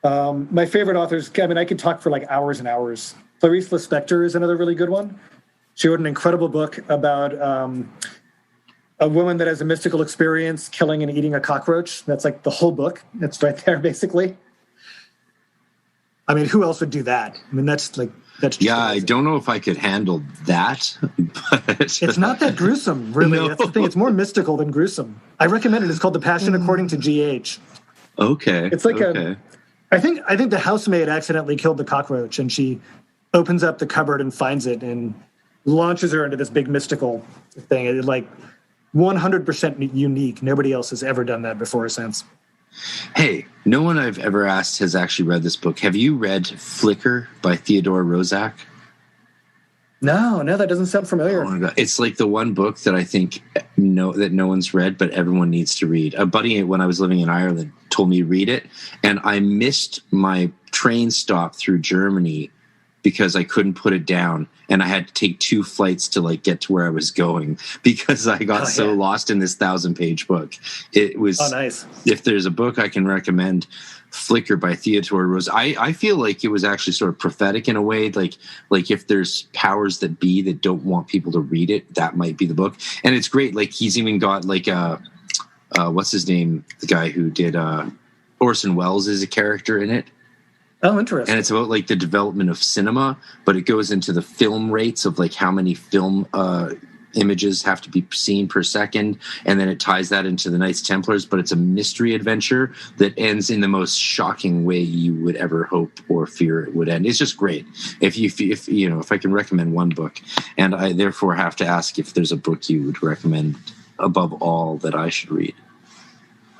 My favorite authors, I mean, I could talk for like hours and hours. Clarice Lispector is another really good one. She wrote an incredible book about a woman that has a mystical experience killing and eating a cockroach. That's like the whole book. That's right there, basically. I mean, who else would do that? I mean, that's just Yeah, amazing. I don't know if I could handle that. But It's not that gruesome, really. No. That's the thing. It's more mystical than gruesome. I recommend it. It's called The Passion According to G.H. Okay. It's like okay. I think the housemaid accidentally killed the cockroach, and she opens up the cupboard and finds it and launches her into this big mystical thing. It's like 100% unique. Nobody else has ever done that before or since. Hey, no one I've ever asked has actually read this book. Have you read Flicker by Theodore Roszak? No, that doesn't sound familiar. Oh my God. It's like the one book that I think that no one's read, but everyone needs to read. A buddy, when I was living in Ireland, told me to read it, and I missed my train stop through Germany because I couldn't put it down, and I had to take 2 flights to like get to where I was going because I got so lost in this 1,000-page book. It was nice. If there's a book I can recommend, Flicker by Theodore Roszak. I feel like it was actually sort of prophetic in a way. Like if there's powers that be that don't want people to read it, that might be the book. And it's great. Like he's even got like what's his name? The guy who did Orson Welles is a character in it. Oh, interesting. And it's about like the development of cinema, but it goes into the film rates of like how many film images have to be seen per second, and then it ties that into the Knights Templars. But it's a mystery adventure that ends in the most shocking way you would ever hope or fear it would end. It's just great. If I can recommend one book, and I therefore have to ask if there's a book you would recommend above all that I should read.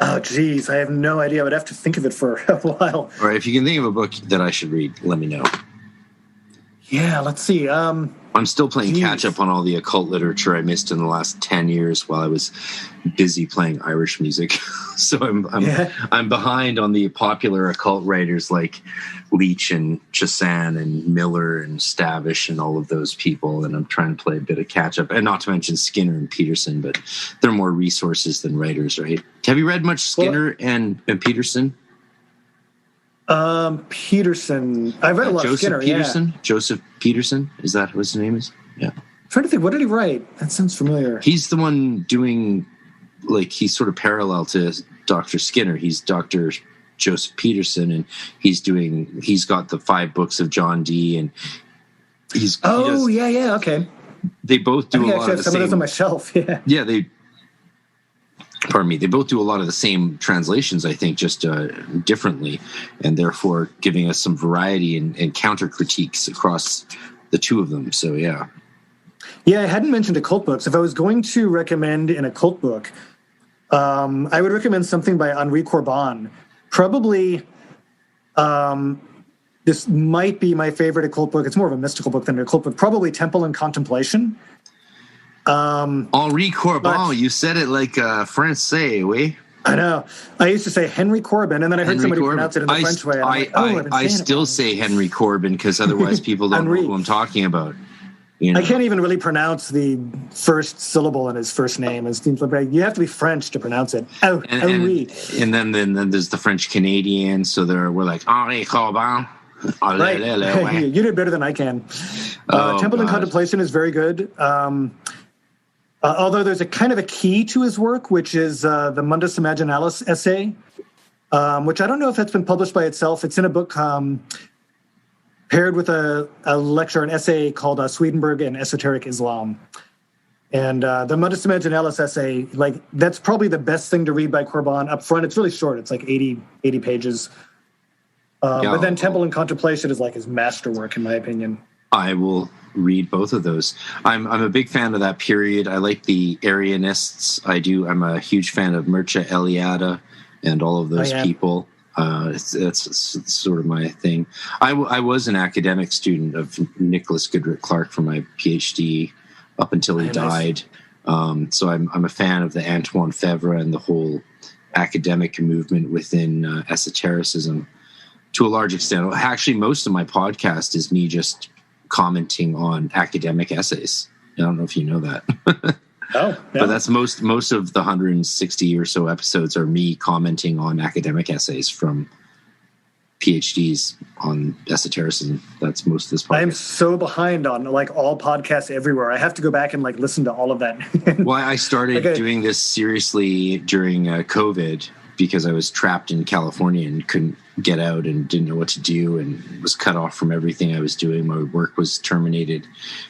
Oh, geez, I have no idea. I would have to think of it for a while. All right, if you can think of a book that I should read, let me know. Yeah, let's see. I'm still playing catch up on all the occult literature I missed in the last 10 years while I was busy playing Irish music. So I'm behind on the popular occult writers like Leach and Chassan and Miller and Stavish and all of those people, and I'm trying to play a bit of catch up, and not to mention Skinner and Peterson, but they're more resources than writers, right? Have you read much Skinner and Peterson? Peterson. I've read a lot of Skinner. Peterson? Yeah. Joseph Peterson? Is that what his name is? Yeah. I'm trying to think. What did he write? That sounds familiar. He's the one doing, like, he's sort of parallel to Dr. Skinner. He's Dr. Joseph Peterson, and he's got the 5 books of John Dee, and okay. They both do a lot of the some same. of those on my shelf. Yeah, they both do a lot of the same translations, I think, just differently, and therefore giving us some variety and counter critiques across the two of them. So, yeah. Yeah, I hadn't mentioned occult books. If I was going to recommend an occult book, I would recommend something by Henri Corbin. Probably, this might be my favorite occult book. It's more of a mystical book than an occult book. Probably Temple and Contemplation. Henri Corbin, you said it like Francais, oui? I know. I used to say Henry Corbin, and then I heard somebody pronounce it in the French way. I still say Henry Corbin because otherwise people don't know who I'm talking about. You know? I can't even really pronounce the first syllable in his first name. It seems like you have to be French to pronounce it. Henri. And then there's the French Canadians, so we're like Henri Corbin. Right. You did better than I can. Temple and Contemplation is very good. Although there's a kind of a key to his work, which is the Mundus Imaginalis essay, which I don't know if that's been published by itself. It's in a book paired with a lecture, an essay called Swedenborg and Esoteric Islam. And the Mundus Imaginalis essay, like, that's probably the best thing to read by Corbin up front. It's really short. It's like 80 pages. But then Temple and Contemplation is like his masterwork, in my opinion. I will read both of those. I'm a big fan of that period. I like the Arianists. I'm a huge fan of Mircea Eliade and all of those people. It's sort of my thing. I was an academic student of Nicholas Goodrick Clark for my PhD up until he died. So I'm a fan of the Antoine Fevre and the whole academic movement within esotericism to a large extent. Actually, most of my podcast is me just commenting on academic essays. I don't know if you know that. But that's most of the 160 or so episodes are me commenting on academic essays from PhDs on esotericism. That's most of this podcast. I'm so behind on like all podcasts everywhere. I have to go back and like listen to all of that. Well, I started doing this seriously during COVID because I was trapped in California and couldn't get out and didn't know what to do and was cut off from everything I was doing. My work was terminated.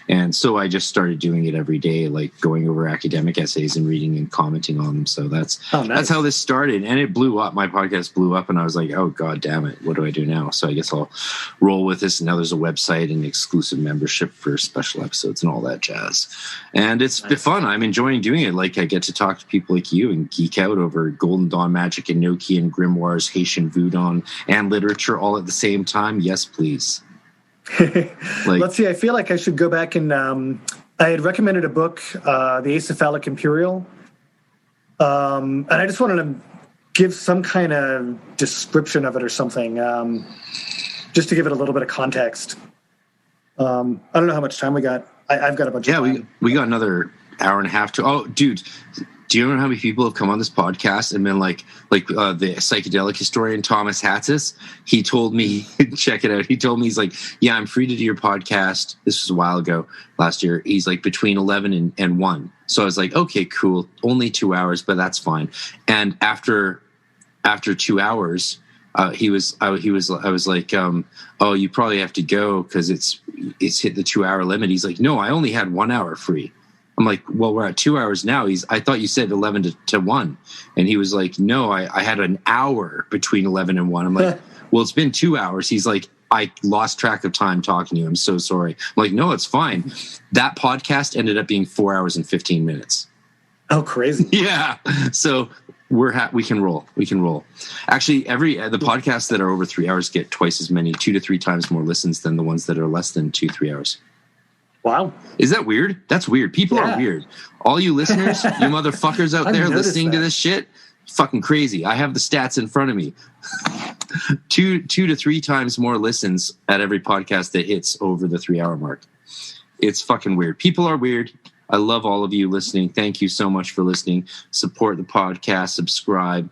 And so I just started doing it every day, like going over academic essays and reading and commenting on them. So that's how this started. And it blew up. My podcast blew up and I was like, oh, God damn it. What do I do now? So I guess I'll roll with this. And now there's a website and exclusive membership for special episodes and all that jazz. And it's been fun. I'm enjoying doing it. Like I get to talk to people like you and geek out over Golden Dawn magic and Enochian grimoires, Haitian voodoo, and literature all at the same time. Yes, please. Let's see. I feel like I should go back and I had recommended a book, The Acephalic Imperial. And I just wanted to give some kind of description of it or something, just to give it a little bit of context. I don't know how much time we got. I've got a bunch of time. We got another hour and a half to... Oh, dude... Do you know how many people have come on this podcast and been like the psychedelic historian Thomas Hatsis? He told me, check it out. He told me, he's like, yeah, I'm free to do your podcast. This was a while ago, last year. He's like between 11 and 1. So I was like, okay, cool. Only 2 hours, but that's fine. And after 2 hours, I was like, oh, you probably have to go because it's hit the 2 hour limit. He's like, no, I only had 1 hour free. I'm like, well, we're at 2 hours now. I thought you said 11 to 1. And he was like, no, I had an hour between 11 and 1. I'm like, well, it's been 2 hours. He's like, I lost track of time talking to you. I'm so sorry. I'm like, no, it's fine. That podcast ended up being 4 hours and 15 minutes. Oh, crazy. Yeah. So we can roll. Actually, the podcasts that are over 3 hours get twice as many, 2 to 3 times more listens than the ones that are less than 2-3 hours. Wow. Is that weird? That's weird. People are weird. All you listeners, you motherfuckers out there listening to this shit, fucking crazy. I have the stats in front of me. 2 to 3 times more listens at every podcast that hits over the 3 hour mark. It's fucking weird. People are weird. I love all of you listening. Thank you so much for listening. Support the podcast, subscribe,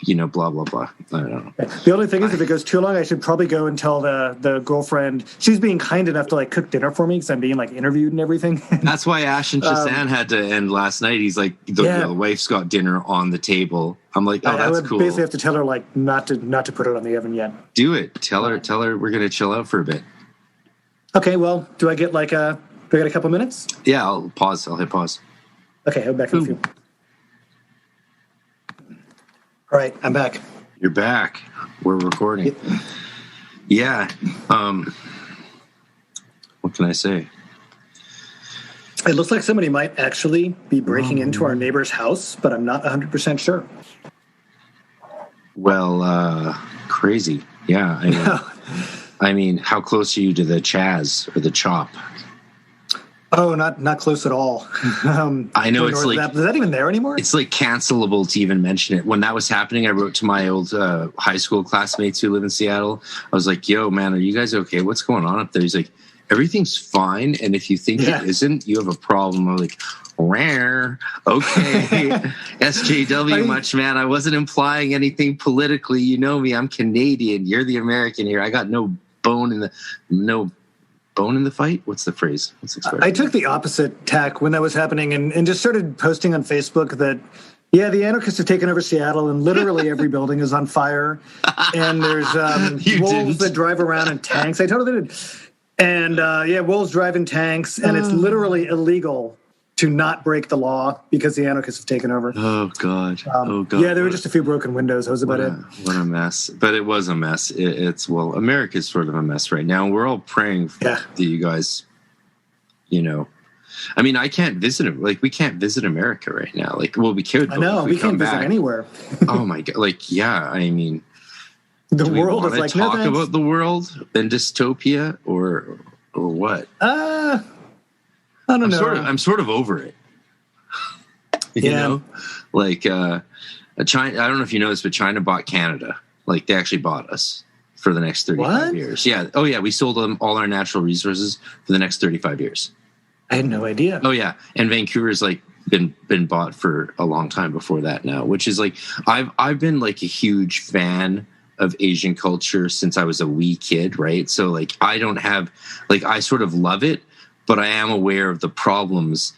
blah, blah, blah. I don't know. The only thing is, if it goes too long, I should probably go and tell the girlfriend. She's being kind enough to like cook dinner for me because I'm being like interviewed and everything. That's why Ash and Shazan had to end last night. He's like, the wife's got dinner on the table. I'm like, oh, that's I would cool. Basically have to tell her like not to put it on the oven yet. Do it. Tell her we're gonna chill out for a bit. Okay. Well, do I get a couple minutes? Yeah, I'll pause. I'll hit pause. Okay, I'll be back in a few. All right, I'm back. You're back. We're recording. Yeah. What can I say? It looks like somebody might actually be breaking into our neighbor's house, but I'm not 100% sure. Well, crazy. Yeah. I mean, how close are you to the Chaz or the Chop? Oh, not close at all. I know it's like... Is that even there anymore? It's like cancelable to even mention it. When that was happening, I wrote to my old high school classmates who live in Seattle. I was like, yo, man, are you guys okay? What's going on up there? He's like, everything's fine. And if you think it isn't, you have a problem. I'm like, rare. Okay. SJW much, man. I wasn't implying anything politically. You know me. I'm Canadian. You're the American here. I got no bone in the fight? What's the phrase? What's the expression? I took the opposite tack when that was happening and just started posting on Facebook that, the anarchists have taken over Seattle and literally every building is on fire. And there's wolves that drive around in tanks. I totally did. And wolves drive in tanks and it's literally illegal to not break the law because the anarchists have taken over. Oh, God. Yeah, there were just a few broken windows. That was about it. What a mess. But it was a mess. America's sort of a mess right now. We're all praying that you guys, I mean, I can't visit it. Like, we can't visit America right now. Like, well, we could. I know. We can't visit anywhere. Oh, my God. Like, yeah, I mean. The world is like, talk about the world and dystopia or what? I don't know. I'm sort of over it. You know? Like, China, I don't know if you know this, but China bought Canada. Like, they actually bought us for the next 35 years. Yeah. Oh, yeah. We sold them all our natural resources for the next 35 years. I had no idea. Oh, yeah. And Vancouver's, like, been bought for a long time before that now, which is, like, I've been, like, a huge fan of Asian culture since I was a wee kid, right? So like I don't have like I sort of love it, but I am aware of the problems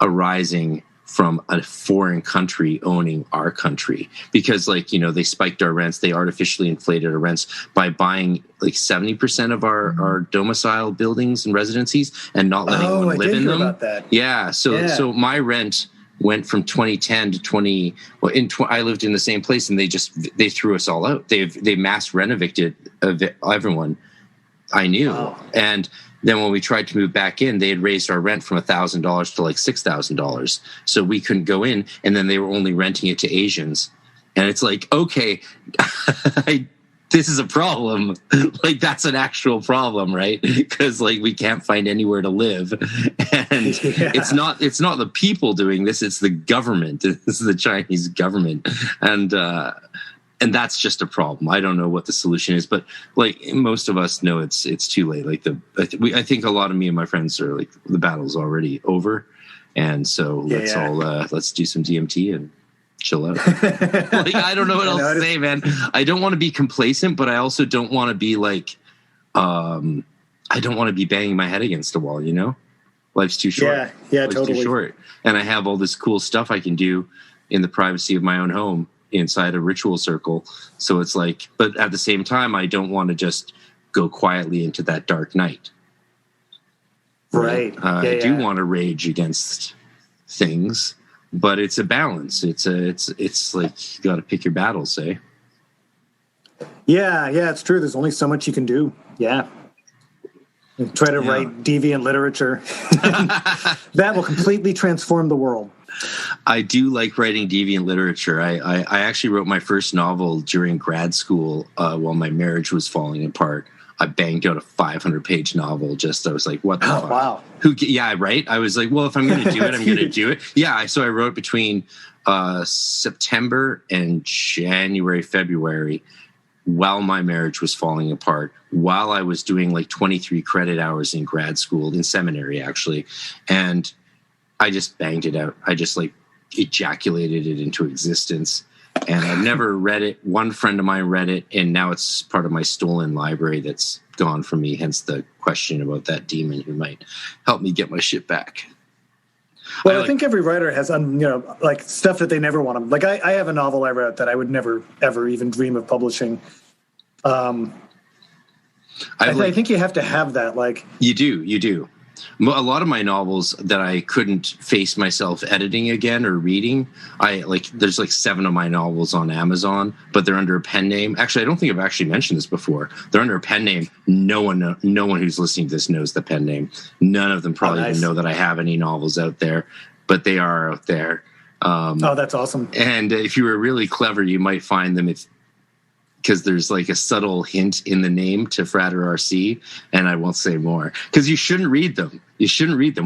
arising from a foreign country owning our country, because like, you know, they spiked our rents, they artificially inflated our rents by buying like 70% of our domicile buildings and residencies and not letting anyone live in them. About that. Yeah. So my rent went from 2010 to I lived in the same place, and they threw us all out. They mass renovated everyone I knew. Wow. And then when we tried to move back in, they had raised our rent from $1,000 to like $6,000. So we couldn't go in, and then they were only renting it to Asians. And it's like, okay, this is a problem. Like that's an actual problem, right? Because like we can't find anywhere to live, and it's not the people doing this; it's the government. This is the Chinese government, and that's just a problem. I don't know what the solution is, but like most of us know, it's too late. Like I think a lot of me and my friends are like the battle's already over, and so let's do some DMT and chill out. Like I don't know what else to say, man. I don't want to be complacent, but I also don't want to be like, I don't want to be banging my head against a wall. You know, life's too short. Life's totally too short, and I have all this cool stuff I can do in the privacy of my own home inside a ritual circle. So it's like, but at the same time, I don't want to just go quietly into that dark night. Right. I do want to rage against things, but it's a balance. It's like you got to pick your battles, eh? Yeah, it's true. There's only so much you can do. Yeah. And try to write deviant literature. That will completely transform the world. I do like writing deviant literature. I actually wrote my first novel during grad school while my marriage was falling apart. I banged out a 500-page novel. I was like, what the fuck? Wow. Yeah, right? I was like, well, if I'm going to do it, I'm going to do it. Yeah, so I wrote between September and January, February, while my marriage was falling apart, while I was doing like 23 credit hours in grad school, in seminary, actually. And I just banged it out. I just like ejaculated it into existence. And I've never read it. One friend of mine read it, and now it's part of my stolen library that's gone from me, hence the question about that demon who might help me get my shit back. Well, I think every writer has, like stuff that they never want to. Like I have a novel I wrote that I would never, ever even dream of publishing. I think you have to have that. Like you do. A lot of my novels that I couldn't face myself editing again or reading, there's like 7 of my novels on Amazon, but they're under a pen name. Actually, I don't think I've actually mentioned this before. They're under a pen name. No one who's listening to this knows the pen name. None of them probably even know that I have any novels out there, but they are out there. That's awesome. And if you were really clever, you might find them because there's like a subtle hint in the name to Frater RC, and I won't say more because you shouldn't read them.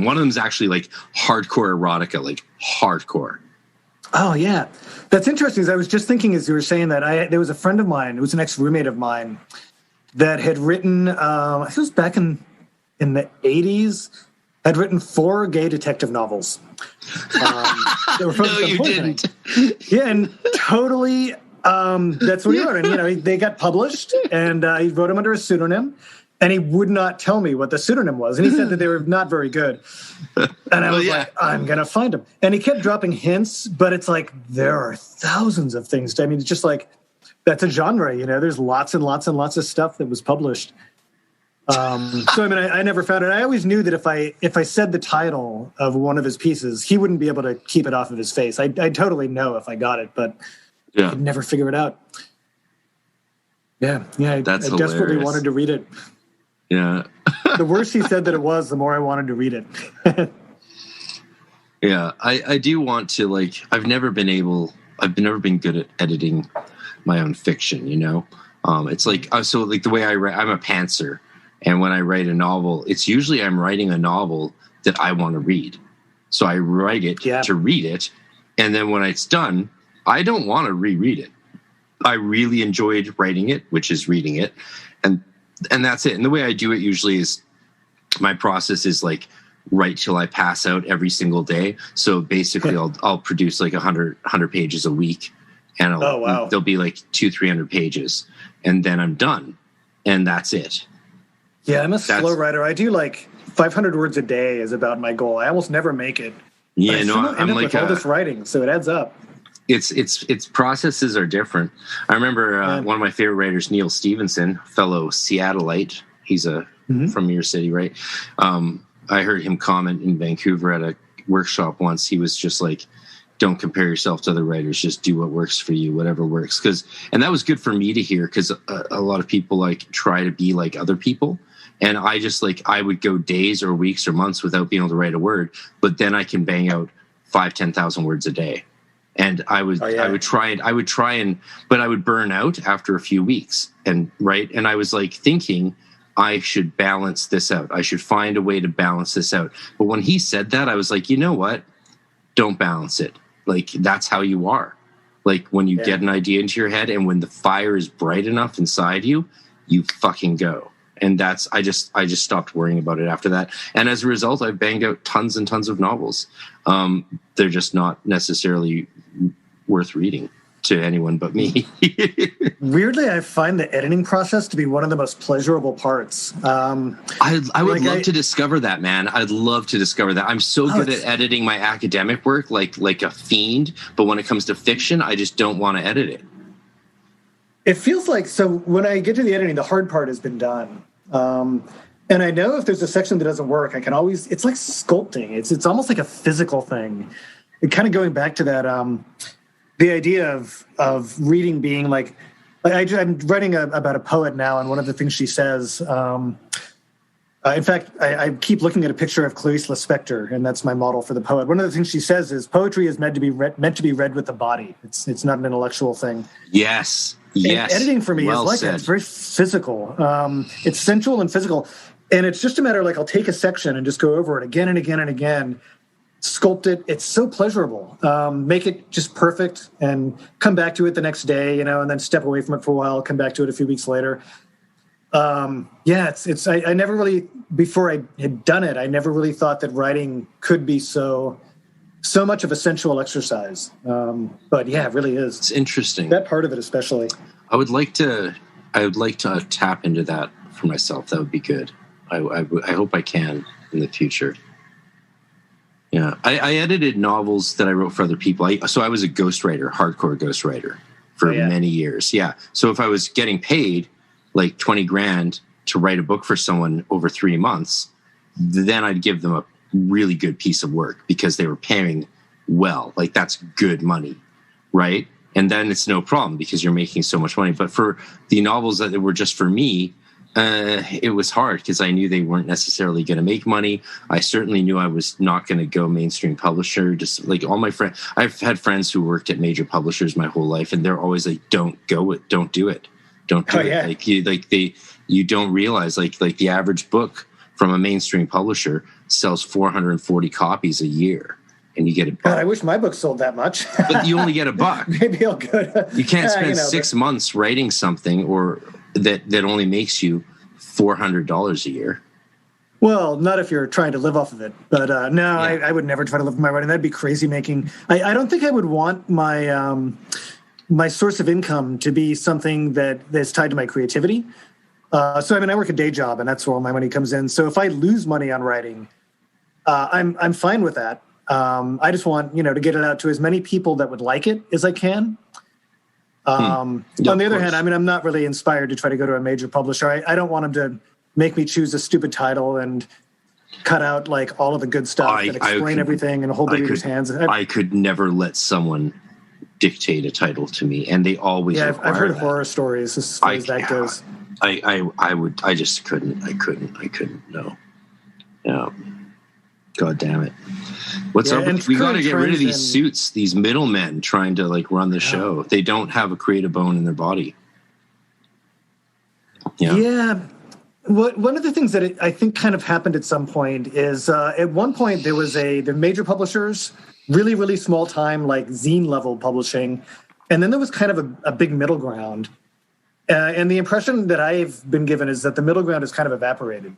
One of them is actually like hardcore erotica, like hardcore. Oh yeah, that's interesting. As I was just thinking as you were saying that, there was a friend of mine, it was an ex-roommate of mine, that had written, I think it was back in the 80s, had written 4 gay detective novels. They were no, you didn't. Yeah, and totally. That's what he wrote. And, they got published, and he wrote them under a pseudonym, and he would not tell me what the pseudonym was. And he said that they were not very good. And I was like, I'm going to find them. And he kept dropping hints, but it's like, there are thousands of things. I mean, it's just like, that's a genre, there's lots and lots and lots of stuff that was published. I never found it. I always knew that if I said the title of one of his pieces, he wouldn't be able to keep it off of his face. I'd totally know if I got it, but I could never figure it out. Yeah, I desperately wanted to read it. Yeah. The worse he said that it was, the more I wanted to read it. Yeah, I do want to, I've never been good at editing my own fiction, It's like, so like the way I write, I'm a pantser. And when I write a novel, it's usually I'm writing a novel that I want to read. So I write it to read it. And then when it's done, I don't want to reread it. I really enjoyed writing it, which is reading it. And that's it. And the way I do it usually is my process is like write till I pass out every single day. So basically I'll produce like 100 pages a week. And there'll be like 200-300 pages. and then I'm done, and that's it. Yeah, I'm a slow writer. I do like 500 words a day is about my goal. I almost never make it. Yeah, I'm like with all this writing, so it adds up. It's processes are different. I remember one of my favorite writers, Neil Stevenson, fellow Seattleite. He's from your city, right? I heard him comment in Vancouver at a workshop once. He was just like, don't compare yourself to other writers. Just do what works for you, whatever works. And that was good for me to hear, because a lot of people like try to be like other people. And I just I would go days or weeks or months without being able to write a word, but then I can bang out 10,000 words a day. And I would try and but I would burn out after a few weeks. And I was like thinking I should balance this out. I should find a way to balance this out. But when he said that, I was like, you know what? Don't balance it. Like, that's how you are. Like, when you get an idea into your head and when the fire is bright enough inside you, you fucking go. And I just stopped worrying about it after that. And as a result, I've banged out tons and tons of novels. They're just not necessarily worth reading to anyone but me. Weirdly, I find the editing process to be one of the most pleasurable parts. I would love to discover that, man. I'd love to discover that. I'm so good at editing my academic work like a fiend, but when it comes to fiction, I just don't want to edit it. It feels like, so when I get to the editing, the hard part has been done. And I know if there's a section that doesn't work, I can always, it's like sculpting. It's almost like a physical thing. And kind of going back to that, the idea of reading being like I'm writing about a poet now, and one of the things she says, in fact, I keep looking at a picture of Clarice Lispector, and that's my model for the poet. One of the things she says is poetry is meant to be read with the body. It's not an intellectual thing. Yes. Yes. And editing for me is like that. It's very physical. It's sensual and physical. And it's just a matter of I'll take a section and just go over it again and again and again, sculpt it. It's so pleasurable. Make it just perfect and come back to it the next day, and then step away from it for a while, come back to it a few weeks later. I never really, before I had done it, I never really thought that writing could be so much of a sensual exercise. But yeah, it really is. It's interesting. That part of it especially. I would like to tap into that for myself. That would be good. I hope I can in the future. Yeah. I edited novels that I wrote for other people. So I was a ghostwriter, hardcore ghostwriter for many years. Yeah. So if I was getting paid like $20,000 to write a book for someone over 3 months, then I'd give them a really good piece of work because they were paying well. Like, that's good money, right? And then it's no problem because you're making so much money. But for the novels that were just for me, it was hard because I knew they weren't necessarily going to make money. I certainly knew I was not going to go mainstream publisher. Just like all my friends, I've had friends who worked at major publishers my whole life, and they're always like, "Don't do it, don't do it." Yeah. You don't realize like the average book from a mainstream publisher sells 440 copies a year, and you get $1. God, I wish my book sold that much. But you only get $1. Maybe I'll go to... You can't spend 6 months writing something or that only makes you $400 a year. Well, not if you're trying to live off of it. But I would never try to live from my writing. That'd be crazy making. I don't think I would want my my source of income to be something that's tied to my creativity. I work a day job, and that's where all my money comes in. So if I lose money on writing, I'm fine with that. I just want to get it out to as many people that would like it as I can. On the other hand, I'm not really inspired to try to go to a major publisher. I don't want them to make me choose a stupid title and cut out like all of the good stuff and explain everything and hold the reader's hands. I could never let someone dictate a title to me, and they always. Yeah, I've heard horror stories as far as that goes. I just couldn't. I couldn't. No. Yeah. God damn it. What's up? We got to get rid of these suits, these middlemen trying to run the show. They don't have a creative bone in their body. Yeah. One of the things that I think kind of happened at some point is at one point there was the major publishers, really, really small time, like zine level publishing. And then there was kind of a big middle ground. And the impression that I've been given is that the middle ground is kind of evaporated.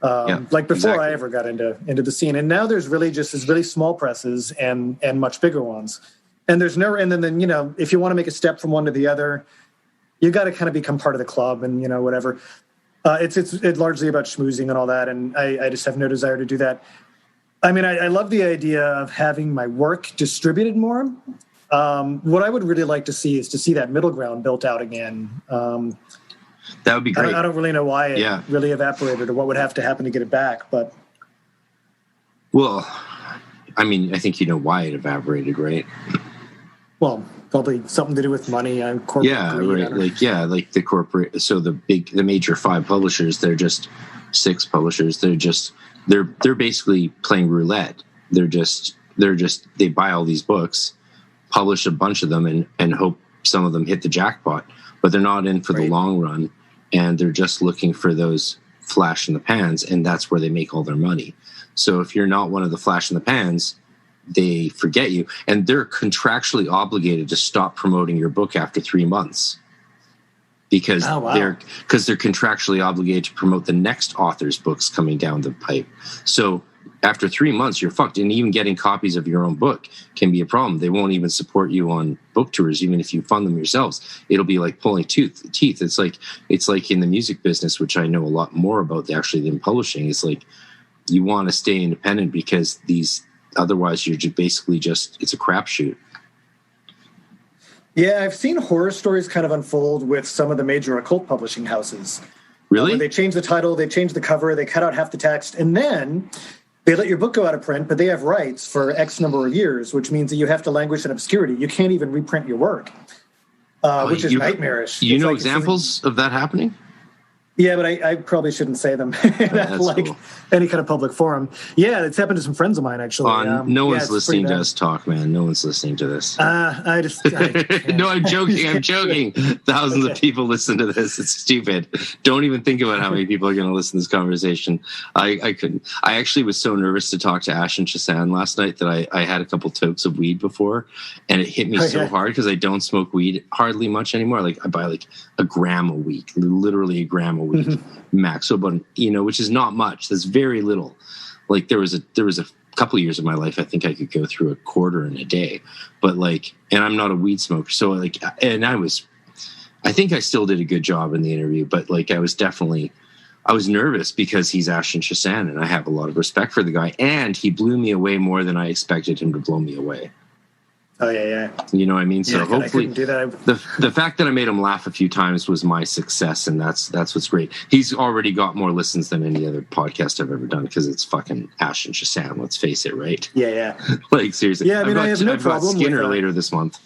Before I ever got into the scene. And now there's really just these really small presses and much bigger ones. And there's no, and then if you want to make a step from one to the other, you got to kind of become part of the club and, whatever. It's largely about schmoozing and all that. And I just have no desire to do that. I mean, I love the idea of having my work distributed more. What I would really like to see is to see that middle ground built out again. That would be great. I don't really know why it really evaporated or what would have to happen to get it back. But well, I mean, I think you know why it evaporated, right? Well, probably something to do with money and corporate. Yeah, greed, right. Like the corporate. So the major 5 publishers, they're just 6 publishers. They're basically playing roulette. They buy all these books, publish a bunch of them, and hope some of them hit the jackpot. But they're not in for the long run, and they're just looking for those flash in the pans, and that's where they make all their money. So if you're not one of the flash in the pans, they forget you, and they're contractually obligated to stop promoting your book after 3 months because they're contractually obligated to promote the next author's books coming down the pipe. So after 3 months, you're fucked. And even getting copies of your own book can be a problem. They won't even support you on book tours, even if you fund them yourselves. It'll be like pulling teeth. It's like in the music business, which I know a lot more about actually than publishing. It's like you want to stay independent because otherwise you're basically it's a crapshoot. Yeah, I've seen horror stories kind of unfold with some of the major occult publishing houses. Really? Where they change the title, they change the cover, they cut out half the text, and then they let your book go out of print, but they have rights for X number of years, which means that you have to languish in obscurity. You can't even reprint your work, which is nightmarish. You know examples of that happening? Yeah, but I probably shouldn't say them in cool. Any kind of public forum. Yeah, it's happened to some friends of mine, actually. No one's listening to us talk, man. No one's listening to this. No, I'm joking. Thousands of people listen to this. It's stupid. Don't even think about how many people are going to listen to this conversation. I couldn't. I actually was so nervous to talk to Ash and Chasan last night that I had a couple tokes of weed before, and it hit me so hard because I don't smoke weed hardly much anymore. Like I buy like a gram a week, literally a gram a week max. So about, which is not much. That's very little. Like there was a couple of years of my life I think I could go through a quarter in a day, but and I'm not a weed smoker, so I think I still did a good job in the interview, but I was nervous because he's Ashton Chasan and I have a lot of respect for the guy, and he blew me away more than I expected him to blow me away. Oh yeah. You know what I mean? So hopefully do that. The fact that I made him laugh a few times was my success, and that's what's great. He's already got more listens than any other podcast I've ever done because it's fucking Ash and Chasan, let's face it, right? Yeah. Seriously. Yeah, I mean, I've got Skinner later this month.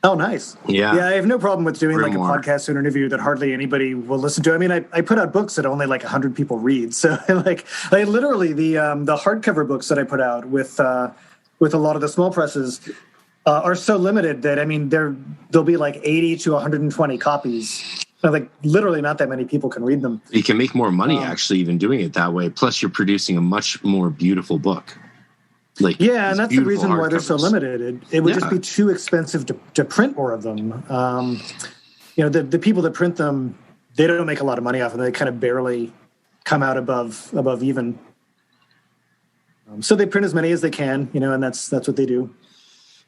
Oh, nice. Yeah, I have no problem with doing Grimoire. a podcast or an interview that hardly anybody will listen to. I mean, I put out books that only 100 people read. So I literally the hardcover books that I put out with a lot of the small presses are so limited that, I mean, there'll be 80 to 120 copies. Literally not that many people can read them. You can make more money actually even doing it that way. Plus you're producing a much more beautiful book. And that's the reason why they're so limited. It would just be too expensive to print more of them. The people that print them, they don't make a lot of money off them. They kind of barely come out above even. So they print as many as they can, and that's what they do.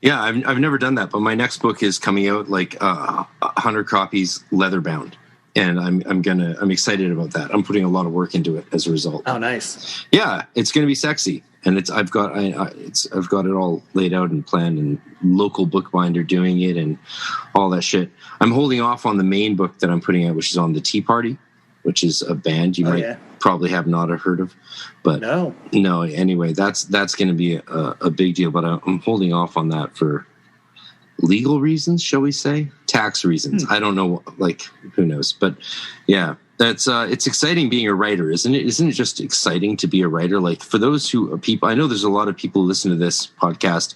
Yeah, I've never done that, but my next book is coming out 100 copies leather bound, and I'm excited about that. I'm putting a lot of work into it as a result. Oh, nice. Yeah, it's going to be sexy, and I've got it all laid out and planned, and local bookbinder doing it and all that shit. I'm holding off on the main book that I'm putting out, which is on the Tea Party, which is a band you might probably have not heard of, but no. Anyway, that's going to be a big deal, but I'm holding off on that for legal reasons, shall we say, tax reasons. I don't know, who knows, but yeah, that's it's exciting being a writer, isn't it? Isn't it just exciting to be a writer? For those people, I know there's a lot of people who listen to this podcast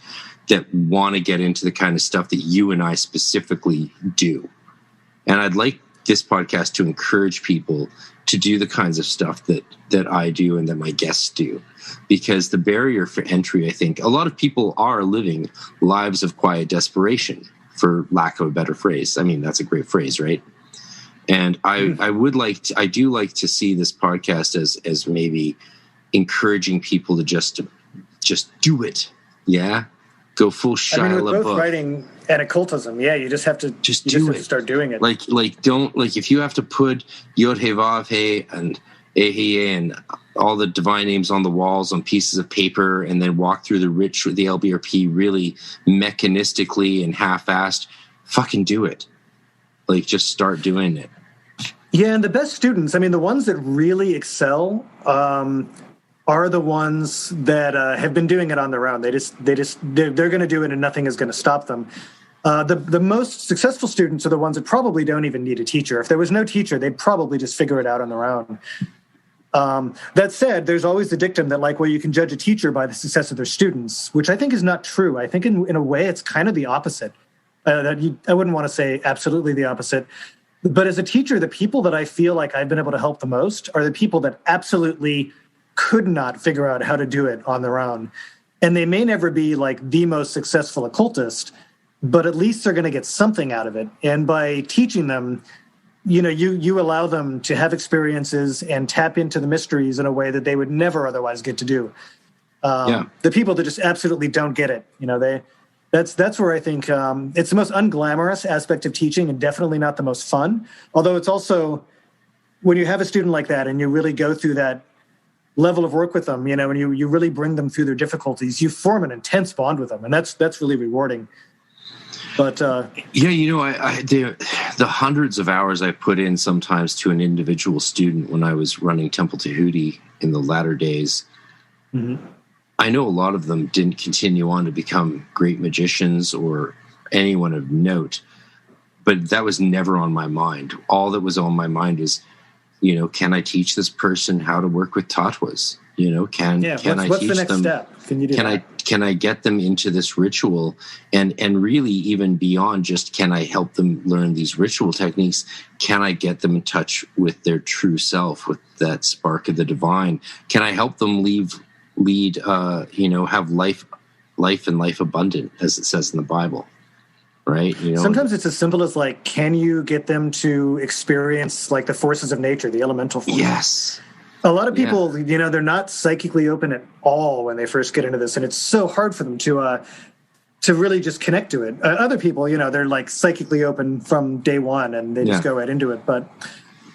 that want to get into the kind of stuff that you and I specifically do, and I'd like this podcast to encourage people to do the kinds of stuff that I do and that my guests do, because the barrier for entry, I think a lot of people are living lives of quiet desperation, for lack of a better phrase. I mean, that's a great phrase, right? And I do like to see this podcast as maybe encouraging people to just do it. Yeah. Go full Shia LaBeouf. And occultism, yeah, you just have to have to start doing it. If you have to put Yod He Vav He and Ehe and all the divine names on the walls on pieces of paper, and then walk through the LBRP really mechanistically and half-assed, fucking do it. Like, just start doing it. Yeah, and the best students, I mean, the ones that really excel are the ones that have been doing it on their own. They're going to do it, and nothing is going to stop them. The most successful students are the ones that probably don't even need a teacher. If there was no teacher, they'd probably just figure it out on their own. That said, there's always the dictum that, like, well, you can judge a teacher by the success of their students, which I think is not true. I think in a way it's kind of the opposite. I wouldn't want to say absolutely the opposite. But as a teacher, the people that I feel like I've been able to help the most are the people that absolutely could not figure out how to do it on their own. And they may never be like the most successful occultist, but at least they're going to get something out of it. And by teaching them, you allow them to have experiences and tap into the mysteries in a way that they would never otherwise get to do. The people that just absolutely don't get it, that's where I think it's the most unglamorous aspect of teaching, and definitely not the most fun. Although it's also, when you have a student like that and you really go through that level of work with them, and you really bring them through their difficulties, you form an intense bond with them, and that's really rewarding. But the hundreds of hours I put in sometimes to an individual student when I was running Temple Tahuti in the latter days, I know a lot of them didn't continue on to become great magicians or anyone of note, but that was never on my mind. All that was on my mind is, can I teach this person how to work with tatwas? Can I teach them? What's the next step? Can I get them into this ritual, and really even beyond just can I help them learn these ritual techniques? Can I get them in touch with their true self, with that spark of the divine? Can I help them have life and life abundant, as it says in the Bible, right? Sometimes it's as simple as, like, can you get them to experience, like, the forces of nature, the elemental forces? Yes. A lot of people, they're not psychically open at all when they first get into this, and it's so hard for them to really just connect to it. Other people, they're like psychically open from day one, and they just go right into it. But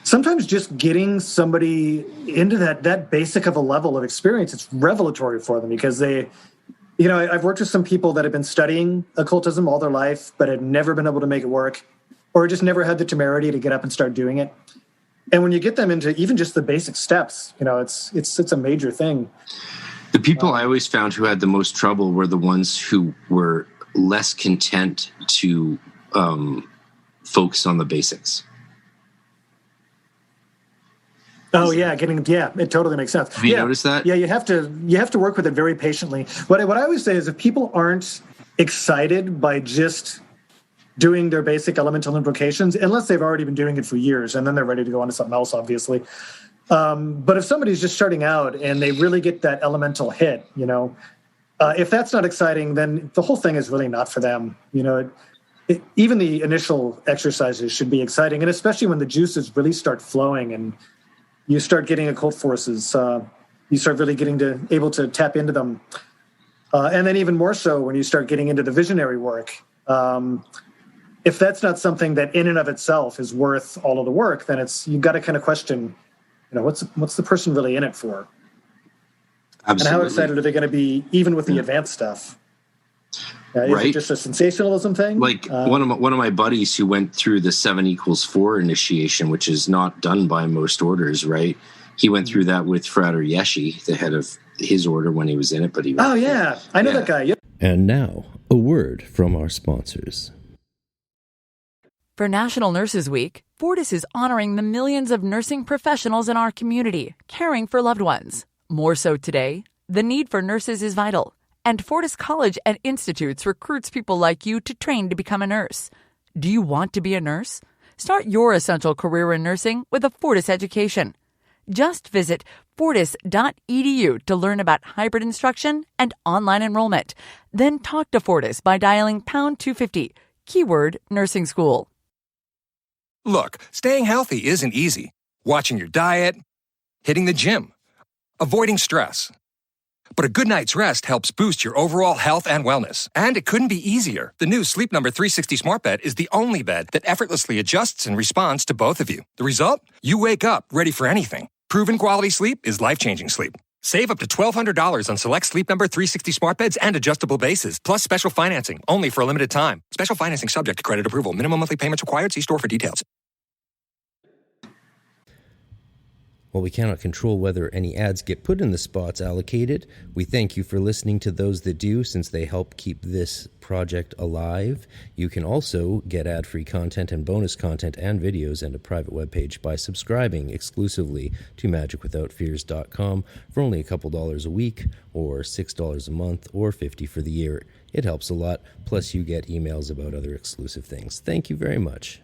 sometimes just getting somebody into that basic of a level of experience, it's revelatory for them, because they, I've worked with some people that have been studying occultism all their life, but had never been able to make it work, or just never had the temerity to get up and start doing it. And when you get them into even just the basic steps, it's a major thing. The people I always found who had the most trouble were the ones who were less content to focus on the basics. Oh yeah, it totally makes sense. Have you noticed that? Yeah, you have to work with it very patiently. What I always say is, if people aren't excited by just doing their basic elemental invocations, unless they've already been doing it for years, and then they're ready to go on to something else, obviously. But if somebody's just starting out and they really get that elemental hit, if that's not exciting, then the whole thing is really not for them. Even the initial exercises should be exciting, and especially when the juices really start flowing and you start getting occult forces, you start really able to tap into them. And then even more so when you start getting into the visionary work. If that's not something that in and of itself is worth all of the work, then you've got to kind of question, what's the person really in it for? Absolutely. And how excited are they going to be even with the advanced stuff? Is it just a sensationalism thing? Like one of my buddies who went through the 7=4 initiation, which is not done by most orders, right? He went through that with Frater Yeshi, the head of his order, when he was in it. But I know that guy. Yep. And now, a word from our sponsors. For National Nurses Week, Fortis is honoring the millions of nursing professionals in our community, caring for loved ones. More so today, the need for nurses is vital, and Fortis College and Institutes recruits people like you to train to become a nurse. Do you want to be a nurse? Start your essential career in nursing with a Fortis education. Just visit fortis.edu to learn about hybrid instruction and online enrollment. Then talk to Fortis by dialing #250, keyword nursing school. Look, staying healthy isn't easy. Watching your diet, hitting the gym, avoiding stress. but a good night's rest helps boost your overall health and wellness. And it couldn't be easier. The new Sleep Number 360 Smart Bed is the only bed that effortlessly adjusts and responds to both of you. The result? You wake up ready for anything. Proven quality sleep is life-changing sleep. Save up to $1,200 on select Sleep Number 360 smart beds and adjustable bases, plus special financing, only for a limited time. Special financing subject to credit approval. Minimum monthly payments required. See store for details. While we cannot control whether any ads get put in the spots allocated, we thank you for listening to those that do, since they help keep this project alive. You can also get ad-free content and bonus content and videos and a private webpage by subscribing exclusively to MAGICwithoutFears.com for only a couple dollars a week, or $6 a month, or $50 for the year. It helps a lot, plus you get emails about other exclusive things. Thank you very much.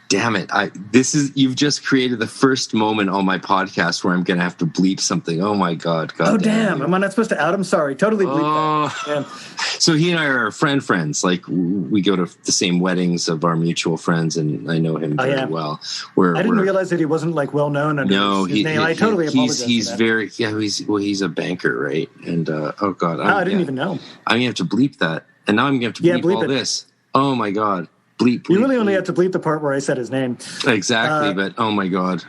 Damn it. You've just created the first moment on my podcast where I'm going to have to bleep something. Oh my God. Oh, damn. Am I not supposed to out? I'm sorry. Totally bleep that. Yeah. So he and I are friends. Like, we go to the same weddings of our mutual friends, and I know him very well. I didn't realize that he wasn't like well known under his name. I totally apologize. He's a banker, right? And oh God. I didn't even know. I'm going to have to bleep that. And now I'm going to have to bleep all this. Oh my God. Bleep, you really only have to bleep the part where I said his name. Exactly, but oh my God,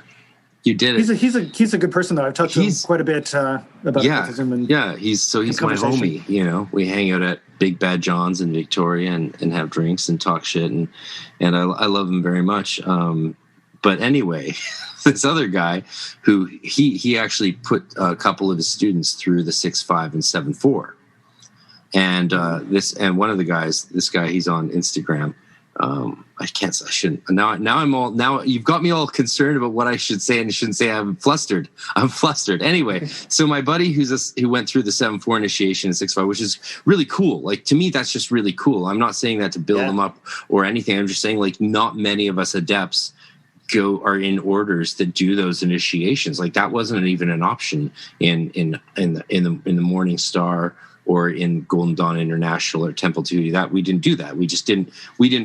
you did it. He's a good person though. I've talked to him quite a bit about autism and he's my homie. You know, we hang out at Big Bad John's in Victoria and have drinks and talk shit, and I love him very much. But anyway, this other guy who he actually put a couple of his students through the 6.5 and 7.4, and one of the guys, this guy, he's on Instagram. I shouldn't. Now you've got me all concerned about what I should say and shouldn't say. I'm flustered. Anyway, so my buddy who went through the 7.4 initiation and 6.5, which is really cool. Like, to me, that's just really cool. I'm not saying that to build them up or anything. I'm just saying, like, not many of us adepts are in orders that do those initiations. Like, that wasn't even an option in the Morning Star or in Golden Dawn International or Temple 2, that we didn't do that. We didn't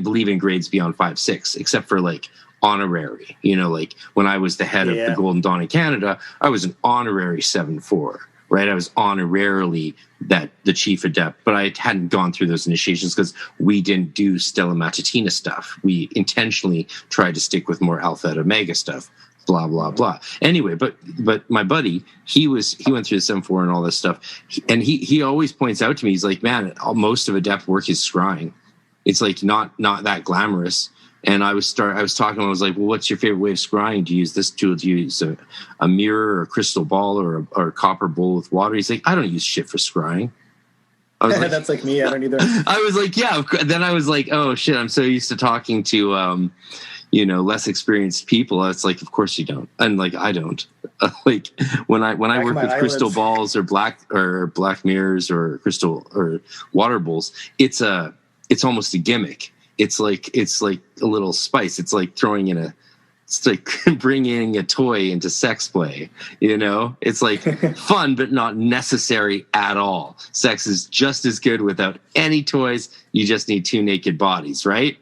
believe in grades beyond 5-6, except for like honorary. You know, like when I was the head of the Golden Dawn in Canada, I was an honorary 7.4, right? I was honorarily the chief adept, but I hadn't gone through those initiations because we didn't do Stella Matutina stuff. We intentionally tried to stick with more Alpha and Omega stuff. Blah blah blah. Anyway, but my buddy, he went through the 7.4 and all this stuff, and he always points out to me, he's like, man, most of adept work is scrying. It's like not that glamorous. And I was talking to him, I was like, well, what's your favorite way of scrying? Do you use this tool? Do you use a mirror or a crystal ball or a copper bowl with water? He's like, I don't use shit for scrying. I was like, that's like me. I don't either. I was like, yeah. Then I was like, oh shit, I'm so used to talking to less experienced people. It's like, of course you don't. And like, I don't. Like when I work with crystal balls or black mirrors or crystal or water bowls, it's almost a gimmick. It's like a little spice. It's like it's like bringing a toy into sex play, you know? It's like fun, but not necessary at all. Sex is just as good without any toys. You just need two naked bodies, right?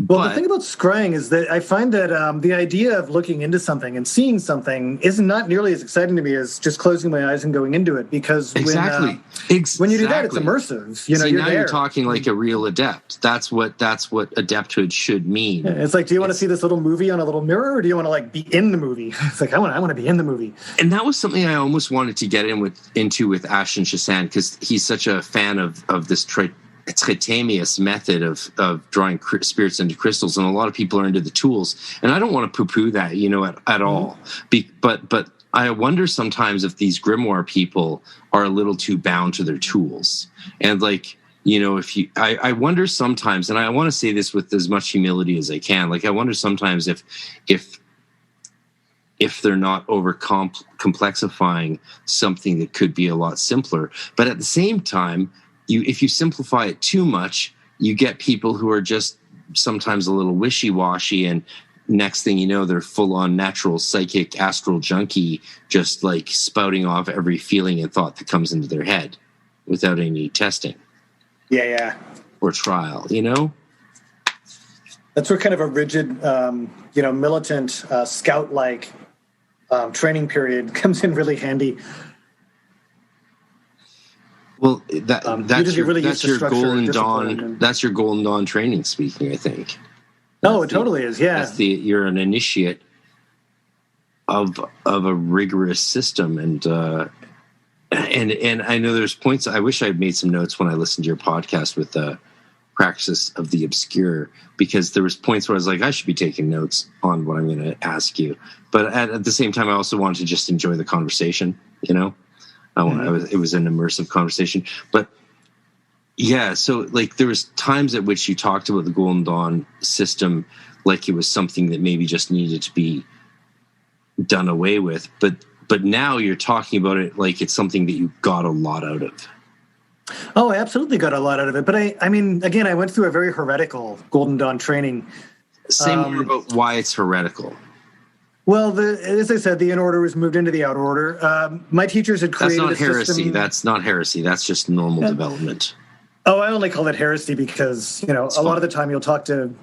Well, the thing about scrying is that I find that the idea of looking into something and seeing something is not nearly as exciting to me as just closing my eyes and going into it. Because when you do that, it's immersive. You know, you're talking like a real adept. That's what adepthood should mean. Yeah, it's like, do you want to see this little movie on a little mirror, or do you want to like be in the movie? It's like I want to be in the movie. And that was something I almost wanted to get into with Ashton Chassan, because he's such a fan of this Tritemius method of drawing spirits into crystals, and a lot of people are into the tools, and I don't want to poo-poo that, you know, at all. But I wonder sometimes if these grimoire people are a little too bound to their tools, and like, you know, I wonder sometimes, and I want to say this with as much humility as I can, like I wonder sometimes if they're over complexifying something that could be a lot simpler, but at the same time, if you simplify it too much, you get people who are just sometimes a little wishy-washy, and next thing you know, they're full-on natural psychic astral junkie, just like spouting off every feeling and thought that comes into their head without any testing. Yeah. Or trial, you know? That's where kind of a rigid, militant, scout-like training period comes in really handy. Well, that's your Golden Dawn. And, that's your Golden Dawn training speaking, I think. It totally is. Yeah, you're an initiate of a rigorous system, and I know there's points. I wish I'd made some notes when I listened to your podcast with the Practice of the Obscure, because there was points where I was like, I should be taking notes on what I'm going to ask you, but at the same time, I also wanted to just enjoy the conversation. You know, it was an immersive conversation, but. Yeah, so like there was times at which you talked about the Golden Dawn system like it was something that maybe just needed to be done away with, but now you're talking about it like it's something that you got a lot out of. Oh, I absolutely got a lot out of it. But I mean, again, I went through a very heretical Golden Dawn training. Say more about why it's heretical. Well, as I said, the in order was moved into the out order. My teachers had created That's not heresy. System. That's not heresy. That's just normal development. Oh, I only call it heresy because, a lot of the time you'll talk to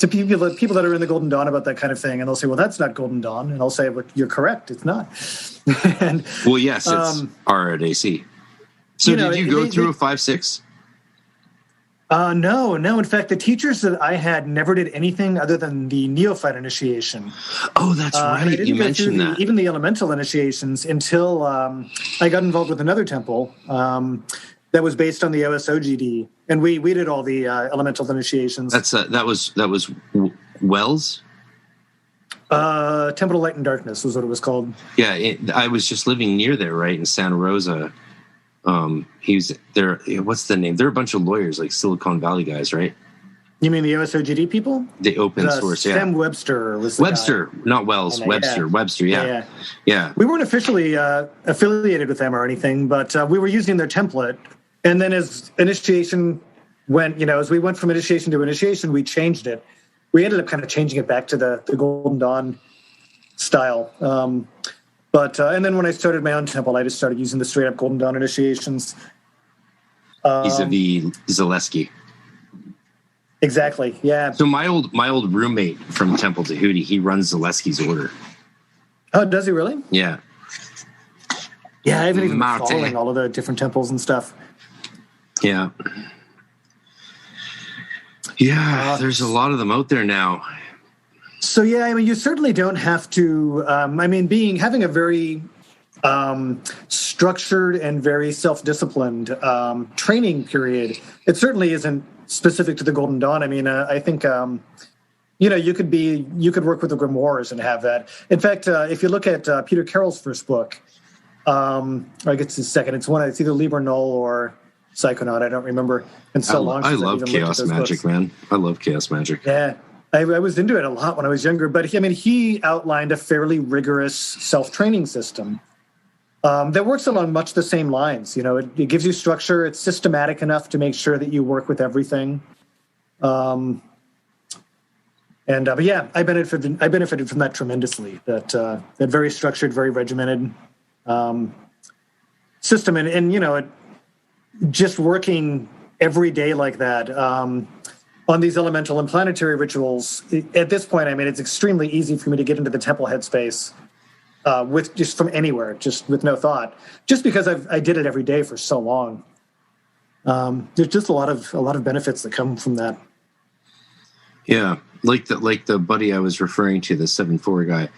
people that are in the Golden Dawn about that kind of thing, and they'll say, well, that's not Golden Dawn. And I'll say, well, you're correct. It's not. And, well, yes, it's RAC. So did you go through a 5-6? No. In fact, the teachers that I had never did anything other than the neophyte initiation. Oh, that's right. You mentioned that. Even the elemental initiations until I got involved with another temple that was based on the OSOGD, and we did all the elemental initiations. That was Wells. Temple of Light and Darkness was what it was called. Yeah, I was just living near there, right in Santa Rosa. He was there. What's the name? They're a bunch of lawyers, like Silicon Valley guys, right? You mean the OSOGD people? The open source, yeah. Sam Webster was the Webster, guy. Not Wells. Webster, Yeah. Webster, yeah. We weren't officially affiliated with them or anything, but we were using their template. And then as initiation went, as we went from initiation to initiation, we changed it. We ended up kind of changing it back to the Golden Dawn style. And then when I started my own temple, I just started using the straight up Golden Dawn initiations. Vis-a-vis Zaleski. Exactly. Yeah. So my old roommate from Temple Tahuti, he runs Zaleski's order. Oh, does he really? Yeah. Yeah, I haven't even been following all of the different temples and stuff. Yeah. Yeah, there's a lot of them out there now. So, yeah, I mean, you certainly don't have to, having a very structured and very self-disciplined training period, it certainly isn't specific to the Golden Dawn. I mean, I think, you could work with the Grimoires and have that. In fact, if you look at Peter Carroll's first book, I guess his second, it's either Liber Null or Psychonaut, I don't remember. And so long. I love Chaos Magic, man. I love Chaos Magic. Yeah, I was into it a lot when I was younger. But he outlined a fairly rigorous self-training system that works along much the same lines. It gives you structure. It's systematic enough to make sure that you work with everything. But yeah, I benefited from that tremendously. That very structured, very regimented system, and it. Just working every day like that on these elemental and planetary rituals. At this point, I mean, it's extremely easy for me to get into the temple headspace with just from anywhere, just with no thought, just because I did it every day for so long. There's just a lot of benefits that come from that. Yeah, like the buddy I was referring to, the 7-4 guy.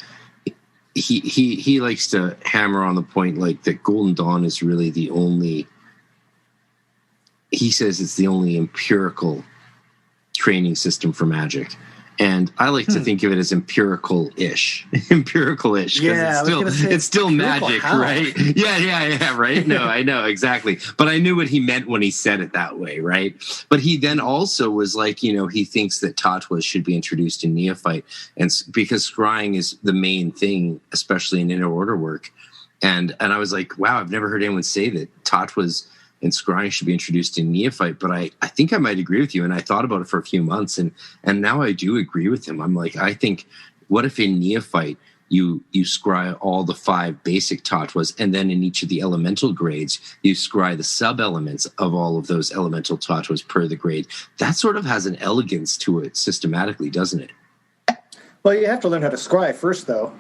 He likes to hammer on the point like that Golden Dawn is really the only. He says it's the only empirical training system for magic. And I like to think of it as empirical-ish. Empirical-ish. Yeah, it's still magic, how? right? Yeah, right? No, I know, exactly. But I knew what he meant when he said it that way, right? But he then also was like, he thinks that Tatwas should be introduced in Neophyte. And because scrying is the main thing, especially in inner order work. And I was like, wow, I've never heard anyone say that Tatwas and scrying should be introduced in Neophyte, but I think I might agree with you. And I thought about it for a few months, and now I do agree with him. I'm like, I think, what if in Neophyte you scry all the 5 basic tatwas, and then in each of the elemental grades you scry the sub-elements of all of those elemental tatwas per the grade? That sort of has an elegance to it systematically, doesn't it? Well, you have to learn how to scry first, though.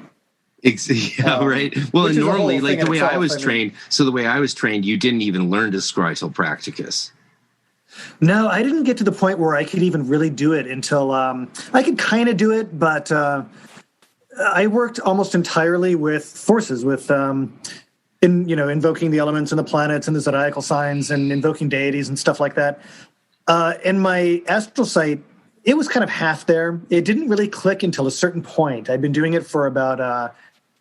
Yeah, right. Well, which and is a whole normally, thing like in the way I itself, was I mean. trained, so the way I was trained, you didn't even learn to scry till practicus. No, I didn't get to the point where I could even really do it until I could kind of do it, but I worked almost entirely with forces, with invoking the elements and the planets and the zodiacal signs and invoking deities and stuff like that. In my astral sight, it was kind of half there. It didn't really click until a certain point. I'd been doing it for about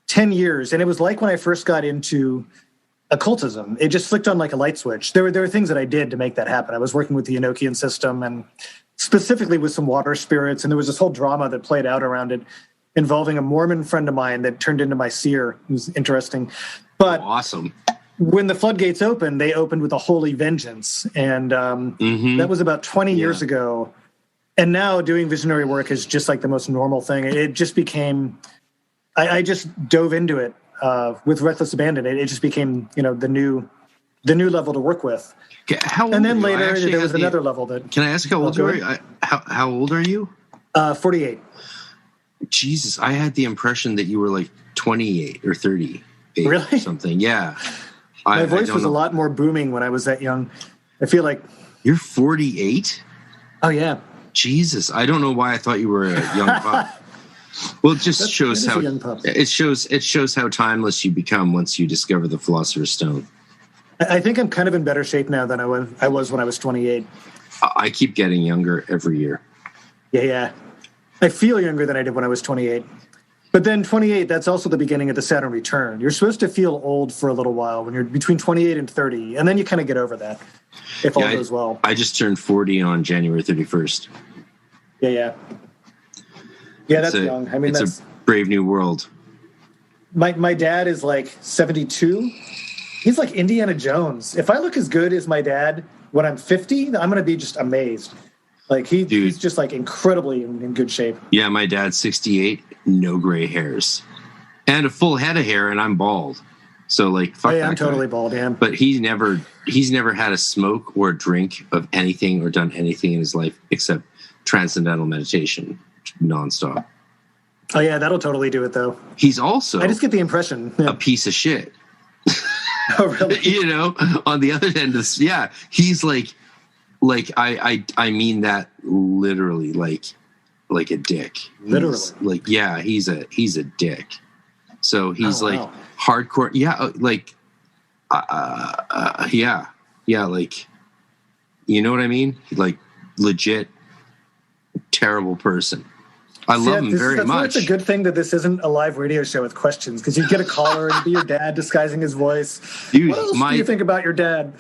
10 years, and it was like when I first got into occultism. It just flicked on like a light switch. There were things that I did to make that happen. I was working with the Enochian system and specifically with some water spirits, and there was this whole drama that played out around it involving a Mormon friend of mine that turned into my seer. It was interesting. But awesome. When the floodgates opened, they opened with a holy vengeance, and that was about 20 years ago. And now doing visionary work is just like the most normal thing. It just became, I just dove into it with reckless abandon. It just became, the new level to work with. Okay, how old and then are you? later there was another level that. Can I ask how old you are? How old are you? 48. Jesus, I had the impression that you were like 28 or 30. Really? Or something. Yeah. My voice was a lot more booming when I was that young. I feel like. You're 48? Oh, yeah. Jesus, I don't know why I thought you were a young pup. Well, it just shows how it shows how timeless you become once you discover the Philosopher's Stone. I think I'm kind of in better shape now than I was when I was 28. I keep getting younger every year. Yeah. I feel younger than I did when I was 28. But then 28, that's also the beginning of the Saturn return. You're supposed to feel old for a little while when you're between 28 and 30, and then you kind of get over that, if all goes well. I just turned 40 on January 31st. Yeah, that's young. I mean, it's a brave new world. My dad is like 72. He's like Indiana Jones. If I look as good as my dad when I'm 50, I'm going to be just amazed. Like he's just like incredibly in good shape. Yeah, my dad's 68, no gray hairs, and a full head of hair, and I'm bald. So like, fuck that I'm guy. totally bald, yeah. But he's never had a smoke or a drink of anything or done anything in his life except transcendental meditation, nonstop. Oh yeah, that'll totally do it though. He's also I just get the impression a piece of shit. Oh really? On the other end of this, yeah, he's like I mean that literally, like a dick. Literally, he's a dick. So he's hardcore. Yeah, like you know what I mean? Like legit terrible person. I love him very much. It's a good thing that this isn't a live radio show with questions, because you get a caller and be your dad disguising his voice. Dude, what else do you think about your dad?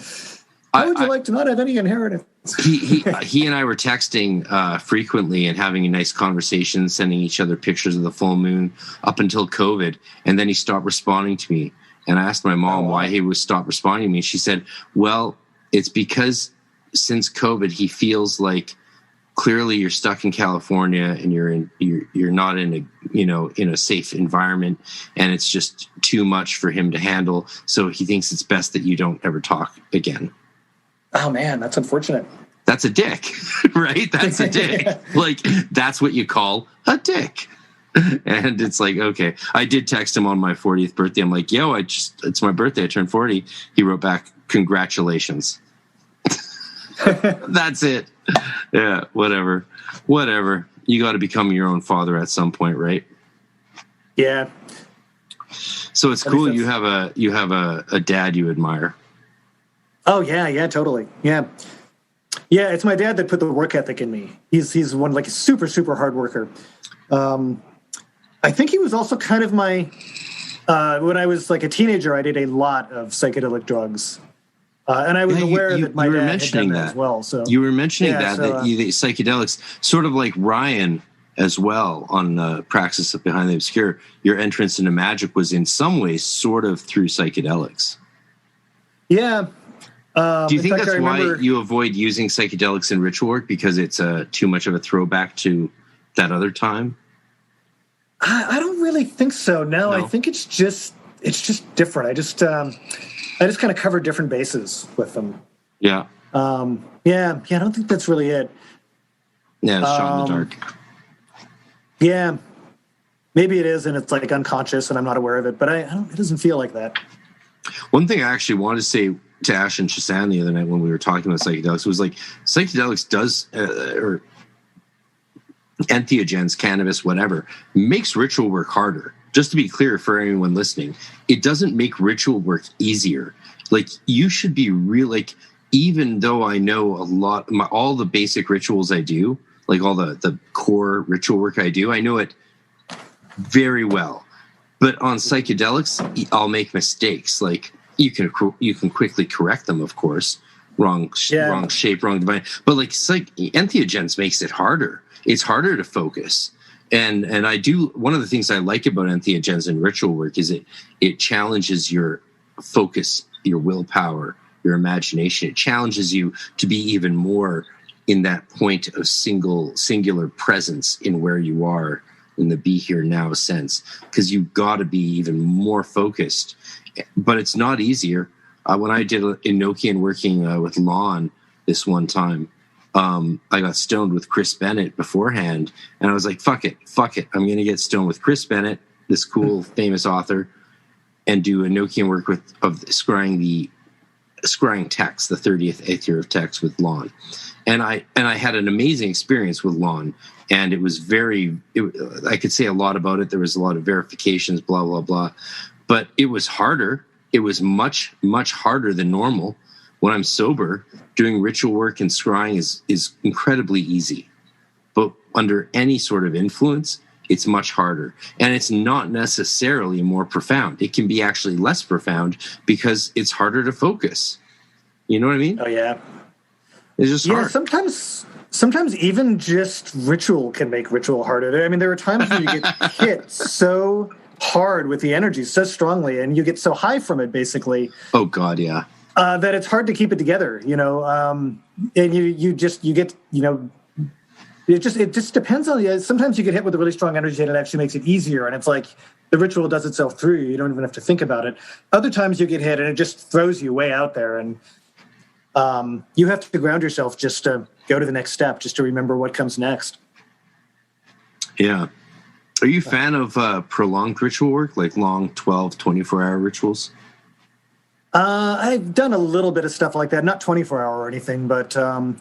How would you like to not have any inheritance? He and I were texting frequently and having a nice conversation, sending each other pictures of the full moon up until COVID. And then he stopped responding to me. And I asked my mom why he was stopped responding to me. She said, well, it's because since COVID, he feels like clearly you're stuck in California and you're not in a safe environment, and it's just too much for him to handle. So he thinks it's best that you don't ever talk again. Oh man, that's unfortunate. That's a dick, right? That's a dick. Like, that's what you call a dick. And it's like, okay. I did text him on my 40th birthday. I'm like, yo, it's my birthday. I turned 40. He wrote back, congratulations. That's it. Yeah, whatever. You got to become your own father at some point, right? Yeah. So it's cool. You have a dad you admire. Oh yeah, totally. Yeah. It's my dad that put the work ethic in me. He's one like a super, super hard worker. I think he was also kind of my when I was like a teenager, I did a lot of psychedelic drugs. And I was aware that my dad had done that as well. So you were mentioning that the psychedelics, sort of like Ryan as well on Praxis Behind the Obscure. Your entrance into magic was in some ways sort of through psychedelics. Yeah. Do you think that's why you avoid using psychedelics in ritual work, because it's too much of a throwback to that other time? I don't really think so. No, I think it's just different. I just kind of cover different bases with them. Yeah. I don't think that's really it. Yeah, it's shot in the dark. Yeah. Maybe it is, and it's like unconscious, and I'm not aware of it. But I don't, it doesn't feel like that. One thing I actually wanted to say to Ash and Shasan the other night when we were talking about psychedelics was like psychedelics does or entheogens, cannabis, whatever, makes ritual work harder. Just to be clear for anyone listening, it doesn't make ritual work easier. Like you should be real. Like even though I know a lot, all the basic rituals I do, like all the core ritual work I do, I know it very well. But on psychedelics, I'll make mistakes. Like you can quickly correct them, of course. Wrong shape, wrong divine. But like entheogens makes it harder. It's harder to focus. And I do, one of the things I like about entheogens and ritual work is it challenges your focus, your willpower, your imagination. It challenges you to be even more in that point of singular presence in where you are in the be here now sense, because you've got to be even more focused. But it's not easier. When I did Enochian working with Lon this one time, I got stoned with Chris Bennett beforehand, and I was like, fuck it. I'm going to get stoned with Chris Bennett, this cool, famous author, and do Enochian work of scrying text, the 30th Aether of text with Lon. And I had an amazing experience with Lon, and it was I could say a lot about it. There was a lot of verifications, blah, blah, blah. But it was harder. It was much, much harder than normal. When I'm sober, doing ritual work and scrying is incredibly easy. But under any sort of influence, it's much harder. And it's not necessarily more profound. It can be actually less profound because it's harder to focus. You know what I mean? Oh, yeah. It's just hard. Sometimes even just ritual can make ritual harder. I mean, there are times when you get hit so hard with the energy so strongly, and you get so high from it, basically. Oh, God, yeah. That it's hard to keep it together, and you get, it just depends on you. Sometimes you get hit with a really strong energy and it actually makes it easier. And it's like the ritual does itself through you. You don't even have to think about it. Other times you get hit and it just throws you way out there. And you have to ground yourself just to go to the next step, just to remember what comes next. Yeah. Are you a fan of prolonged ritual work, like long 12, 24-hour rituals? I've done a little bit of stuff like that, not 24-hour or anything, but not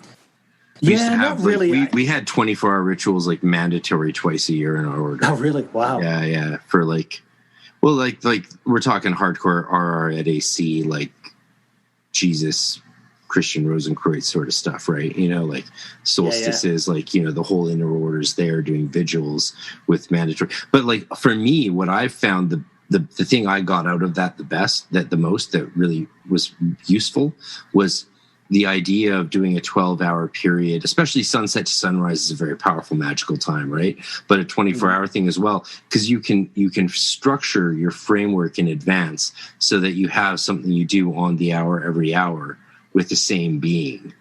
really. We had 24-hour rituals like mandatory twice a year in our order. Oh, really? Wow. Yeah. For like we're talking hardcore RR at AC, like Jesus, Christian Rosenkreuz sort of stuff, right? Like solstices, like, the whole inner orders there doing vigils with mandatory. But like for me, what I've found the thing I got out of that the most that really was useful was the idea of doing a 12-hour period, especially sunset to sunrise is a very powerful magical time, right? But a 24-hour thing as well, because you can structure your framework in advance so that you have something you do on the hour every hour with the same being.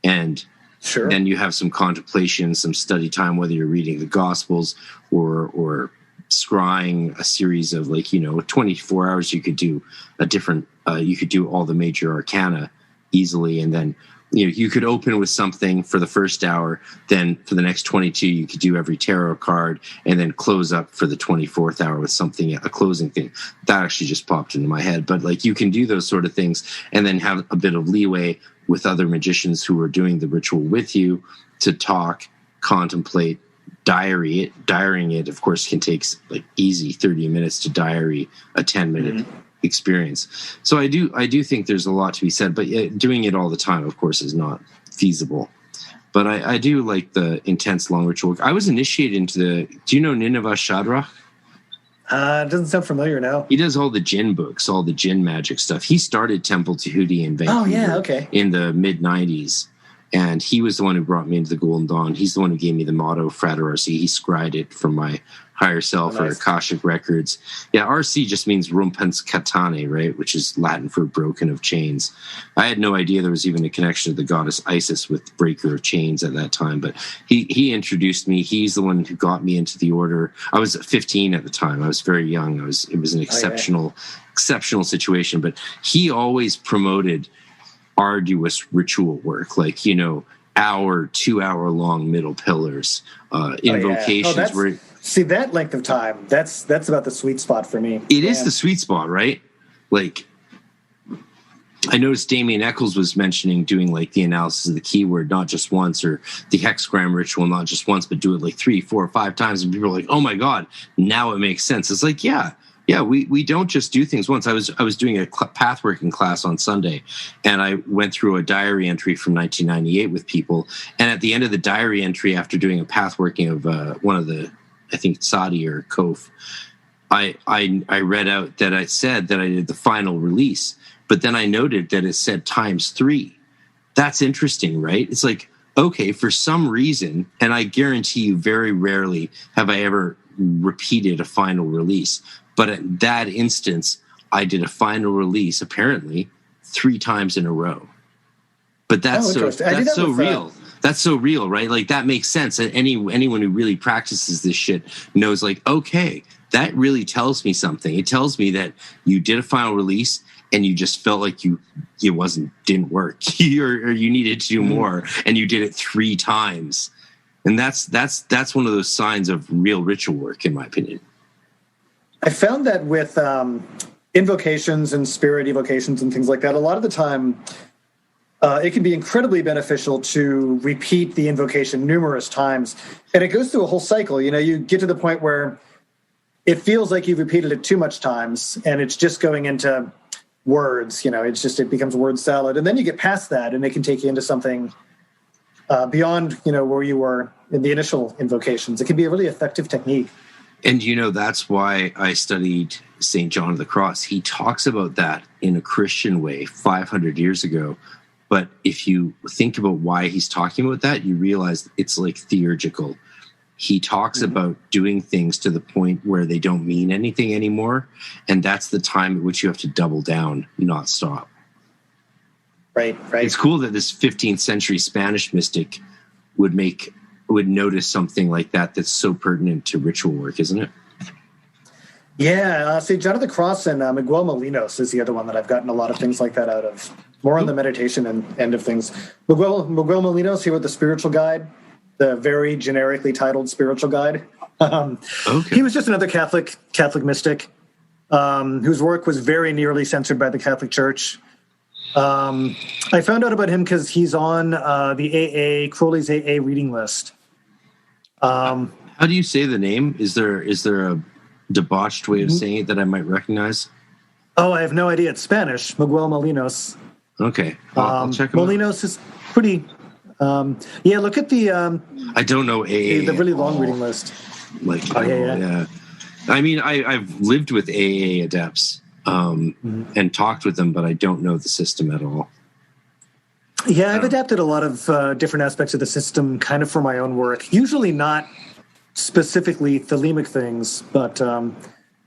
And sure. Then you have some contemplation, some study time, whether you're reading the Gospels or scrying a series of 24 hours. You could do you could do all the major arcana easily, and then you could open with something for the first hour, then for the next 22 you could do every tarot card, and then close up for the 24th hour with something, a closing thing. That actually just popped into my head. But you can do those sort of things and then have a bit of leeway with other magicians who are doing the ritual with you to talk, contemplate, diarying it, of course, can take easy 30 minutes to diary a 10-minute experience. So I do think there's a lot to be said, but doing it all the time, of course, is not feasible. But I do like the intense long ritual work. I was initiated into do you know Nineveh Shadrach? It doesn't sound familiar now. He does all the Jinn books, all the Jinn magic stuff. He started Temple Tahuti in Vancouver in the mid-90s. And he was the one who brought me into the Golden Dawn. He's the one who gave me the motto, Frater RC. He scried it from my higher self or Akashic Records. Yeah, RC just means Rumpens Katane, right? Which is Latin for broken of chains. I had no idea there was even a connection to the goddess Isis with breaker of chains at that time. But he introduced me. He's the one who got me into the order. I was 15 at the time. I was very young. It was an exceptional situation. But he always promoted arduous ritual work, 2-hour long middle pillars, invocations See, that length of time, that's about the sweet spot for me. It is the sweet spot, right? Like, I noticed Damian Eccles was mentioning doing like the analysis of the keyword not just once, or the hexagram ritual not just once, but do it like 3, 4, or 5 times. And people are like, oh my God, now it makes sense. It's like, yeah, we don't just do things once. I was doing a pathworking class on Sunday, and I went through a diary entry from 1998 with people. And at the end of the diary entry, after doing a pathworking of one of the, I think Sadi or Kof, I read out that I said that I did the final release. But then I noted that it said ×3. That's interesting, right? It's like, okay, for some reason, and I guarantee you very rarely have I ever repeated a final release. But at that instance, I did a final release, apparently, 3 times in a row. But that's so real. That's so real, right? Like, that makes sense. And anyone who really practices this shit knows, like, okay, that really tells me something. It tells me that you did a final release and you just felt like didn't work, or you needed to do more, and you did it 3 times. And that's one of those signs of real ritual work, in my opinion. I found that with invocations and spirit evocations and things like that, a lot of the time it can be incredibly beneficial to repeat the invocation numerous times. And it goes through a whole cycle. You know, you get to the point where it feels like you've repeated it too much times, and it's just going into words. You know, it becomes word salad. And then you get past that, and it can take you into something beyond, where you were in the initial invocations. It can be a really effective technique. And, that's why I studied St. John of the Cross. He talks about that in a Christian way 500 years ago. But if you think about why he's talking about that, you realize it's like theurgical. He talks about doing things to the point where they don't mean anything anymore. And that's the time at which you have to double down, not stop. Right. It's cool that this 15th century Spanish mystic would notice something like that that's so pertinent to ritual work, isn't it? Yeah. See, John of the Cross and Miguel Molinos is the other one that I've gotten a lot of things like that out of. More on the meditation and end of things. Miguel Molinos, he wrote the Spiritual Guide, the very generically titled Spiritual Guide. He was just another Catholic mystic whose work was very nearly censored by the Catholic Church. I found out about him because he's on the Crowley's AA reading list. How do you say the name? Is there a debauched way of saying it that I might recognize? Oh, I have no idea. It's Spanish. Miguel Molinos. Okay, I'll check him Molinos out. Is pretty. Look at the. I don't know AA. The really long reading list. Yeah. I mean, I've lived with AA adepts and talked with them, but I don't know the system at all. Yeah, I've adapted a lot of different aspects of the system, kind of for my own work. Usually not specifically thelemic things, but.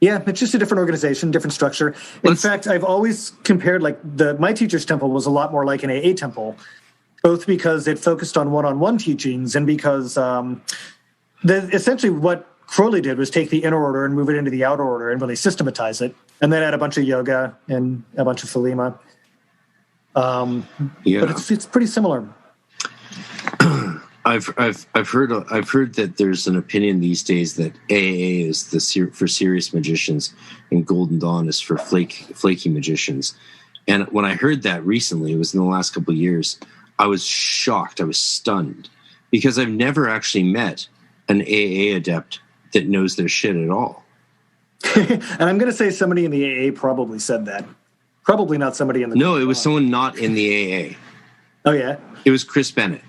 Yeah, it's just a different organization, different structure. In fact, I've always compared, my teacher's temple was a lot more like an AA temple, both because it focused on one-on-one teachings and because essentially what Crowley did was take the inner order and move it into the outer order and really systematize it, and then add a bunch of yoga and a bunch of thelema. But it's pretty similar. I've heard that there's an opinion these days that AA is for serious magicians and Golden Dawn is for flaky magicians. And when I heard that recently, it was in the last couple of years, I was shocked. I was stunned because I've never actually met an AA adept that knows their shit at all. And I'm going to say somebody in the AA probably said that. Probably not somebody in the... No, it was someone not in the AA. Oh, yeah? It was Chris Bennett,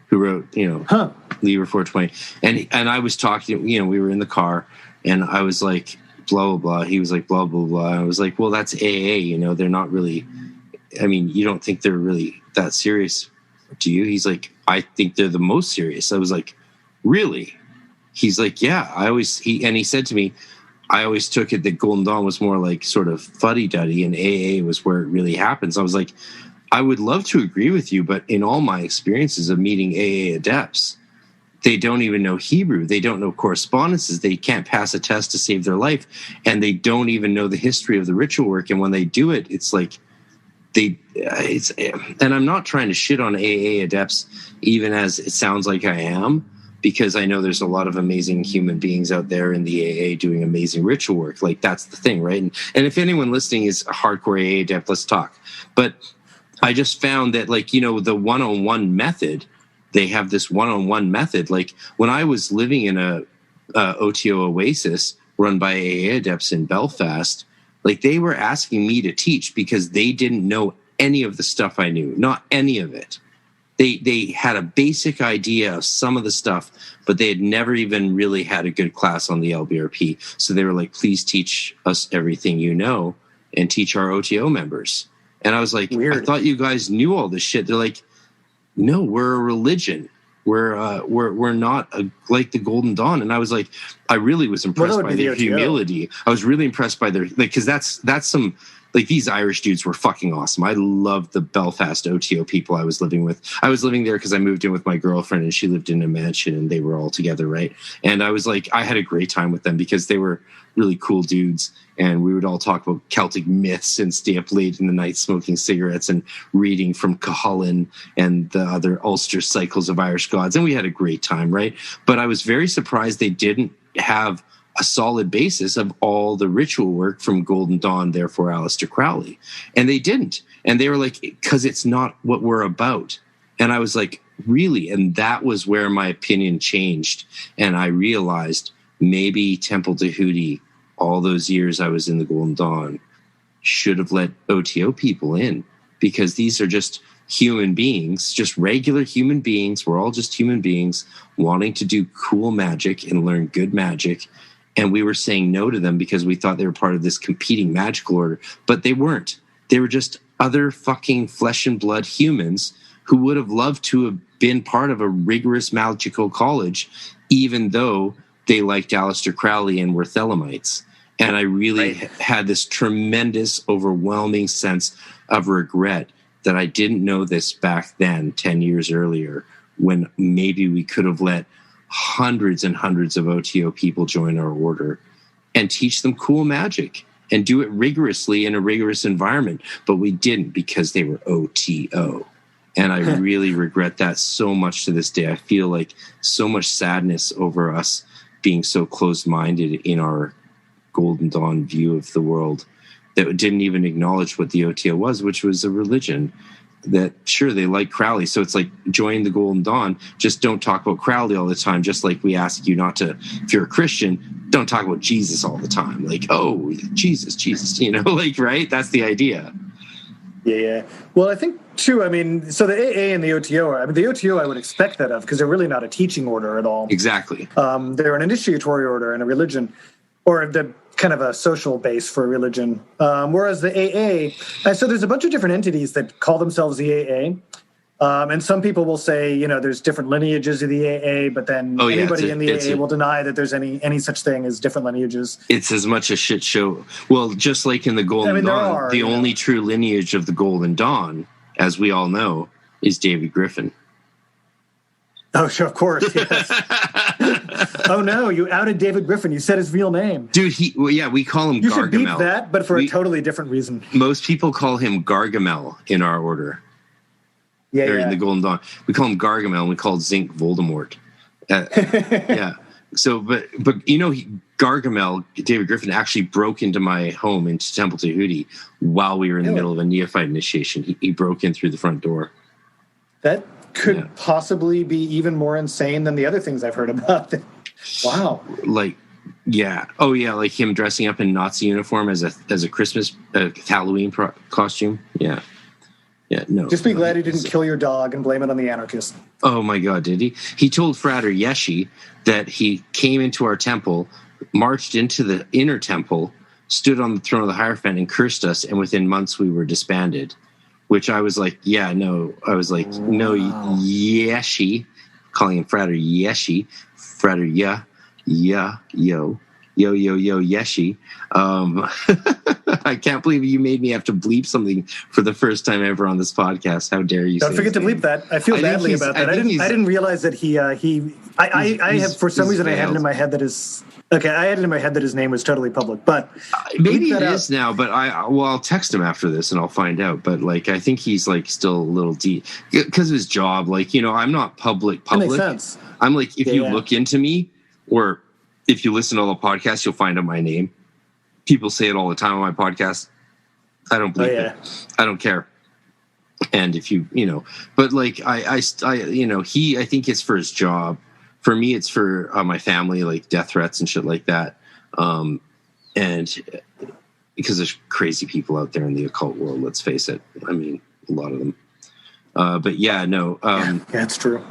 who wrote, Liber 420. And I was talking, we were in the car, and I was like, blah, blah, blah. He was like, blah, blah, blah. I was like, well, that's AA, they're not really, you don't think they're really that serious, do you? He's like, I think they're the most serious. I was like, really? He's like, yeah, he said to me, I always took it that Golden Dawn was more like sort of fuddy-duddy and AA was where it really happens. I was like, I would love to agree with you, but in all my experiences of meeting AA adepts, they don't even know Hebrew. They don't know correspondences. They can't pass a test to save their life. And they don't even know the history of the ritual work. And when they do it, it's like and I'm not trying to shit on AA adepts, even as it sounds like I am, because I know there's a lot of amazing human beings out there in the AA doing amazing ritual work. Like, that's the thing, right? And if anyone listening is a hardcore AA adept, let's talk. But I just found that, like, you know, the one-on-one method, they have this one-on-one method. Like, when I was living in a OTO Oasis run by AA adepts in Belfast, like, they were asking me to teach because they didn't know any of the stuff I knew, not any of it. They had a basic idea of some of the stuff, but they had never even really had a good class on the LBRP. So they were like, please teach us everything you know and teach our OTO members. And I was like, weird. I thought you guys knew all this shit. They're like, no, we're a religion. We're not like the Golden Dawn. And I was like, I really was impressed by their humility. I was really impressed by their, like, because that's some, like, these Irish dudes were fucking awesome. I loved the Belfast OTO people I was living with. I was living there because I moved in with my girlfriend and she lived in a mansion and they were all together, right? And I was like, I had a great time with them because they were really cool dudes. And we would all talk about Celtic myths and stay up late in the night smoking cigarettes and reading from Cuchulainn and the other Ulster cycles of Irish gods. And we had a great time, right? But I was very surprised they didn't have a solid basis of all the ritual work from Golden Dawn, therefore Aleister Crowley. And they didn't. And they were like, because it's not what we're about. And I was like, really? And that was where my opinion changed. And I realized maybe Temple Tahuti, all those years I was in the Golden Dawn, should have let OTO people in, because these are just human beings, just regular human beings. We're all just human beings wanting to do cool magic and learn good magic. And we were saying no to them because we thought they were part of this competing magical order, but they weren't. They were just other fucking flesh and blood humans who would have loved to have been part of a rigorous magical college, even though they liked Aleister Crowley and were Thelemites. And I really had this tremendous, overwhelming sense of regret that I didn't know this back then, 10 years earlier, when maybe we could have let hundreds and hundreds of OTO people join our order and teach them cool magic and do it rigorously in a rigorous environment. But we didn't because they were OTO. And I really regret that so much to this day. I feel like so much sadness over us being so closed-minded in our Golden Dawn view of the world that didn't even acknowledge what the OTO was, which was a religion. That, sure, they like Crowley, so it's like, join the Golden Dawn, just don't talk about Crowley all the time, just like we ask you not to, if you're a Christian, don't talk about Jesus all the time. Like, oh, Jesus, you know, like, right? That's the idea. Yeah. Well, I think, too, I mean, so the AA and the OTO, the OTO I would expect that of, because they're really not a teaching order at all. Exactly. They're an initiatory order and a religion, or the kind of a social base for a religion. Whereas the AA, so there's a bunch of different entities that call themselves the AA. And some people will say, you know, there's different lineages of the AA, but then anybody in the AA will deny that there's any such thing as different lineages. It's as much a shit show. Well, just like in the Golden Dawn, the only true lineage of the Golden Dawn, as we all know, is David Griffin. Oh, sure, of course, yes. Oh, no, you outed David Griffin. You said his real name. Dude, we call him Gargamel. You should beat that, but for a totally different reason. Most people call him Gargamel in our order. In the Golden Dawn. We call him Gargamel, and we call Zinc Voldemort. Yeah. So, but you know, Gargamel, David Griffin, actually broke into my home into Temple Tahuti while we were in the middle of a neophyte initiation. He broke in through the front door. That could possibly be even more insane than the other things I've heard about. Wow. Like, yeah. Oh, yeah, like him dressing up in Nazi uniform as a Christmas Halloween costume. Yeah. Yeah, no. Just be glad he didn't kill your dog and blame it on the anarchists. Oh, my God, did he? He told Frater Yeshi that he came into our temple, marched into the inner temple, stood on the throne of the Hierophant and cursed us, and within months we were disbanded. Which I was like, no, Yeshi, calling him Frater Yeshi, Frater yo, Yeshi. I can't believe you made me have to bleep something for the first time ever on this podcast. How dare you? Don't forget to bleep that. I feel badly about that. I didn't realize that I have, for some reason, I had it in my head that his name was totally public, but maybe it is now. But I'll text him after this and I'll find out. But like, I think he's like still a little deep because of his job. Like, you know, I'm not public. That makes sense. I'm like, if you look into me or if you listen to all the podcasts, you'll find out my name. People say it all the time on my podcast. I don't believe it. I don't care. And if you know, but like I think it's for his job. For me, it's for my family, like death threats and shit like that. And because there's crazy people out there in the occult world, let's face it. I mean, a lot of them. But yeah, no. That's true.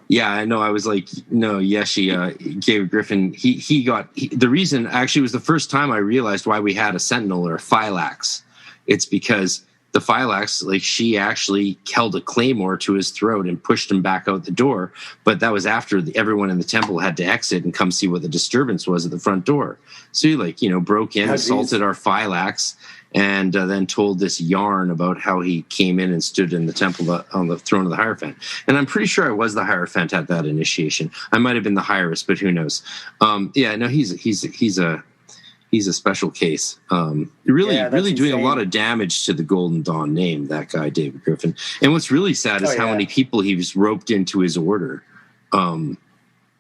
Yeah, I know. I was like, no, Yeshi, David Griffin, the reason actually was the first time I realized why we had a sentinel or a phylax. It's because the phylax, like she actually held a claymore to his throat and pushed him back out the door. But that was after everyone in the temple had to exit and come see what the disturbance was at the front door. So he broke in, assaulted our phylax, and then told this yarn about how he came in and stood in the temple on the throne of the Hierophant. And I'm pretty sure I was the Hierophant at that initiation. I might have been the Hieros, but who knows? He's a special case. Really doing a lot of damage to the Golden Dawn name, that guy, David Griffin. And what's really sad is how many people he's roped into his order and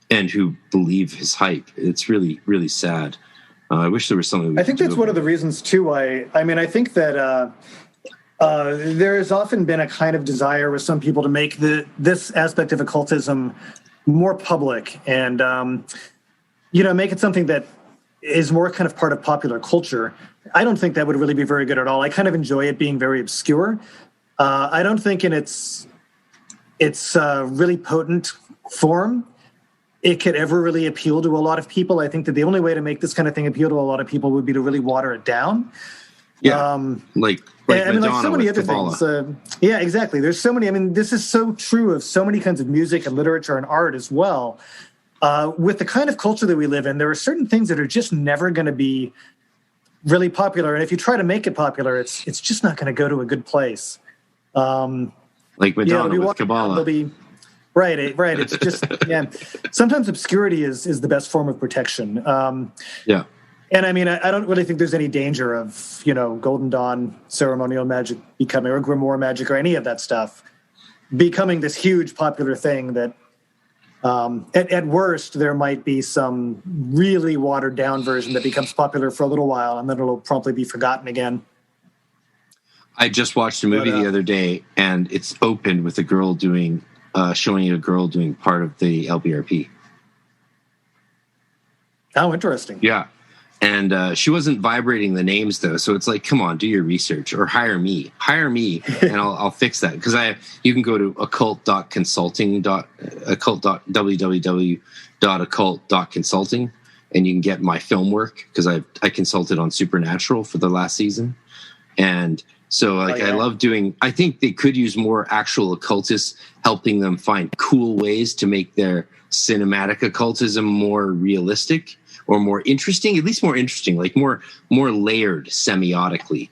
who believe his hype. It's really, really sad. I wish there was something. I think that's one of the reasons too. I think that there has often been a kind of desire with some people to make this aspect of occultism more public and make it something that is more kind of part of popular culture. I don't think that would really be very good at all. I kind of enjoy it being very obscure. I don't think in its really potent form it could ever really appeal to a lot of people. I think that the only way to make this kind of thing appeal to a lot of people would be to really water it down. Yeah, like so many other things. Yeah, exactly. There's so many. I mean, this is so true of so many kinds of music and literature and art as well. With the kind of culture that we live in, there are certain things that are just never going to be really popular. And if you try to make it popular, it's just not going to go to a good place. Like Madonna with Kabbalah. Right. It's just, sometimes obscurity is the best form of protection. And I mean, I don't really think there's any danger of, Golden Dawn ceremonial magic becoming, or Grimoire magic, or any of that stuff becoming this huge popular thing that, at worst, there might be some really watered down version that becomes popular for a little while and then it'll promptly be forgotten again. I just watched a movie the other day, and it's opened with a girl showing a girl doing part of the LBRP. Oh, interesting. Yeah. And she wasn't vibrating the names, though. So it's like, come on, do your research or hire me, and I'll fix that. Because you can go to www.occult.consulting, and you can get my film work, because I consulted on Supernatural for the last season. And so I love doing, I think they could use more actual occultists helping them find cool ways to make their cinematic occultism more realistic or more interesting, at least more interesting, like more layered semiotically,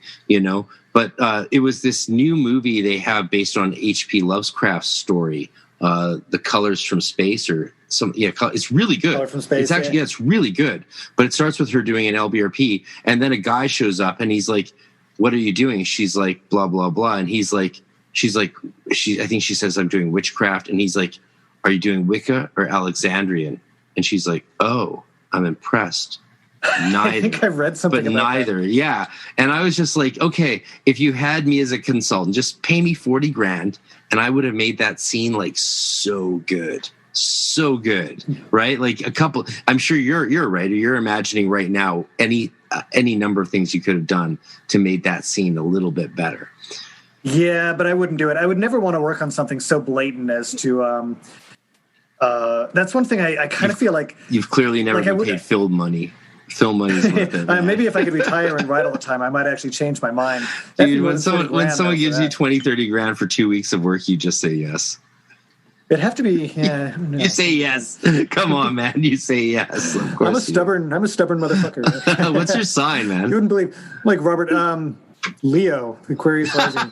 But it was this new movie they have based on H.P. Lovecraft's story, The Colors from Space, it's really good. Color from Space, it's actually, it's really good. But it starts with her doing an LBRP, and then a guy shows up and he's like, "What are you doing?" She's like, "Blah, blah, blah." And he's like, I think she says, "I'm doing witchcraft." And he's like, "Are you doing Wicca or Alexandrian?" And she's like, "Oh, I'm impressed." Neither. I think I've read something about neither. That. Yeah. And I was just like, okay, if you had me as a consultant, just pay me $40,000 and I would have made that scene like so good. So good. Right? Like I'm sure you're right. Or you're imagining right now any number of things you could have done to make that scene a little bit better. Yeah, but I wouldn't do it. I would never want to work on something so blatant as to that's one thing I kind of feel like you've clearly never been paid film money. Film money is worth it. Maybe if I could retire and write all the time, I might actually change my mind. Dude, when someone gives you $20,000-$30,000 for 2 weeks of work, you just say yes. It'd have to be. Yeah, I don't know. You say yes. Come on, man. You say yes. Of course. I'm a stubborn motherfucker. What's your sign, man? You wouldn't believe, like Robert, Leo, Aquarius rising.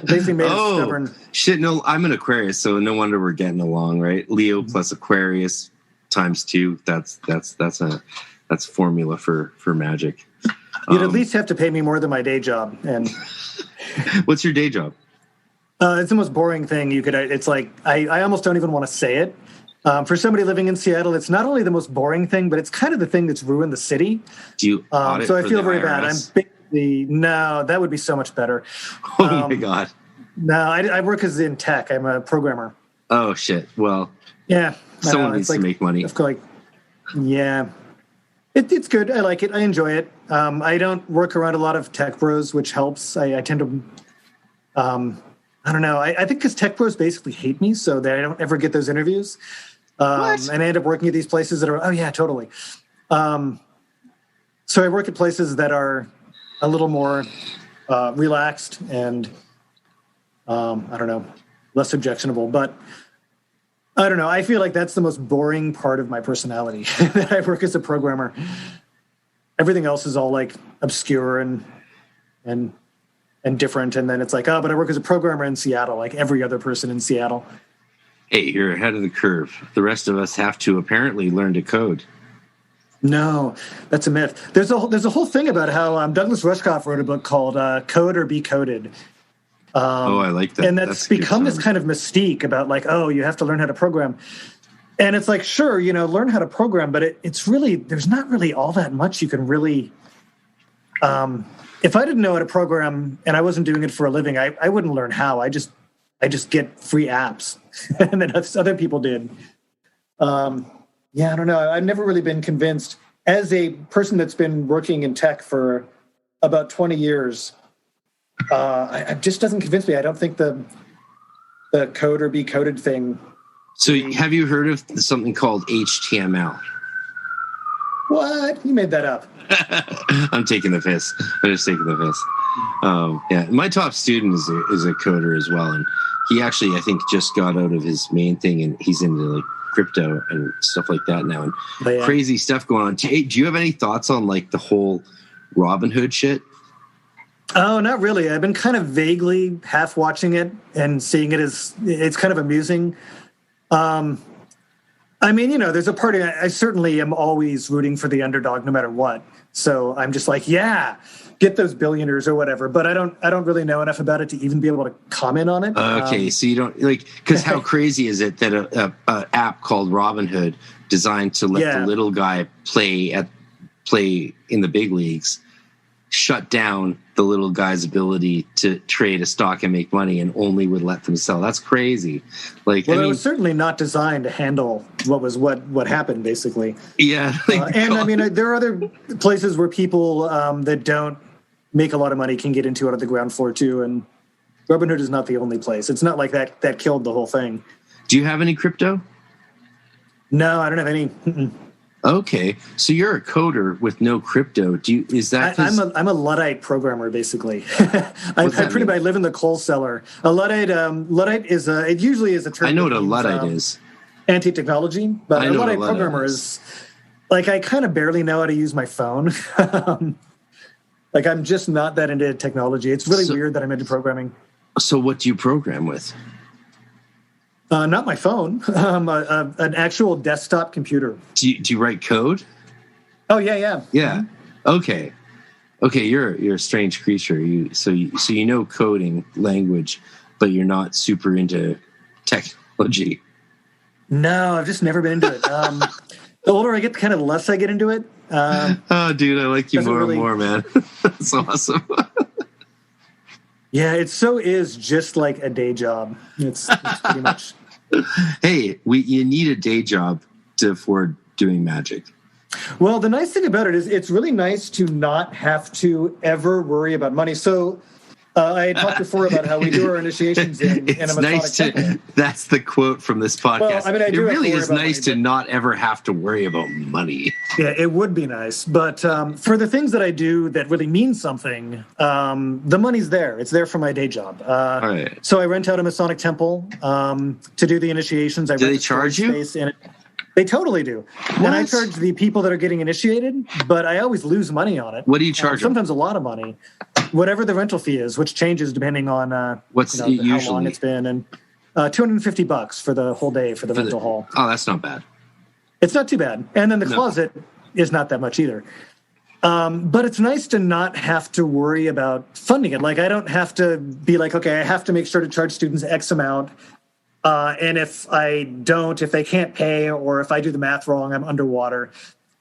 Basically made it stubborn. Shit, no, I'm an Aquarius, so no wonder we're getting along, right? Leo plus Aquarius times 2. That's formula for magic. You'd at least have to pay me more than my day job. And what's your day job? It's the most boring thing you could. It's like I almost don't even want to say it. For somebody living in Seattle, it's not only the most boring thing, but it's kind of the thing that's ruined the city. Do you audit so I for feel the very IRS? bad. I'm basically no. That would be so much better. Oh my god. No, I work as in tech. I'm a programmer. Oh shit. Well, yeah. Someone needs to make money. Yeah. It's good. I like it. I enjoy it. I don't work around a lot of tech bros, which helps. I tend to, I don't know. I think because tech bros basically hate me, so that I don't ever get those interviews. And I end up working at these places that are, oh yeah, totally. So I work at places that are a little more relaxed and, I don't know, less objectionable. But I don't know. I feel like that's the most boring part of my personality, that I work as a programmer. Everything else is all like obscure and different. And then it's like, oh, but I work as a programmer in Seattle, like every other person in Seattle. Hey, you're ahead of the curve. The rest of us have to apparently learn to code. No, that's a myth. There's a whole thing about how Douglas Rushkoff wrote a book called Code or Be Coded. I like that. And that's become this kind of mystique about like, oh, you have to learn how to program. And it's like, sure, learn how to program, but it's really, there's not really all that much you can really, if I didn't know how to program and I wasn't doing it for a living, I wouldn't learn how. I just get free apps and then other people did. Yeah, I don't know. I've never really been convinced as a person that's been working in tech for about 20 years. It just doesn't convince me. I don't think the code or be coded thing. So have you heard of something called HTML? What? You made that up. I'm taking the piss. I'm just taking the piss. Yeah, my top student is a coder as well, and he actually, I think, just got out of his main thing, and he's into like crypto and stuff like that now, and crazy stuff going on. Hey, do you have any thoughts on like the whole Robinhood shit? Oh, not really. I've been kind of vaguely half watching it and seeing it as it's kind of amusing. I mean, there's a party. I certainly am always rooting for the underdog no matter what. So I'm just like, yeah, get those billionaires or whatever. But I don't really know enough about it to even be able to comment on it. Okay, so you don't because how crazy is it that a app called Robinhood designed to let the little guy play in the big leagues shut down the little guy's ability to trade a stock and make money and only would let them sell. That's crazy. It was certainly not designed to handle what happened, basically. Yeah. And I mean, there are other places where people that don't make a lot of money can get into it on the ground floor too. And Robinhood is not the only place. It's not like that killed the whole thing. Do you have any crypto? No, I don't have any. Mm-mm. Okay, so you're a coder with no crypto. I'm a Luddite programmer, basically. I live in the coal cellar. A Luddite is it usually is a term. I know what a Luddite is. Anti-technology, but a Luddite programmer is like I kind of barely know how to use my phone. I'm just not that into technology. It's really weird that I'm into programming. So what do you program with? Not my phone. An actual desktop computer. Do you write code? Oh yeah. Yeah. Mm-hmm. Okay. You're a strange creature. So you know coding language, but you're not super into technology. No, I've just never been into it. The older I get, kind of the less I get into it. Oh, dude, I like you more and more, man. That's awesome. Yeah, it so is just like a day job. It's pretty much. Hey, you need a day job to afford doing magic. Well, the nice thing about it is it's really nice to not have to ever worry about money. So I talked before about how we do our initiations in a Masonic temple. That's the quote from this podcast. Well, I mean, I do it really is nice money, to not ever have to worry about money. Yeah, it would be nice. But for the things that I do that really mean something, the money's there. It's there for my day job. Right. So I rent out a Masonic temple to do the initiations. Do they charge you? They totally do. What? And I charge the people that are getting initiated, but I always lose money on it. What do you charge them? Sometimes a lot of money. Whatever the rental fee is, which changes depending on what's how usually long it's been, and $250 for the whole day for the rental hall. Oh, that's not bad. It's not too bad. And then the closet is not that much either. But it's nice to not have to worry about funding it. Like, I don't have to be like, okay, I have to make sure to charge students X amount. And if I don't, if they can't pay, or if I do the math wrong, I'm underwater.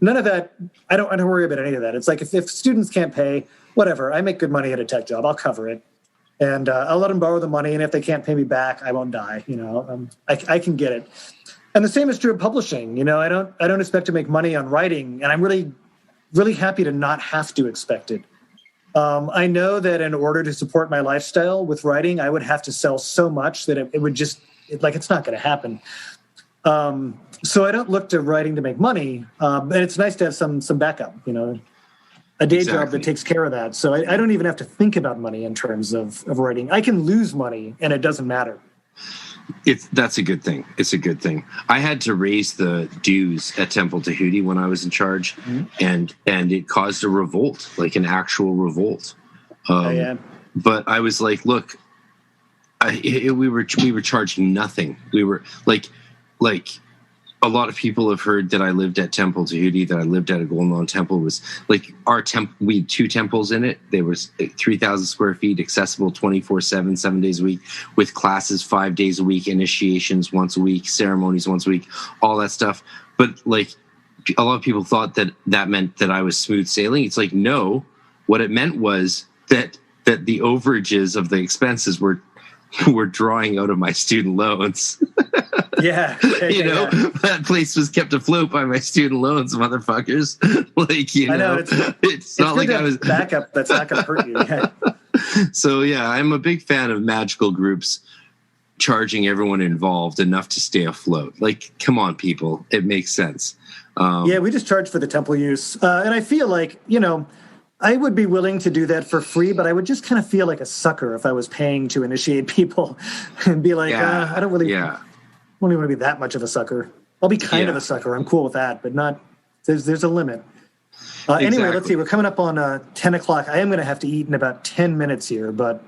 None of that. I don't worry about any of that. It's like if students can't pay, whatever. I make good money at a tech job. I'll cover it. And I'll let them borrow the money. And if they can't pay me back, I won't die. I can get it. And the same is true of publishing. I don't expect to make money on writing. And I'm really, really happy to not have to expect it. I know that in order to support my lifestyle with writing, I would have to sell so much that it would just, it's not going to happen. So I don't look to writing to make money. And it's nice to have some backup, a day job that takes care of that. So I don't even have to think about money in terms of writing. I can lose money and it doesn't matter. That's a good thing. It's a good thing. I had to raise the dues at Temple Tahuti when I was in charge, and it caused a revolt, like an actual revolt. But I was like, look, we were charging nothing. We were like a lot of people have heard that I lived at Temple Tahuti, that I lived at a Golden Dawn temple. Was like we had 2 temples in it. They were 3,000 square feet, accessible 24/7, 7 days a week, with classes 5 days a week, initiations once a week, ceremonies once a week, all that stuff. But like a lot of people thought that meant that I was smooth sailing. It's like, no, what it meant was that the overages of the expenses were drawing out of my student loans. Yeah. That place was kept afloat by my student loans, motherfuckers. I know it's not like I was backup. That's not going to hurt you. Yeah. So yeah, I'm a big fan of magical groups charging everyone involved enough to stay afloat. Like, come on, people, it makes sense. We just charge for the temple use, and I feel like I would be willing to do that for free, but I would just kind of feel like a sucker if I was paying to initiate people and be like, I don't really. Yeah. I don't even want to be that much of a sucker. I'll be kind of a sucker. I'm cool with that, but not. There's a limit. Anyway, let's see. We're coming up on 10 o'clock. I am going to have to eat in about 10 minutes here, but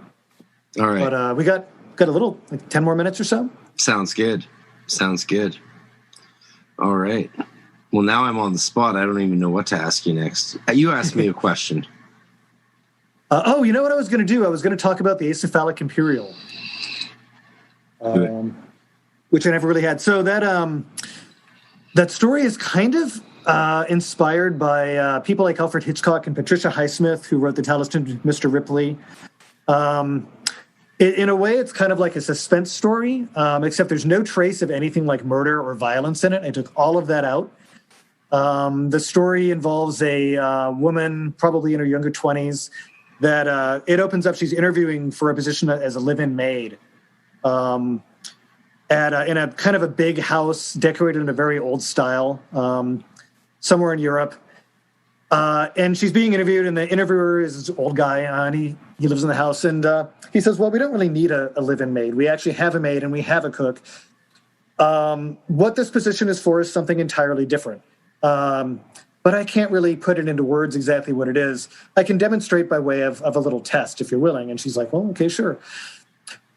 all right. But we got a little 10 more minutes or so. Sounds good. All right. Well, now I'm on the spot. I don't even know what to ask you next. You asked me a question. You know what I was going to do? I was going to talk about the Acephalic Imperial. Which I never really had. So that story is kind of inspired by people like Alfred Hitchcock and Patricia Highsmith, who wrote The Talisman of Mr. Ripley. In a way, it's kind of like a suspense story, except there's no trace of anything like murder or violence in it. I took all of that out. The story involves a woman, probably in her younger 20s, that it opens up. She's interviewing for a position as a live-in maid. In a kind of a big house decorated in a very old style, somewhere in Europe. And she's being interviewed, and the interviewer is this old guy, and he lives in the house. And he says, well, we don't really need a live-in maid. We actually have a maid, and we have a cook. What this position is for is something entirely different. But I can't really put it into words exactly what it is. I can demonstrate by way of a little test, if you're willing. And she's like, well, okay, sure.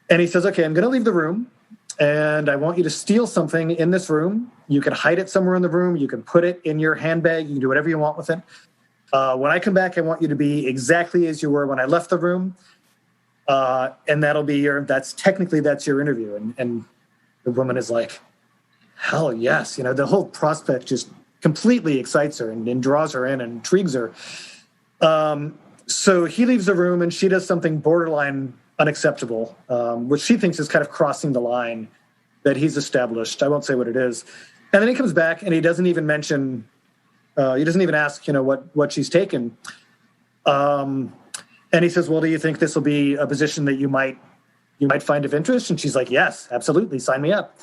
And he says, okay, I'm going to leave the room. And I want you to steal something in this room. You can hide it somewhere in the room. You can put it in your handbag. You can do whatever you want with it. When I come back, I want you to be exactly as you were when I left the room. And that'll be that's your interview. And the woman is like, hell yes. The whole prospect just completely excites her and draws her in and intrigues her. So he leaves the room, and she does something borderline unacceptable, which she thinks is kind of crossing the line that he's established. I won't say what it is. And then he comes back, and he doesn't even mention, he doesn't even ask, what she's taken. And he says, well, do you think this will be a position that you might find of interest? And she's like, yes, absolutely, sign me up.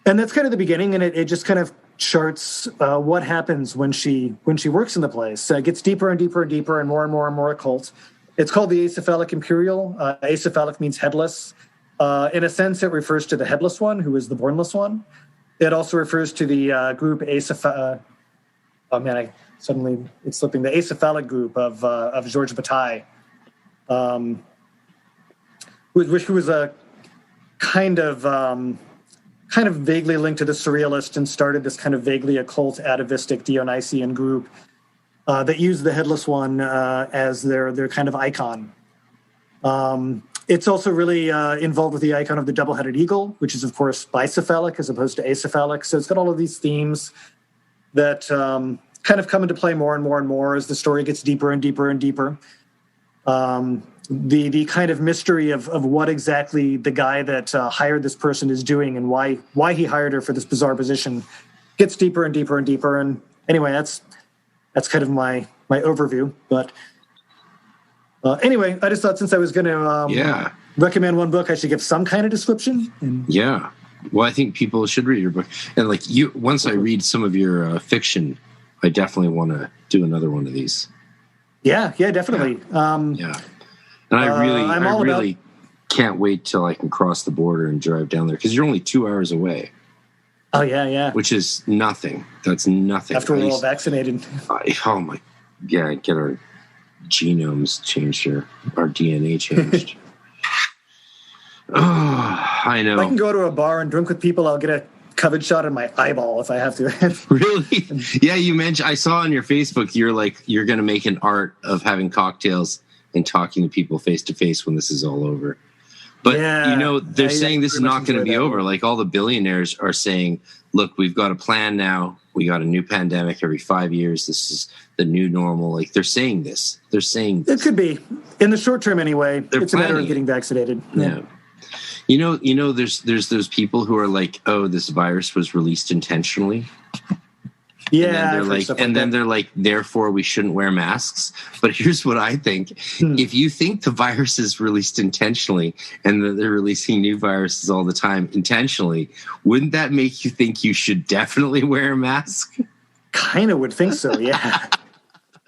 And that's kind of the beginning, and it just kind of charts what happens when she works in the place. It gets deeper and deeper and deeper and more occult. It's called the Acephalic Imperial. Acephalic means headless. In a sense, it refers to the headless one, who is the bornless one. It also refers to the group Acephalic. It's slipping. The Acephalic group of Georges Bataille, who was a kind of vaguely linked to the Surrealist and started this kind of vaguely occult, atavistic, Dionysian group that used the headless one as their kind of icon. It's also really involved with the icon of the double-headed eagle, which is, of course, bicephalic as opposed to acephalic. So it's got all of these themes that kind of come into play more and more and more as the story gets deeper and deeper and deeper. The kind of mystery of what exactly the guy that hired this person is doing and why he hired her for this bizarre position gets deeper and deeper and deeper. And anyway, that's kind of my overview. But anyway, I just thought since I was going to recommend one book, I should give some kind of description. Yeah. Well, I think people should read your book. And like once I read some of your fiction, I definitely want to do another one of these. Yeah, definitely. Yeah. And I really can't wait till I can cross the border and drive down there, because you're only 2 hours away. Oh, yeah. Which is nothing. That's nothing. After we're all vaccinated. Get our genomes changed here. Our DNA changed. I know. If I can go to a bar and drink with people, I'll get a COVID shot in my eyeball if I have to. Really? Yeah, you mentioned, I saw on your Facebook, you're going to make an art of having cocktails and talking to people face to face when this is all over. But, they're saying this is not going to be over. Like, all the billionaires are saying, look, we've got a plan now. We got a new pandemic every 5 years. This is the new normal. Like, they're saying this. It could be. In the short term, anyway. It's a matter of getting vaccinated. Yeah. You know, there's those people who are like, oh, this virus was released intentionally. Yeah. They're like, therefore we shouldn't wear masks. But here's what I think. If you think the virus is released intentionally and that they're releasing new viruses all the time intentionally, wouldn't that make you think you should definitely wear a mask? Kind of would think so, yeah.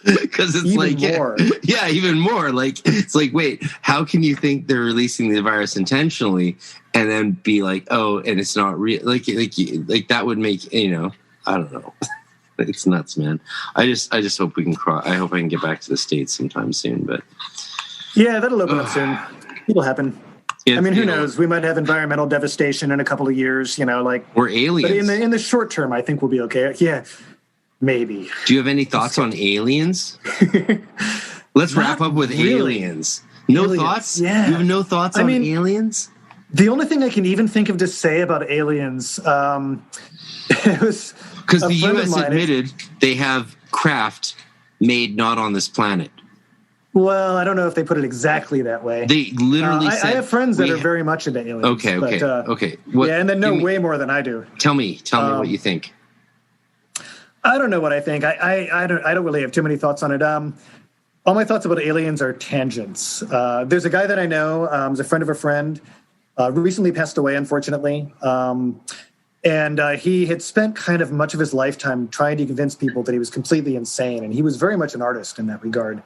Because it's even more. Even more. Like, it's like, wait, how can you think they're releasing the virus intentionally and then be like, oh, and it's not real? Like that would make, I don't know. It's nuts, man. I just hope we can I hope I can get back to the States sometime soon. But yeah, that'll open up soon. It'll happen. Who knows? We might have environmental devastation in a couple of years. Or aliens. But in the short term, I think we'll be okay. Yeah. Maybe. Do you have any thoughts on aliens? Let's wrap up with aliens. No thoughts? Yeah. You have no thoughts on aliens? The only thing I can even think of to say about aliens, it was because the U.S. admitted they have craft made not on this planet. Well, I don't know if they put it exactly that way. They literally said... I have friends that are very much into aliens. Okay. And they know way more than I do. Tell me what you think. I don't know what I think. I don't really have too many thoughts on it. All my thoughts about aliens are tangents. There's a guy that I know, is a friend of a friend, recently passed away, unfortunately. And he had spent kind of much of his lifetime trying to convince people that he was completely insane. And he was very much an artist in that regard.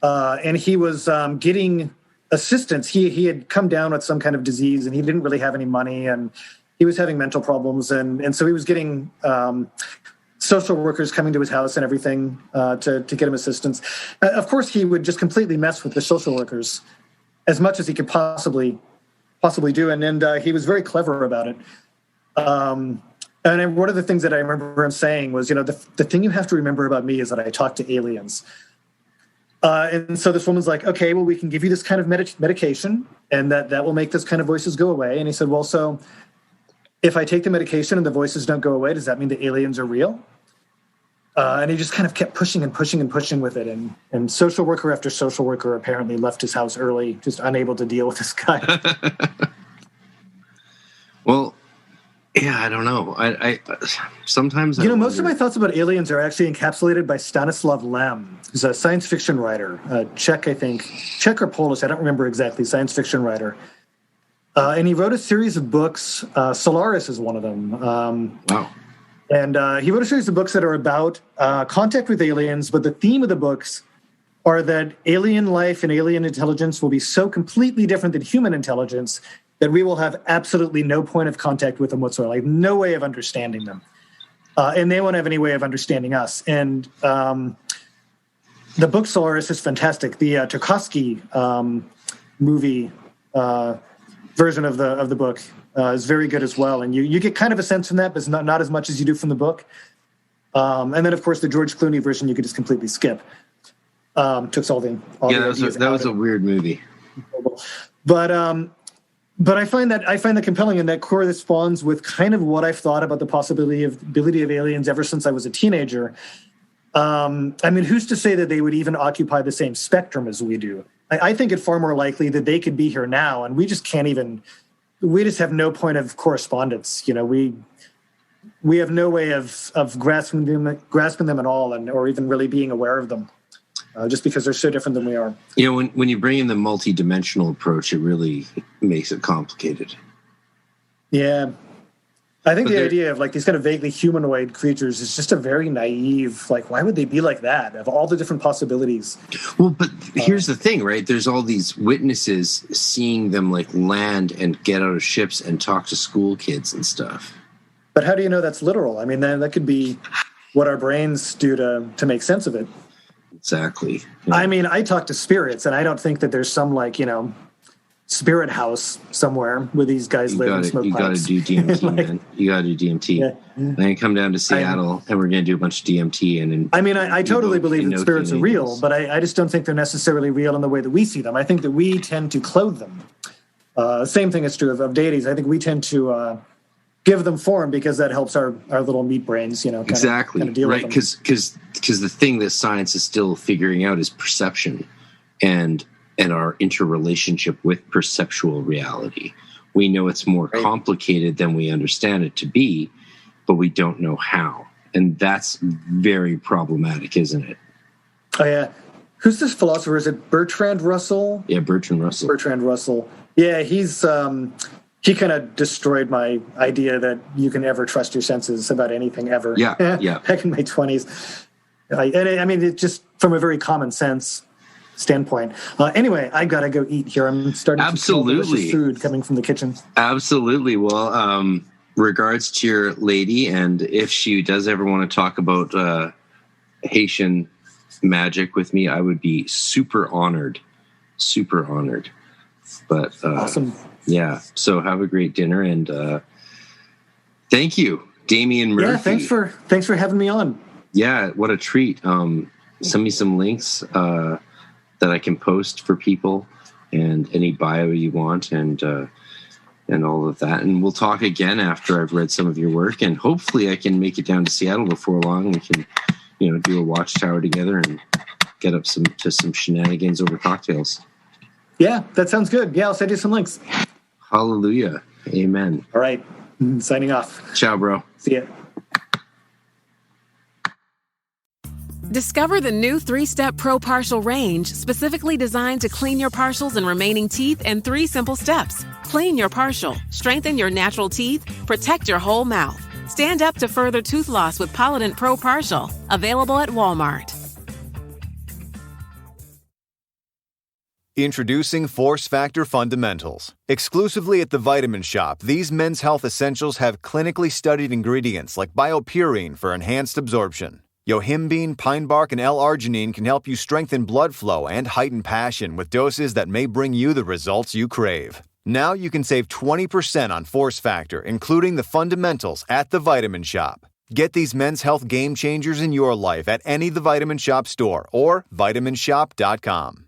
And he was getting assistance. He had come down with some kind of disease and he didn't really have any money and he was having mental problems. And so he was getting social workers coming to his house and everything to get him assistance. Of course, he would just completely mess with the social workers as much as he could possibly do. And he was very clever about it. And one of the things that I remember him saying was, the thing you have to remember about me is that I talk to aliens. And so this woman's like, okay, well, we can give you this kind of medication and that will make this kind of voices go away. And he said, well, so if I take the medication and the voices don't go away, does that mean the aliens are real? And he just kind of kept pushing and pushing and pushing with it. And social worker after social worker apparently left his house early, just unable to deal with this guy. Well, Yeah, I don't know. I sometimes Most of my thoughts about aliens are actually encapsulated by Stanislav Lem, who's a science fiction writer, Czech, I think, Czech or Polish, I don't remember exactly, science fiction writer. And he wrote a series of books. Solaris is one of them. Wow. And he wrote a series of books that are about contact with aliens, but the theme of the books are that alien life and alien intelligence will be so completely different than human intelligence that we will have absolutely no point of contact with them whatsoever, like no way of understanding them. And they won't have any way of understanding us. And the book Solaris is fantastic. The Tarkovsky movie version of the book is very good as well. And you get kind of a sense from that, but it's not as much as you do from the book. And then, of course, the George Clooney version you could just completely skip. Took all the that was a weird movie. But I find that compelling, and that corresponds with kind of what I've thought about the ability of aliens ever since I was a teenager. I mean, who's to say that they would even occupy the same spectrum as we do? I think it far more likely that they could be here now, and we just can't even. We just have no point of correspondence. We have no way of grasping them at all, or even really being aware of them. Just because they're so different than we are. When you bring in the multi-dimensional approach, it really makes it complicated. Yeah. I think the idea of like these kind of vaguely humanoid creatures is just a very naive, like, why would they be like that? Of all the different possibilities. Well, but here's the thing, right? There's all these witnesses seeing them like land and get out of ships and talk to school kids and stuff. But how do you know that's literal? I mean, that could be what our brains do to make sense of it. Exactly. Yeah. I mean, I talk to spirits, and I don't think that there's some spirit house somewhere where these guys live and smoke pipes. You got to do DMT, man. You got to do DMT. Yeah. Then come down to Seattle, and we're going to do a bunch of DMT. I totally believe that spirits are real, but I just don't think they're necessarily real in the way that we see them. I think that we tend to clothe them. Same thing is true of deities. I think we tend to give them form because that helps our little meat brains, exactly, kind of deal right? with them. Because the thing that science is still figuring out is perception and our interrelationship with perceptual reality. We know it's more complicated than we understand it to be, but we don't know how, and that's very problematic, isn't it? Oh yeah, who's this philosopher? Is it Bertrand Russell? Yeah, Bertrand Russell. Yeah, he's. He kind of destroyed my idea that you can ever trust your senses about anything ever. Yeah. Back in my 20s. I mean, it's just from a very common sense standpoint. Anyway, I got to go eat here. I'm starting to smell delicious food coming from the kitchen. Absolutely. Well, regards to your lady, and if she does ever want to talk about Haitian magic with me, I would be super honored. But awesome. Yeah, so have a great dinner, and thank you, Damian Murphy. Yeah, thanks for having me on. Yeah, what a treat. Send me some links that I can post for people, and any bio you want, and all of that. And we'll talk again after I've read some of your work, and hopefully I can make it down to Seattle before long. We can, do a watchtower together and get up to some shenanigans over cocktails. Yeah, that sounds good. Yeah, I'll send you some links. Hallelujah. Amen. All right. Signing off. Ciao, bro. See ya. Discover the new 3-Step Pro Partial range, specifically designed to clean your partials and remaining teeth in 3 simple steps. Clean your partial, strengthen your natural teeth, protect your whole mouth. Stand up to further tooth loss with Polident Pro Partial. Available at Walmart. Introducing Force Factor Fundamentals. Exclusively at the Vitamin Shoppe, these men's health essentials have clinically studied ingredients like biopurine for enhanced absorption. Yohimbine, pine bark, and L-arginine can help you strengthen blood flow and heighten passion with doses that may bring you the results you crave. Now you can save 20% on Force Factor, including the fundamentals at the Vitamin Shoppe. Get these men's health game changers in your life at any The Vitamin Shoppe store or vitaminshoppe.com.